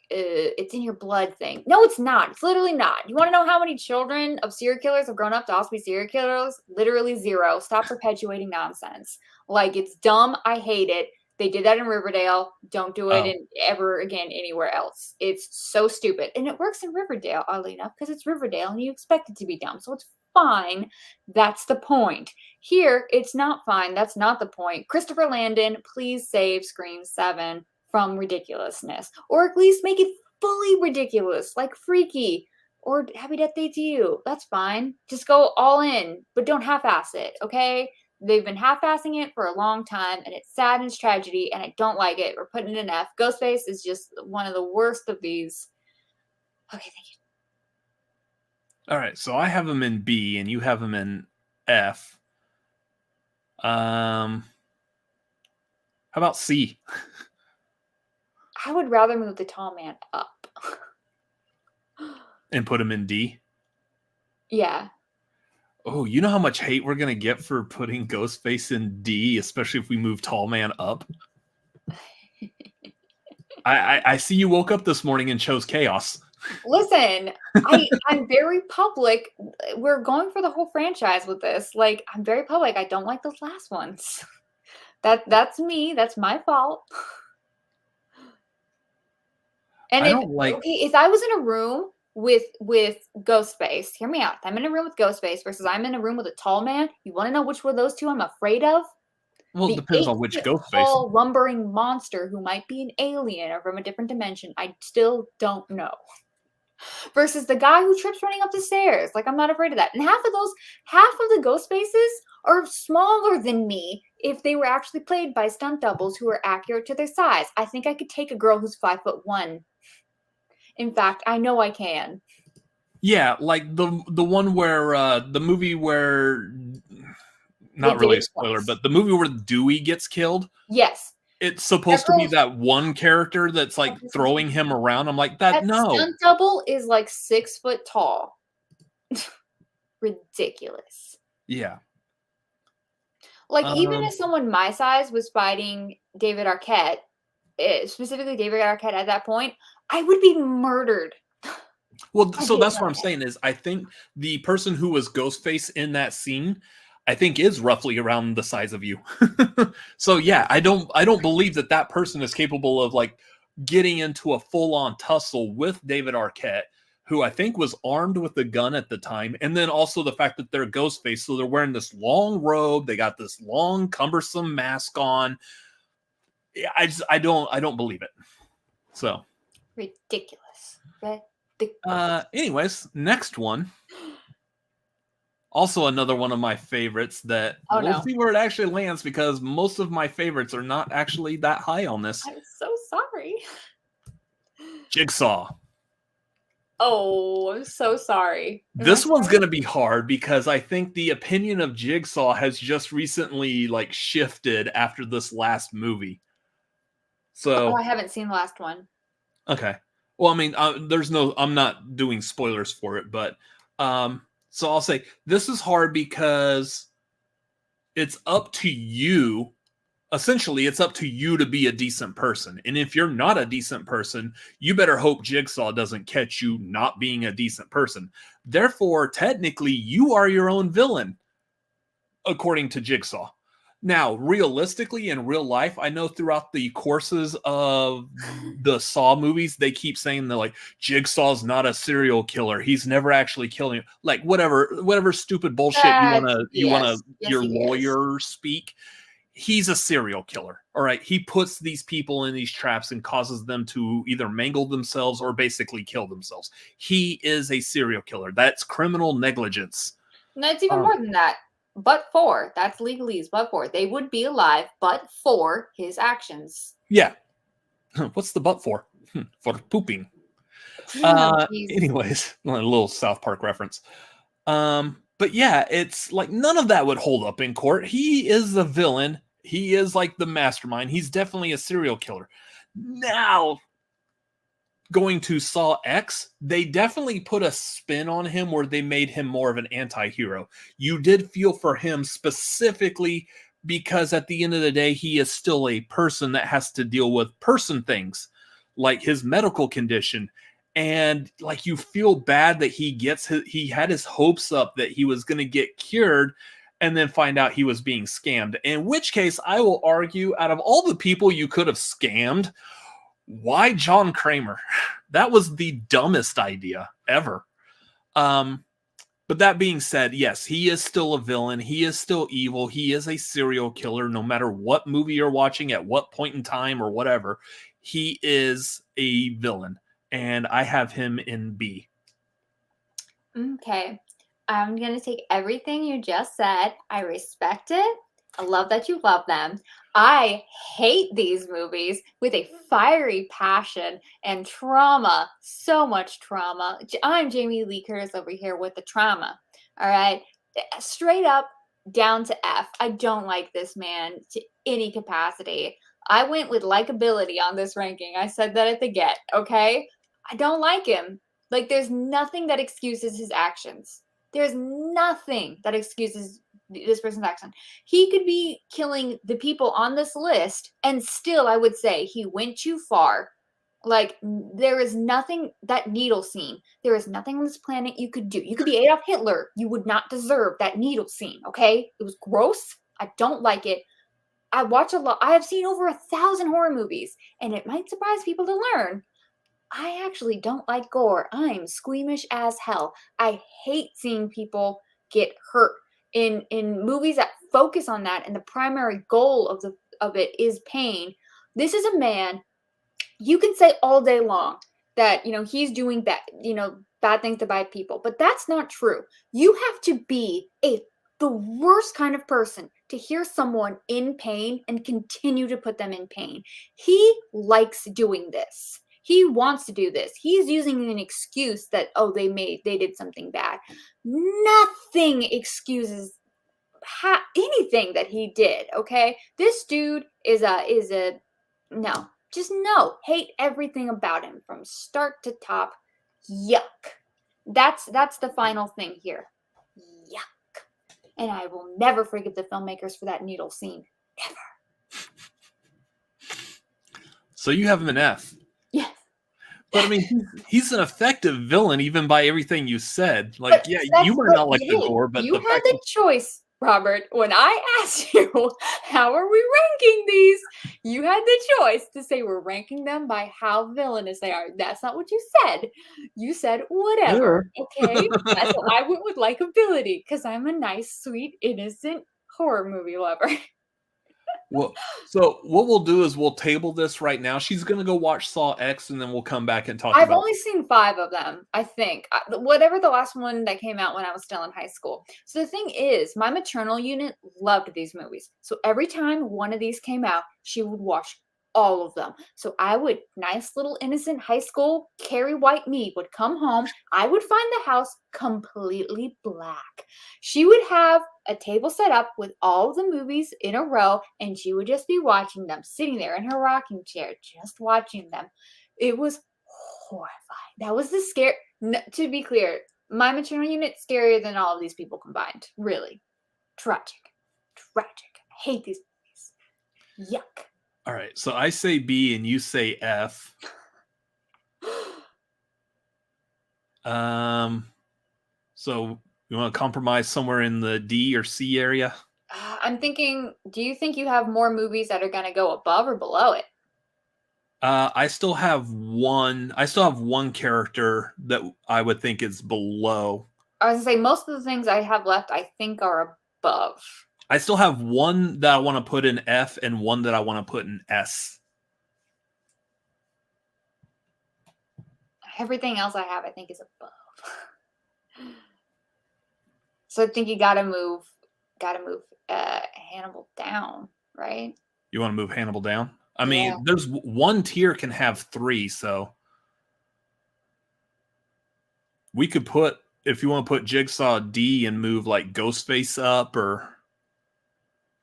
it's in your blood thing. No, it's not. It's literally not. You want to know how many children of serial killers have grown up to also be serial killers? Literally 0. Stop perpetuating nonsense. Like, it's dumb. I hate it. They did that in Riverdale. Don't do it ever again anywhere else. It's so stupid. And it works in Riverdale, oddly enough, because it's Riverdale and you expect it to be dumb. So it's fine. That's the point. Here, it's not fine. That's not the point. Christopher Landon, please save Scream 7 from ridiculousness. Or at least make it fully ridiculous, like Freaky or Happy Death Day to You. That's fine. Just go all in, but don't half-ass it, okay? They've been half-assing it for a long time, and it's sad and it's tragedy, and I don't like it. We're putting it in F. Ghostface is just one of the worst of these. Okay, thank you. All right, so I have him in B, and you have him in F. How about C? I would rather move the tall man up. And put him in D? Yeah. Oh, you know how much hate we're going to get for putting Ghostface in D, especially if we move Tall Man up? I see you woke up this morning and chose chaos. Listen, I'm very public. We're going for the whole franchise with this. Like, I'm very public. I don't like those last ones. That's me. That's my fault. And I don't like. if I was in a room with Ghostface, hear me out. If I'm in a room with Ghostface versus I'm in a room with a tall man. You want to know which one of those two I'm afraid of? Well, it The depends on 8 which foot Ghostface. tall lumbering monster who might be an alien or from a different dimension. I still don't know. Versus the guy who trips running up the stairs. Like, I'm not afraid of that. And half of the ghost faces are smaller than me if they were actually played by stunt doubles who are accurate to their size. I think I could take a girl who's 5'1". In fact, I know I can. Yeah, like the one where the movie where not really a spoiler, but the movie where Dewey gets killed. Yes. It's supposed to be that one character that's like throwing him around. I'm like, that no. Stunt double is like 6 foot tall. Ridiculous. Yeah. Like, even if someone my size was fighting David Arquette, specifically David Arquette at that point, I would be murdered. Well, so that's what I'm saying is I think the person who was Ghostface in that scene, I think is roughly around the size of you. So yeah, I don't believe that person is capable of like getting into a full-on tussle with David Arquette, who I think was armed with a gun at the time, and then also the fact that they're Ghostface, so they're wearing this long robe, they got this long cumbersome mask on. I don't believe it. So ridiculous. Anyways, next one. Also another one of my favorites that we'll see where it actually lands because most of my favorites are not actually that high on this. I'm so sorry. Jigsaw. Oh, I'm so sorry. This one's going to be hard because I think the opinion of Jigsaw has just recently like shifted after this last movie. So I haven't seen the last one. Okay. Well, I mean, I'm not doing spoilers for it, but so I'll say this is hard because it's up to you. Essentially, it's up to you to be a decent person. And if you're not a decent person, you better hope Jigsaw doesn't catch you not being a decent person. Therefore, technically, you are your own villain, according to Jigsaw. Now, realistically, in real life, I know throughout the courses of the Saw movies, they keep saying that like Jigsaw's not a serial killer. He's never actually killing. Like whatever stupid bullshit you wanna your lawyer speak. He's a serial killer. All right, he puts these people in these traps and causes them to either mangle themselves or basically kill themselves. He is a serial killer. That's criminal negligence. No, it's even more than that. But for, that's legalese, but for. They would be alive, but for his actions. Yeah. What's the but for? For pooping. Anyways, a little South Park reference. But yeah, it's like none of that would hold up in court. He is the villain. He is like the mastermind. He's definitely a serial killer. Now, going to Saw X, they definitely put a spin on him where they made him more of an anti-hero. You did feel for him specifically because at the end of the day, he is still a person that has to deal with person things like his medical condition. And like you feel bad that he had his hopes up that he was going to get cured and then find out he was being scammed. In which case, I will argue out of all the people you could have scammed, why John Kramer? That was the dumbest idea ever. But that being said, yes, he is still a villain. He is still evil. He is a serial killer, no matter what movie you're watching, at what point in time or whatever. He is a villain. And I have him in B. Okay. I'm going to take everything you just said. I respect it. I love that you love them. I hate these movies with a fiery passion and trauma. So much trauma. I'm Jamie Lee Curtis over here with the trauma. All right. Straight up down to F. I don't like this man to any capacity. I went with likability on this ranking. I said that at the get. Okay. I don't like him. Like, there's nothing that excuses his actions. There's nothing that excuses this person's action. He could be killing the people on this list, and still I would say he went too far. Like, there is nothing, that needle scene, there is nothing on this planet you could do. You could be Adolf Hitler. You would not deserve that needle scene, okay? It was gross. I don't like it. I watch a lot. I have seen over 1,000 horror movies, and it might surprise people to learn I actually don't like gore. I'm squeamish as hell. I hate seeing people get hurt in movies that focus on that, and the primary goal of it is pain. This is a man. You can say all day long that he's doing bad things to bad people, but that's not true. You have to be the worst kind of person to hear someone in pain and continue to put them in pain. He likes doing this. He wants to do this. He's using an excuse that, they did something bad. Nothing excuses anything that he did, okay? This dude is a no. Just no. Hate everything about him from start to top. Yuck. That's the final thing here. Yuck. And I will never forgive the filmmakers for that needle scene. Ever. So you have him an F. Yes. But I mean, he's an effective villain, even by everything you said. Like, yeah, you might not like the gore, but you had the choice, Robert. When I asked you, how are we ranking these? You had the choice to say we're ranking them by how villainous they are. That's not what you said. You said whatever. Sure. Okay, so I went with likability because I'm a nice, sweet, innocent horror movie lover. Well, so what we'll do is we'll table this right now. She's going to go watch Saw X, and then we'll come back and talk about it. I've only seen 5 of them, I think. Whatever the last one that came out when I was still in high school. So the thing is, my maternal unit loved these movies. So every time one of these came out, she would watch all of them. So nice little innocent high school Carrie White me would come home. I would find the house completely black. She would have a table set up with all the movies in a row, and she would just be watching them, sitting there in her rocking chair, just watching them. It was horrifying. That was the scare. To be clear, my maternal unit's scarier than all of these people combined. Really. Tragic. I hate these movies. Yuck. All right, so I say B and you say F. So you want to compromise somewhere in the D or C area? I'm thinking, do you think you have more movies that are going to go above or below it? I still have one character that I would think is below. I was going to say, most of the things I have left, I think are above. I still have one that I want to put in F and one that I want to put in S. Everything else I have, I think, is above. So I think you gotta move Hannibal down, right? You want to move Hannibal down? I mean, there's one tier can have 3, so we could put, if you want to put Jigsaw D and move like Ghostface up, or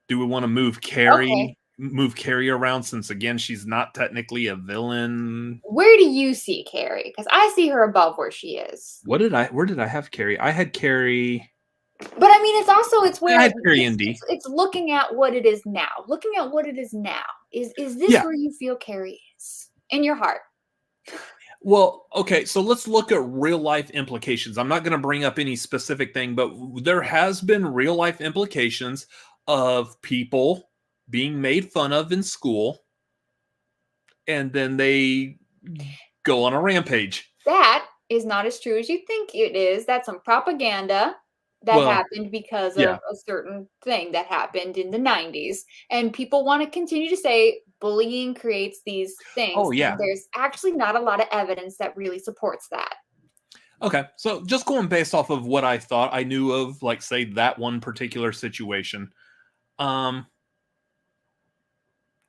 do we want to move Carrie? Okay. Move Carrie around, since again she's not technically a villain. Where do you see Carrie? Because I see her above where she is. Where did I have Carrie? I had Carrie. But I mean, it's where I had Carrie in D. It's looking at what it is now. Looking at what it is now. Is this where you feel Carrie is in your heart? Well, okay, so let's look at real life implications. I'm not going to bring up any specific thing, but there has been real life implications of people being made fun of in school, and then they go on a rampage. That is not as true as you think it is. That's some propaganda that happened because of a certain thing that happened in the 90s. And people want to continue to say bullying creates these things. Oh, yeah. And there's actually not a lot of evidence that really supports that. Okay, so just going based off of what I thought I knew of, like, say, that one particular situation.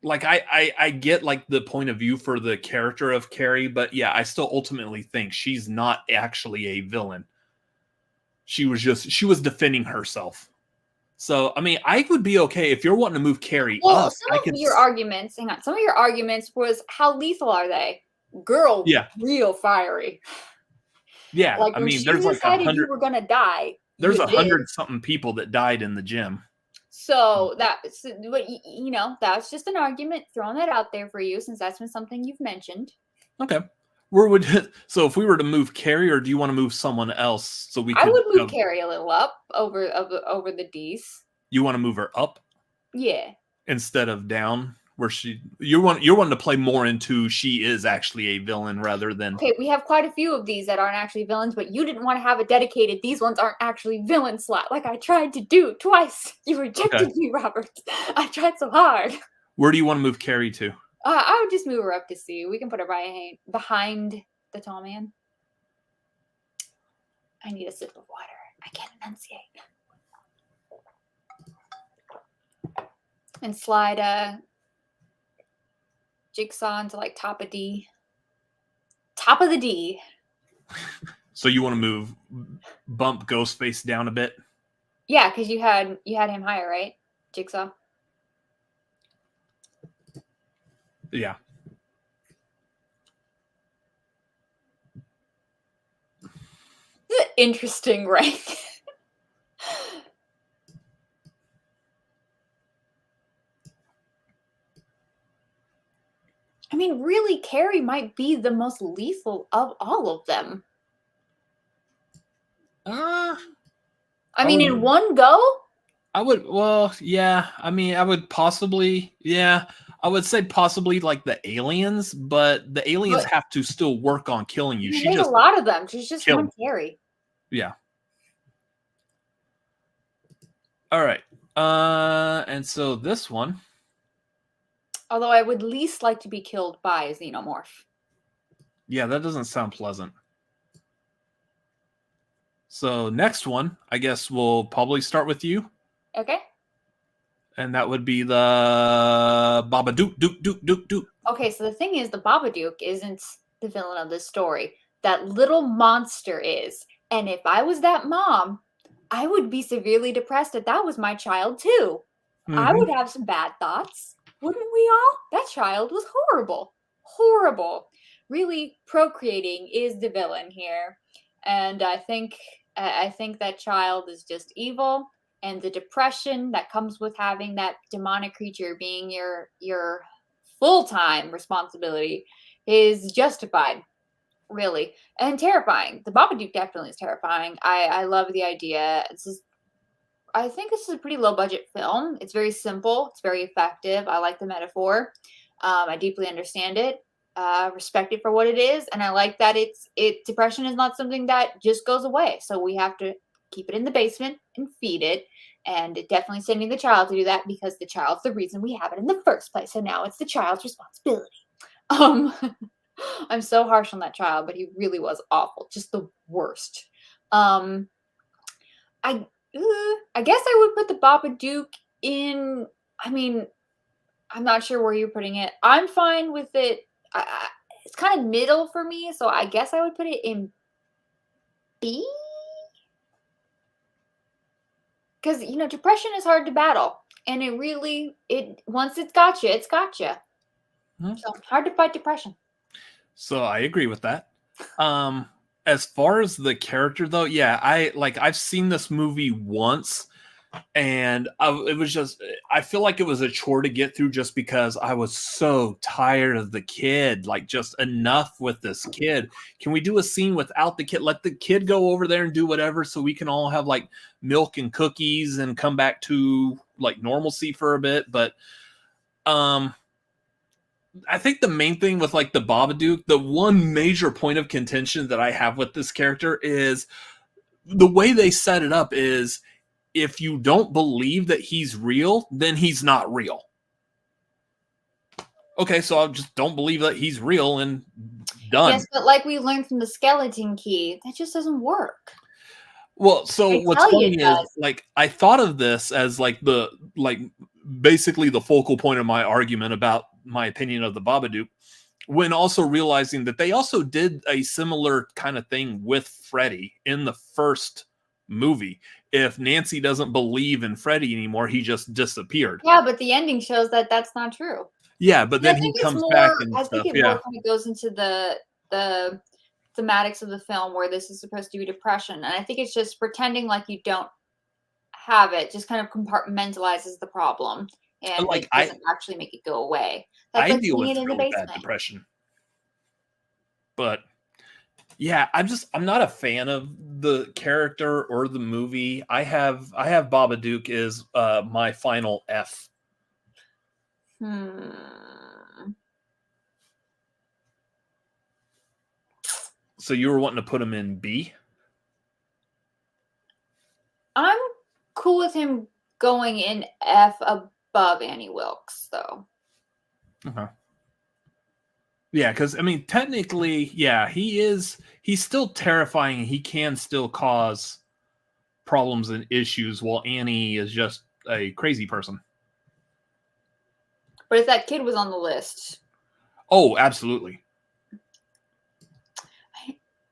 Like, I get, like, the point of view for the character of Carrie, but yeah, I still ultimately think she's not actually a villain. She was defending herself. So, I mean, I would be okay if you're wanting to move Carrie up. Some of your arguments was, how lethal are they? Girl, real fiery. Yeah, like, I mean, there's like 100. You were going to die. There's 100-something people that died in the gym. So that's just an argument, throwing that out there for you, since that's been something you've mentioned. Okay. So if we were to move Carrie, or do you want to move someone else so we could? I would move Carrie a little up over the D's. You want to move her up? Yeah. instead of down, where you're wanting to play more into she is actually a villain rather than. Okay, we have quite a few of these that aren't actually villains, but you didn't want to have a dedicated these ones aren't actually villain slot like I tried to do twice. You rejected me, Robert. I tried so hard. Where do you want to move Carrie to? I would just move her up to C. We can put her behind the tall man. I need a sip of water. I can't enunciate. And slide Jigsaw into like top of D. Top of the D. So you want to bump Ghostface down a bit? Yeah, because you had him higher, right? Jigsaw. Yeah. Interesting rank. I mean, really, Carrie might be the most lethal of all of them. I mean, in one go? I would, well, yeah. I mean, I would possibly, yeah. I would say possibly like the aliens, but the aliens have to still work on killing you. There's a lot of them. She's just one Carrie. Yeah. All right. And so this one. Although I would least like to be killed by a xenomorph. Yeah, that doesn't sound pleasant. So next one, I guess we'll probably start with you. Okay. And that would be the Babadook. Okay, so the thing is, the Babadook isn't the villain of this story. That little monster is. And if I was that mom, I would be severely depressed that was my child too. Mm-hmm. I would have some bad thoughts. Wouldn't we all? That child was horrible. Horrible. Really, procreating is the villain here. And I think that child is just evil. And the depression that comes with having that demonic creature being your full-time responsibility is justified, really, and terrifying. The Babadook definitely is terrifying. I love the idea. I think this is a pretty low-budget film. It's very simple. It's very effective. I like the metaphor. I deeply understand it. Respect it for what it is, and I like that depression is not something that just goes away. So we have to keep it in the basement and feed it, and definitely sending the child to do that because the child's the reason we have it in the first place. So now it's the child's responsibility. I'm so harsh on that child, but he really was awful, just the worst. I guess I would put the Babadook in. I mean, I'm not sure where you're putting it. I'm fine with it. It's kind of middle for me, so I guess I would put it in B. Because, depression is hard to battle. And once it's got you, it's got you. Mm-hmm. So hard to fight depression. So I agree with that. As far as the character, though, yeah, I've seen this movie once, and I feel like it was a chore to get through just because I was so tired of the kid. Like, just enough with this kid. Can we do a scene without the kid? Let the kid go over there and do whatever so we can all have like milk and cookies and come back to like normalcy for a bit. But I think the main thing with like the Babadook, the one major point of contention that I have with this character is the way they set it up is if you don't believe that he's real, then he's not real. Okay, so I just don't believe that he's real and done. Yes, but like we learned from the skeleton key, that just doesn't work. Well, so what's funny is like I thought of this as basically the focal point of my argument about my opinion of the Babadook, when also realizing that they also did a similar kind of thing with Freddy in the first movie. If Nancy doesn't believe in Freddy anymore, he just disappeared. Yeah, but the ending shows that that's not true. Yeah, but then he comes back and I think it more kind of goes into the thematics of the film where this is supposed to be depression. And I think it's just pretending like you don't have it, just kind of compartmentalizes the problem. And like, it doesn't actually make it go away. That's I deal with really bad depression. But yeah, I'm not a fan of the character or the movie. I have Babadook is my final F. So you were wanting to put him in B? I'm cool with him going in F above Annie Wilkes, though. Okay. Yeah, because I mean, technically, yeah, he's still terrifying. He can still cause problems and issues, while Annie is just a crazy person. But if that kid was on the list, oh, absolutely.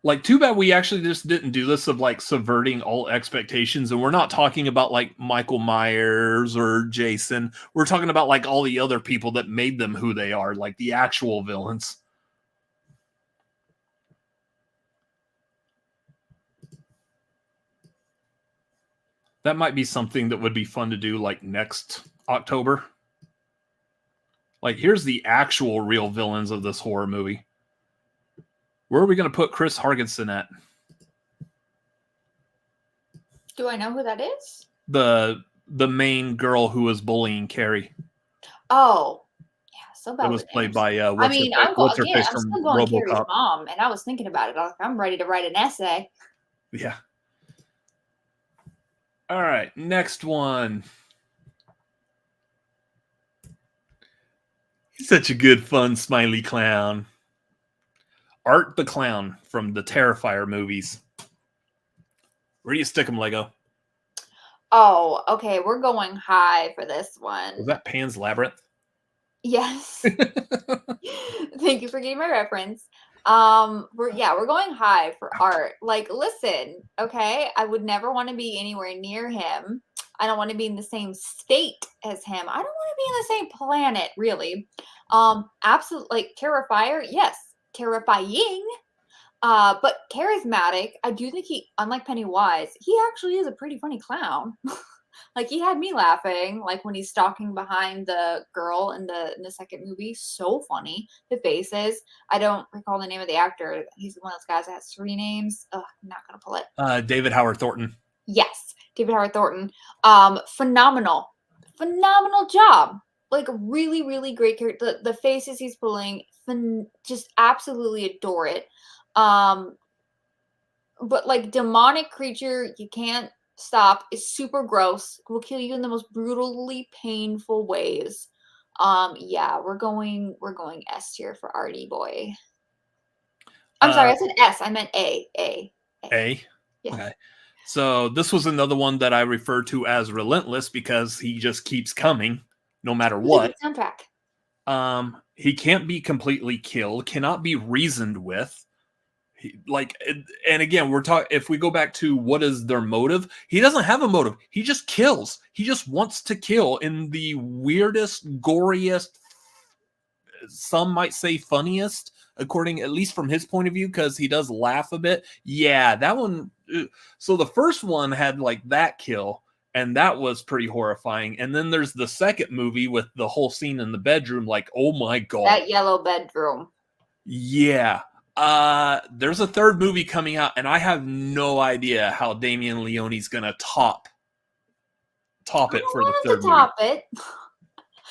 Like, too bad we actually just didn't do this of like subverting all expectations, and we're not talking about like Michael Myers or Jason. We're talking about like all the other people that made them who they are, like the actual villains. That might be something that would be fun to do like next October. Like, here's the actual real villains of this horror movie. Where are we going to put Chris Hargensen at? Do I know who that is? The main girl who was bullying Carrie. Oh, yeah, so bad. That was played by I'm her still going Carrie's mom, and I was thinking about it. I'm ready to write an essay. Yeah. All right, next one. He's such a good, fun, smiley clown. Art the Clown from the Terrifier movies. Where do you stick him, Lego? Oh, okay. We're going high for this one. Was that Pan's Labyrinth? Yes. Thank you for getting my reference. We're going high for Art. Like, listen, okay, I would never want to be anywhere near him. I don't want to be in the same state as him. I don't want to be in the same planet, really. Absolutely, like Terrifier, yes, terrifying. But charismatic. I do think he, unlike Pennywise, he actually is a pretty funny clown. Like, he had me laughing, like when he's stalking behind the girl in the second movie. So funny. The faces. I don't recall the name of the actor. He's one of those guys that has 3 names. Ugh, I'm not gonna pull it. David Howard Thornton. Yes, David Howard Thornton. Phenomenal job. Like, really, really great character. The faces he's pulling, just absolutely adore it. But like, demonic creature, you can't stop, is super gross, will kill you in the most brutally painful ways. Yeah, we're going S tier for Artie boy. I'm sorry, I said S, I meant A. Yeah. Okay. So this was another one that I refer to as relentless because he just keeps coming no matter what. Soundtrack. He can't be completely killed, cannot be reasoned with. And again, we're talking, if we go back to what is their motive, he doesn't have a motive. He just kills. He just wants to kill in the weirdest, goriest, some might say funniest, according, at least from his point of view, because he does laugh a bit. Yeah, that one. So the first one had like that kill, and that was pretty horrifying. And then there's the second movie with the whole scene in the bedroom, like, oh my God. That yellow bedroom. Yeah. There's a third movie coming out, and I have no idea how Damien Leone's gonna top it for the third movie. Top it.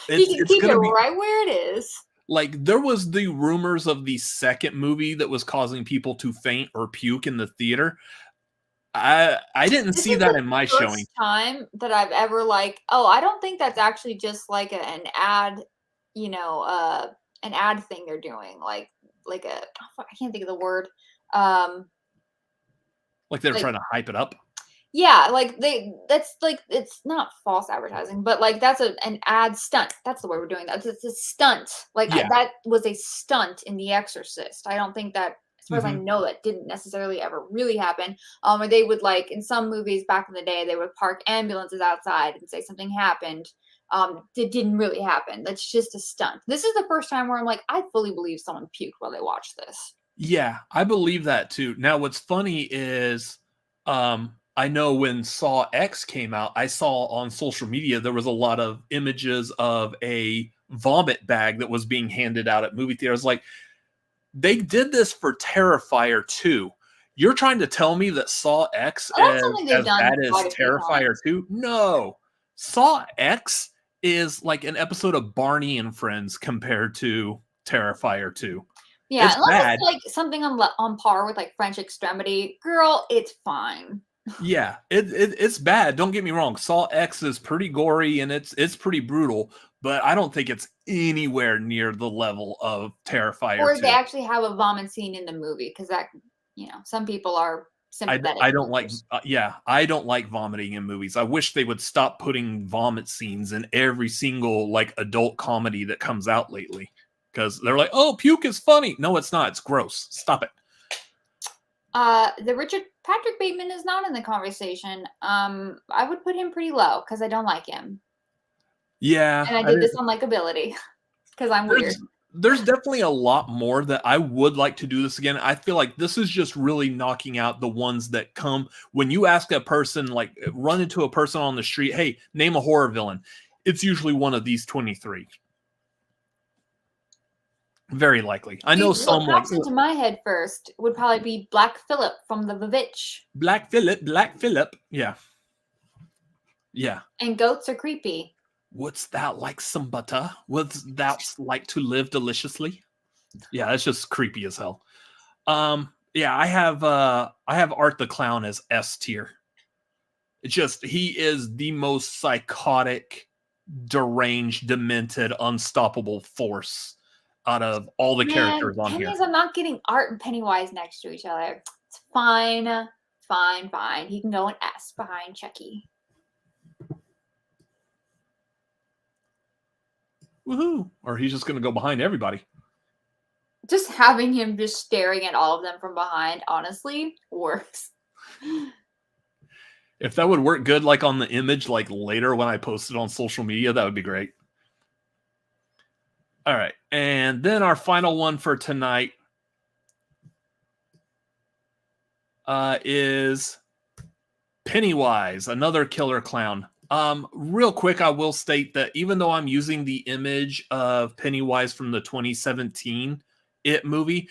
He can keep it right where it is. Like, there was the rumors of the second movie that was causing people to faint or puke in the theater. I didn't see that in my showing. First time that I've ever I don't think that's actually just like an ad, an ad thing they're doing, I can't think of the word. Like they're trying to hype it up. Yeah, it's not false advertising, but that's an ad stunt. That's the way we're doing that. It's a stunt. That was a stunt in The Exorcist. I don't think that, as far as I know, that didn't necessarily ever really happen. Or they would, in some movies back in the day, they would park ambulances outside and say something happened. It didn't really happen. That's just a stunt. This is the first time where I'm like, I fully believe someone puked while they watched this. Yeah, I believe that too. Now, what's funny is, I know when Saw X came out, I saw on social media there was a lot of images of a vomit bag that was being handed out at movie theaters. Like, they did this for Terrifier 2. You're trying to tell me that Saw X is as bad as Terrifier 2? No. Saw X is like an episode of Barney and Friends compared to Terrifier 2. Yeah, It's unless bad. it's like something on par with like French Extremity, girl, it's fine. Yeah, it's bad. Don't get me wrong. Saw X is pretty gory and it's pretty brutal, but I don't think it's anywhere near the level of Terrifier Or 2. they actually have a vomit scene in the movie, because that, some people are sympathetic. I don't like, I don't like vomiting in movies. I wish they would stop putting vomit scenes in every single like adult comedy that comes out lately, because they're like, oh, puke is funny. No, it's not. It's gross. Stop it. The Richard Patrick Bateman is not in the conversation. I would put him pretty low because I don't like him. Yeah. And I did this on likability because I'm weird. There's definitely a lot more that I would like to do this again. I feel like this is just really knocking out the ones that come when you ask a person, like run into a person on the street, hey, name a horror villain. It's usually one of these 23. Very likely. I know some what pops into my head first would probably be Black Phillip from the Vivitch. Black Phillip. Yeah. Yeah. And goats are creepy. What's that like some butter? What's that like to live deliciously? Yeah, that's just creepy as hell. Yeah, I have Art the Clown as S tier. It's just he is the most psychotic, deranged, demented, unstoppable force out of all the characters on here. I'm not getting Art and Pennywise next to each other. It's fine. He can go an S behind Chucky. Woohoo! Or he's just going to go behind everybody. Just having him just staring at all of them from behind, honestly, works. If that would work good, like on the image, like later when I post it on social media, that would be great. All right. And then our final one for tonight is Pennywise, another killer clown. Real quick, I will state that even though I'm using the image of Pennywise from the 2017 It movie,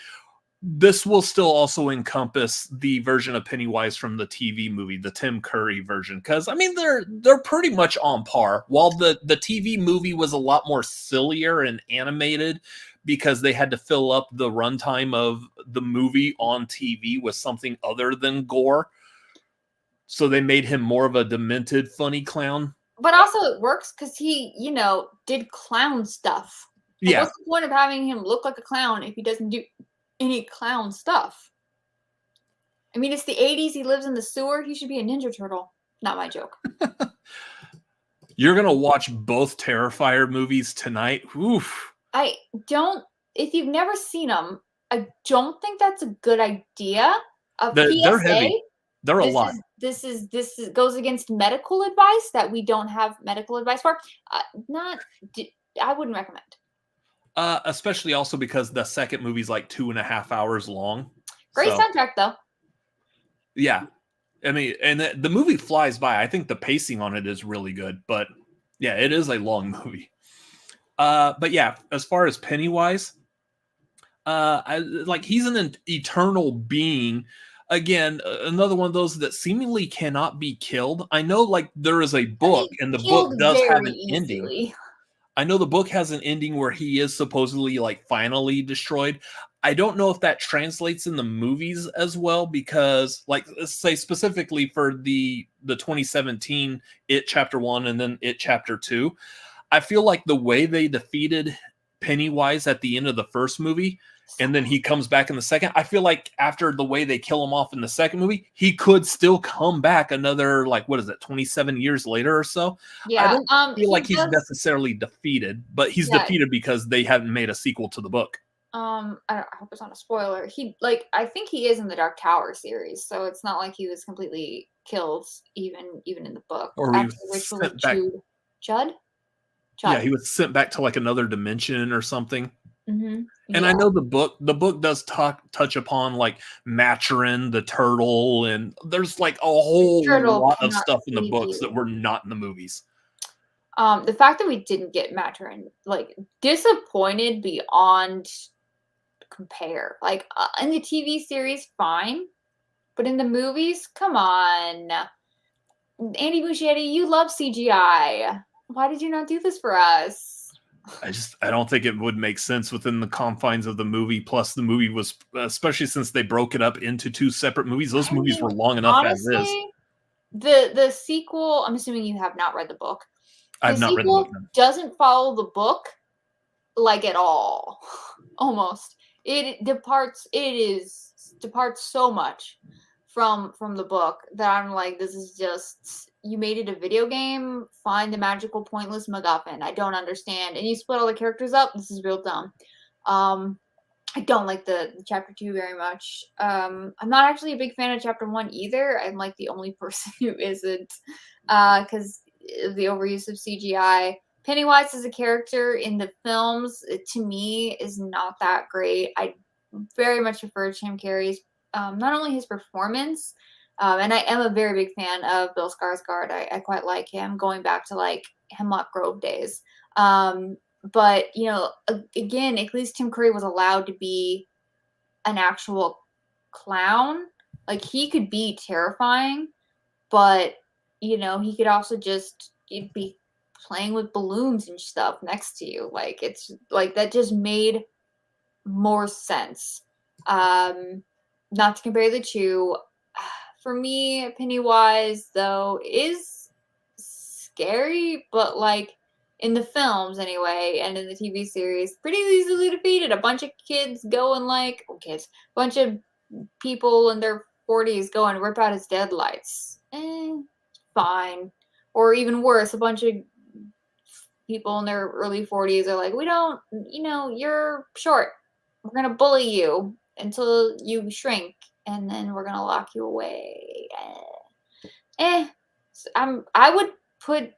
this will still also encompass the version of Pennywise from the TV movie, the Tim Curry version. Because I mean, they're pretty much on par. While the TV movie was a lot more sillier and animated because they had to fill up the runtime of the movie on TV with something other than gore. So they made him more of a demented, funny clown. But also it works because he, did clown stuff. Like, yeah. What's the point of having him look like a clown if he doesn't do any clown stuff? I mean, it's the 80s. He lives in the sewer. He should be a Ninja Turtle. Not my joke. You're going to watch both Terrifier movies tonight? Oof. If you've never seen them, I don't think that's a good idea. They're heavy. They're a lot. This goes against medical advice that we don't have medical advice for. I wouldn't recommend. Especially also because the second movie's like 2.5 hours long. Great soundtrack though. Yeah. I mean, and the movie flies by. I think the pacing on it is really good, but yeah, it is a long movie. But yeah, as far as Pennywise, he's an eternal being. Again, another one of those that seemingly cannot be killed. I know, like, there is a book, and the book does have an ending. I know the book has an ending where he is supposedly, like, finally destroyed. I don't know if that translates in the movies as well, because, like, let's say specifically for the 2017 It Chapter 1 and then It Chapter 2, I feel like the way they defeated Pennywise at the end of the first movie, and then he comes back in the second, I feel like after the way they kill him off in the second movie, he could still come back another, 27 years later or so. Yeah, I don't feel like he's necessarily defeated, but he's defeated because they haven't made a sequel to the book. I hope it's not a spoiler. I think he is in the Dark Tower series, so it's not like he was completely killed even in the book. Or he was sent back. Judd? Yeah, he was sent back to another dimension or something. Mm-hmm. And I know the book does touch upon Maturin, the turtle, and there's a whole lot of stuff in the books that were not in the movies. The fact that we didn't get Maturin, disappointed beyond compare. In the TV series, fine, but in the movies, come on, Andy Muschietti, you love CGI. Why did you not do this for us? I don't think it would make sense within the confines of the movie. Plus, the movie was, especially since they broke it up into 2 separate movies. Those movies were long enough honestly, as is. The sequel, I'm assuming you have not read the book. I've not read the book. Doesn't follow the book like at all. Almost. It departs so much from the book that I'm like, this is just, you made it a video game, find the magical pointless MacGuffin. I don't understand. And you split all the characters up. This is real dumb. I don't like the chapter 2 very much. I'm not actually a big fan of chapter 1 either. I'm like the only person who isn't, because the overuse of CGI. Pennywise as a character in the films, to me, is not that great. I very much prefer Jim Carrey's, not only his performance, and I am a very big fan of Bill Skarsgård. I quite like him, going back to like Hemlock Grove days. But you know, again, at least Tim Curry was allowed to be an actual clown. Like, he could be terrifying, but you know, he could also just be playing with balloons and stuff next to you. Like, it's like, that just made more sense. Not to compare the two. For me, Pennywise, though, is scary, but like in the films anyway, and in the TV series, pretty easily defeated. A bunch of kids go and like, bunch of people in their 40s go and rip out his deadlights. Fine. Or even worse, a bunch of people in their early 40s are like, we don't, you know, you're short. We're going to bully you until you shrink, and then we're going to lock you away. I would put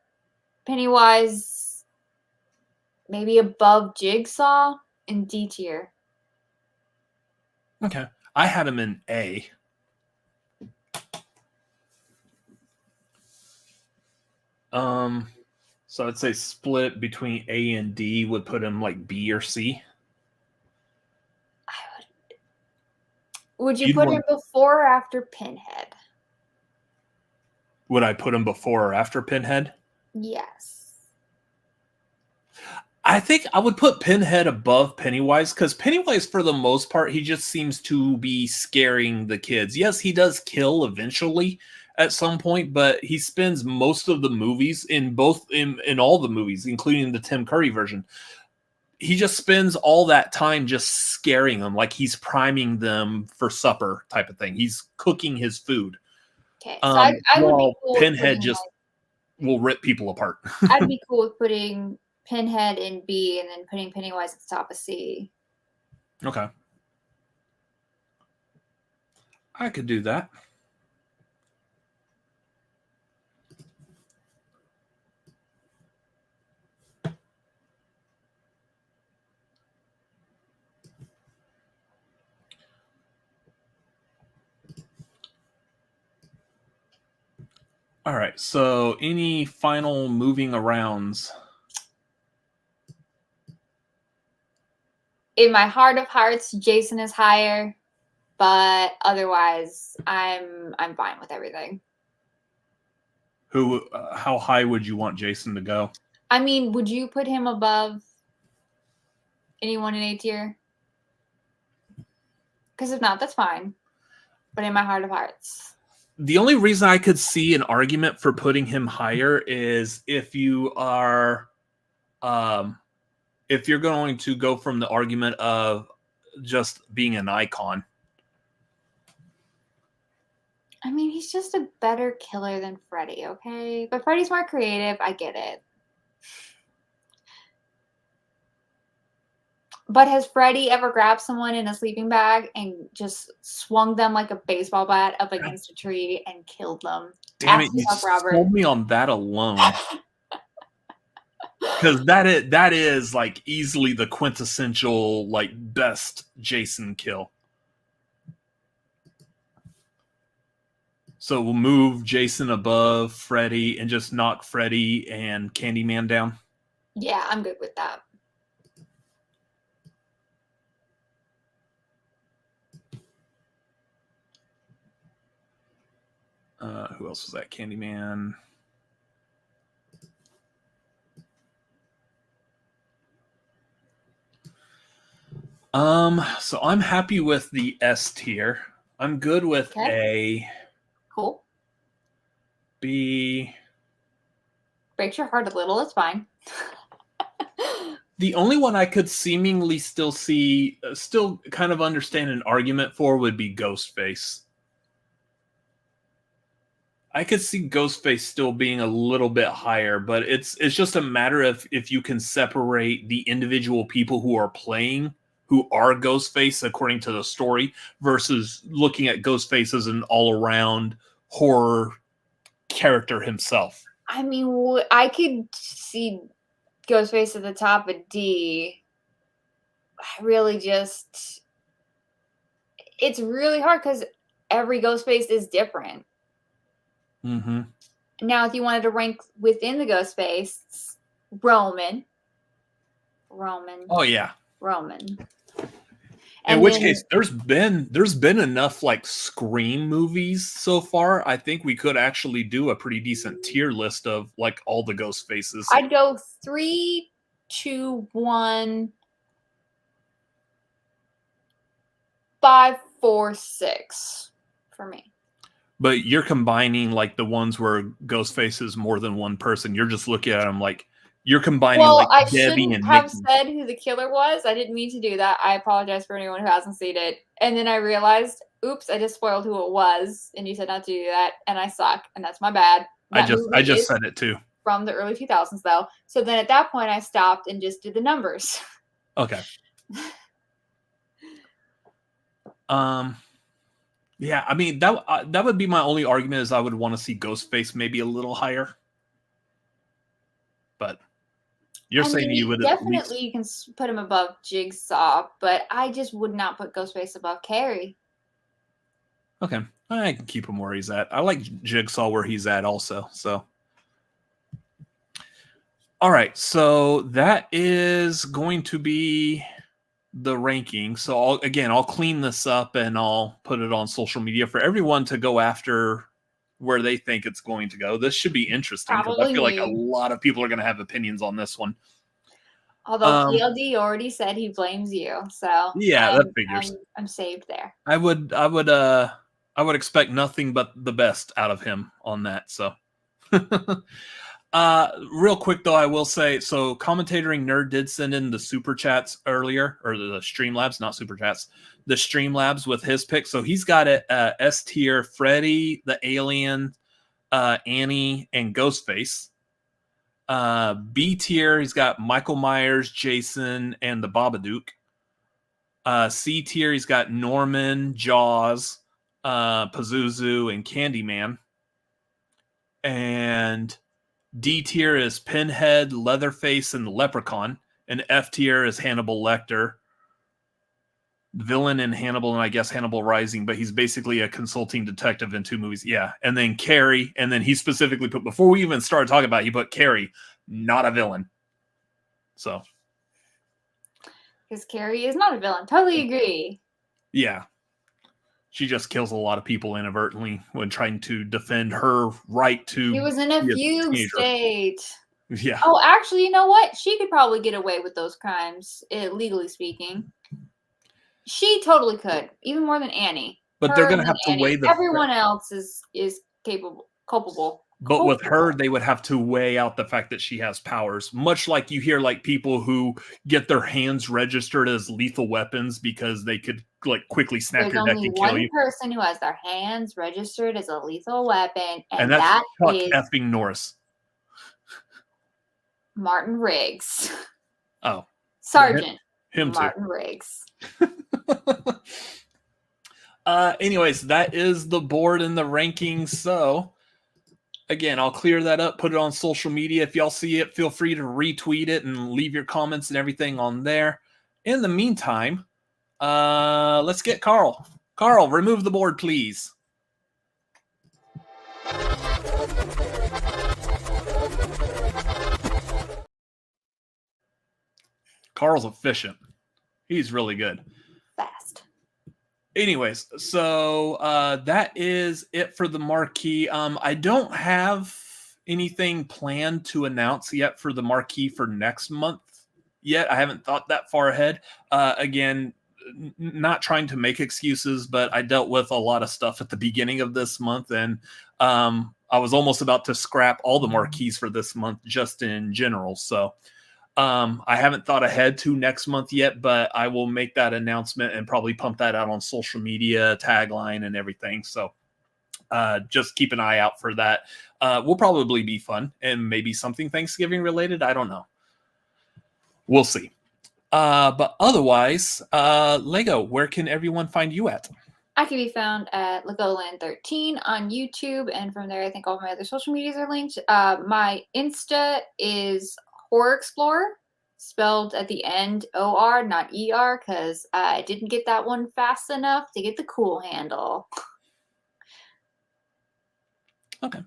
Pennywise maybe above Jigsaw in D tier. Okay. I had him in A. So I'd say split between A and D would put him like B or C. Would you put him before or after Pinhead? Would I put him before or after Pinhead? Yes. I think I would put Pinhead above Pennywise, because Pennywise, for the most part, he just seems to be scaring the kids. Yes, he does kill eventually at some point, but he spends most of the movies in all the movies, including the Tim Curry version. He just spends all that time just scaring them, like he's priming them for supper type of thing. He's cooking his food. Okay, so I would be cool Pinhead just will rip people apart. I'd be cool with putting Pinhead in B and then putting Pennywise at the top of C. Okay. I could do that. All right, so any final moving arounds? In my heart of hearts, Jason is higher, but otherwise, I'm fine with everything. How high would you want Jason to go? I mean, would you put him above anyone in A tier? Because if not, that's fine. But in my heart of hearts. The only reason I could see an argument for putting him higher is if you are, if you're going to go from the argument of just being an icon. I mean, he's just a better killer than Freddy, okay? But Freddy's more creative. I get it. But has Freddy ever grabbed someone in a sleeping bag and just swung them like a baseball bat up against a tree and killed them? Damn it, you sold me on that alone. Because that is like easily the quintessential, like, best Jason kill. So we'll move Jason above Freddy and just knock Freddy and Candyman down. Yeah, I'm good with that. Who else was that? Candyman. So I'm happy with the S tier. I'm good with Okay. A, Cool. B. Breaks your heart a little. It's fine. The only one I could seemingly still see, still kind of understand an argument for would be Ghostface. I could see Ghostface still being a little bit higher, but it's just a matter of if you can separate the individual people who are playing, who are Ghostface according to the story, versus looking at Ghostface as an all-around horror character himself. I mean, I could see Ghostface at the top of D. I really just... It's really hard because every Ghostface is different. Mm-hmm. Now, if you wanted to rank within the Ghostface, Roman. Oh, yeah. Roman. In which case, there's been enough like Scream movies so far. I think we could actually do a pretty decent tier list of like all the ghost faces. I'd go 3, 2, 1, 5, 4, 6 for me. But you're combining like the ones where Ghostface is more than one person. You're just looking at them like you're combining. Well, like I Debbie shouldn't and have Nikki. said who the killer was. I didn't mean to do that. I apologize for anyone who hasn't seen it. And then I realized, oops, I just spoiled who it was. And you said not to do that, and I suck, and that's my bad. I just said it too. From the early 2000s, though. So then at that point, I stopped and just did the numbers. Okay. Yeah, I mean that would be my only argument is I would want to see Ghostface maybe a little higher. But you're saying you would definitely you can put him above Jigsaw, but I just would not put Ghostface above Carrie. Okay, I can keep him where he's at. I like Jigsaw where he's at also. So, all right, so that is going to be the ranking. So I'll clean this up and I'll put it on social media for everyone to go after where they think it's going to go. This should be interesting because I feel like a lot of people are going to have opinions on this one. Although PLD already said he blames you, so yeah, that figures. I'm saved there. I would expect nothing but the best out of him on that. So. Real quick though, I will say, so Commentatoring Nerd did send in the super chats earlier, or the Streamlabs, not super chats, the Streamlabs with his pick. So he's got it S tier, Freddy, the Alien, Annie, and Ghostface. B tier, he's got Michael Myers, Jason, and the Babadook. C tier, he's got Norman, Jaws, Pazuzu, and Candyman. And D tier is Pinhead, Leatherface, and the Leprechaun. And F tier is Hannibal Lecter, villain in Hannibal, and I guess Hannibal Rising, but he's basically a consulting detective in 2 movies. Yeah. And then Carrie, and then he specifically put, before we even started talking about it, he put Carrie, not a villain. So. Because Carrie is not a villain. Totally agree. Yeah. She just kills a lot of people inadvertently when trying to defend her right to. He was in a fugue state. Yeah. Oh, actually, you know what? She could probably get away with those crimes, legally speaking. She totally could, even more than Annie. But they're going to have to weigh the. Everyone else is culpable. But with her, they would have to weigh out the fact that she has powers. Much like you hear like people who get their hands registered as lethal weapons because they could like quickly snap your neck and kill you. There's only one person who has their hands registered as a lethal weapon, and that's that Chuck is effing Norris. Martin Riggs. Oh. Sergeant. Him too. Martin Riggs. Anyways, that is the board and the rankings. So again, I'll clear that up, put it on social media. If y'all see it, feel free to retweet it and leave your comments and everything on there. In the meantime, let's get Carl. Carl, remove the board, please. Carl's efficient. He's really good. Fast. Anyways, so that is it for the marquee. I don't have anything planned to announce yet for the marquee for next month yet. I haven't thought that far ahead. Again, not trying to make excuses, but I dealt with a lot of stuff at the beginning of this month, and I was almost about to scrap all the marquees for this month just in general. So I haven't thought ahead to next month yet, but I will make that announcement and probably pump that out on social media, tagline, and everything. So just keep an eye out for that. Will probably be fun and maybe something Thanksgiving related. I don't know. We'll see. But otherwise, Lego, where can everyone find you at? I can be found at Legoland13 on YouTube, and from there, I think all my other social medias are linked. My Insta is Horror Explorer, spelled at the end OR, not ER, because I didn't get that one fast enough to get the cool handle. Okay.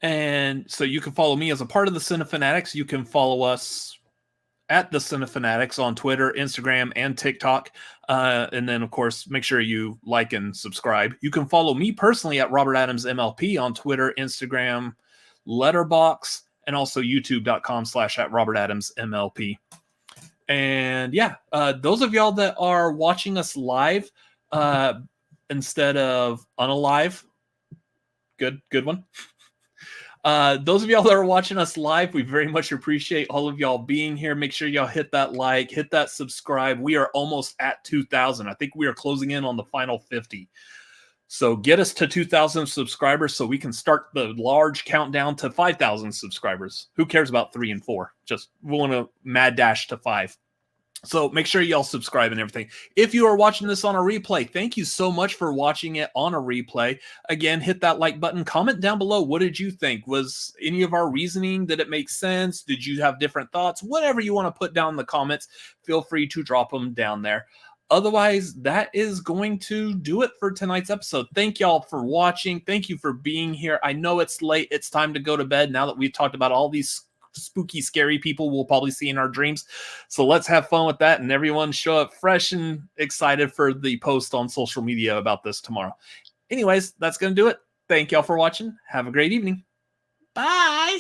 And so you can follow me as a part of the Cinefanatics. You can follow us at the Cinefanatics on Twitter, Instagram, and TikTok. And then, of course, make sure you like and subscribe. You can follow me personally at Robert Adams MLP on Twitter, Instagram, Letterboxd, and also youtube.com/@RobertAdamsMLP. And yeah, those of y'all that are watching us live instead of unalive, good one. Those of y'all that are watching us live, we very much appreciate all of y'all being here. Make sure y'all hit that like, hit that subscribe. We are almost at 2,000. I think we are closing in on the final 50. So get us to 2,000 subscribers so we can start the large countdown to 5,000 subscribers. Who cares about 3 and 4? Just we want to mad dash to 5. So make sure y'all subscribe and everything. If you are watching this on a replay, thank you so much for watching it on a replay. Again, hit that like button. Comment down below. What did you think? Was any of our reasoning, did it make sense? Did you have different thoughts? Whatever you want to put down in the comments, feel free to drop them down there. Otherwise, that is going to do it for tonight's episode. Thank y'all for watching. Thank you for being here. I know it's late. It's time to go to bed now that we've talked about all these spooky, scary people we'll probably see in our dreams. So let's have fun with that, and everyone show up fresh and excited for the post on social media about this tomorrow. Anyways, that's going to do it. Thank y'all for watching. Have a great evening. Bye.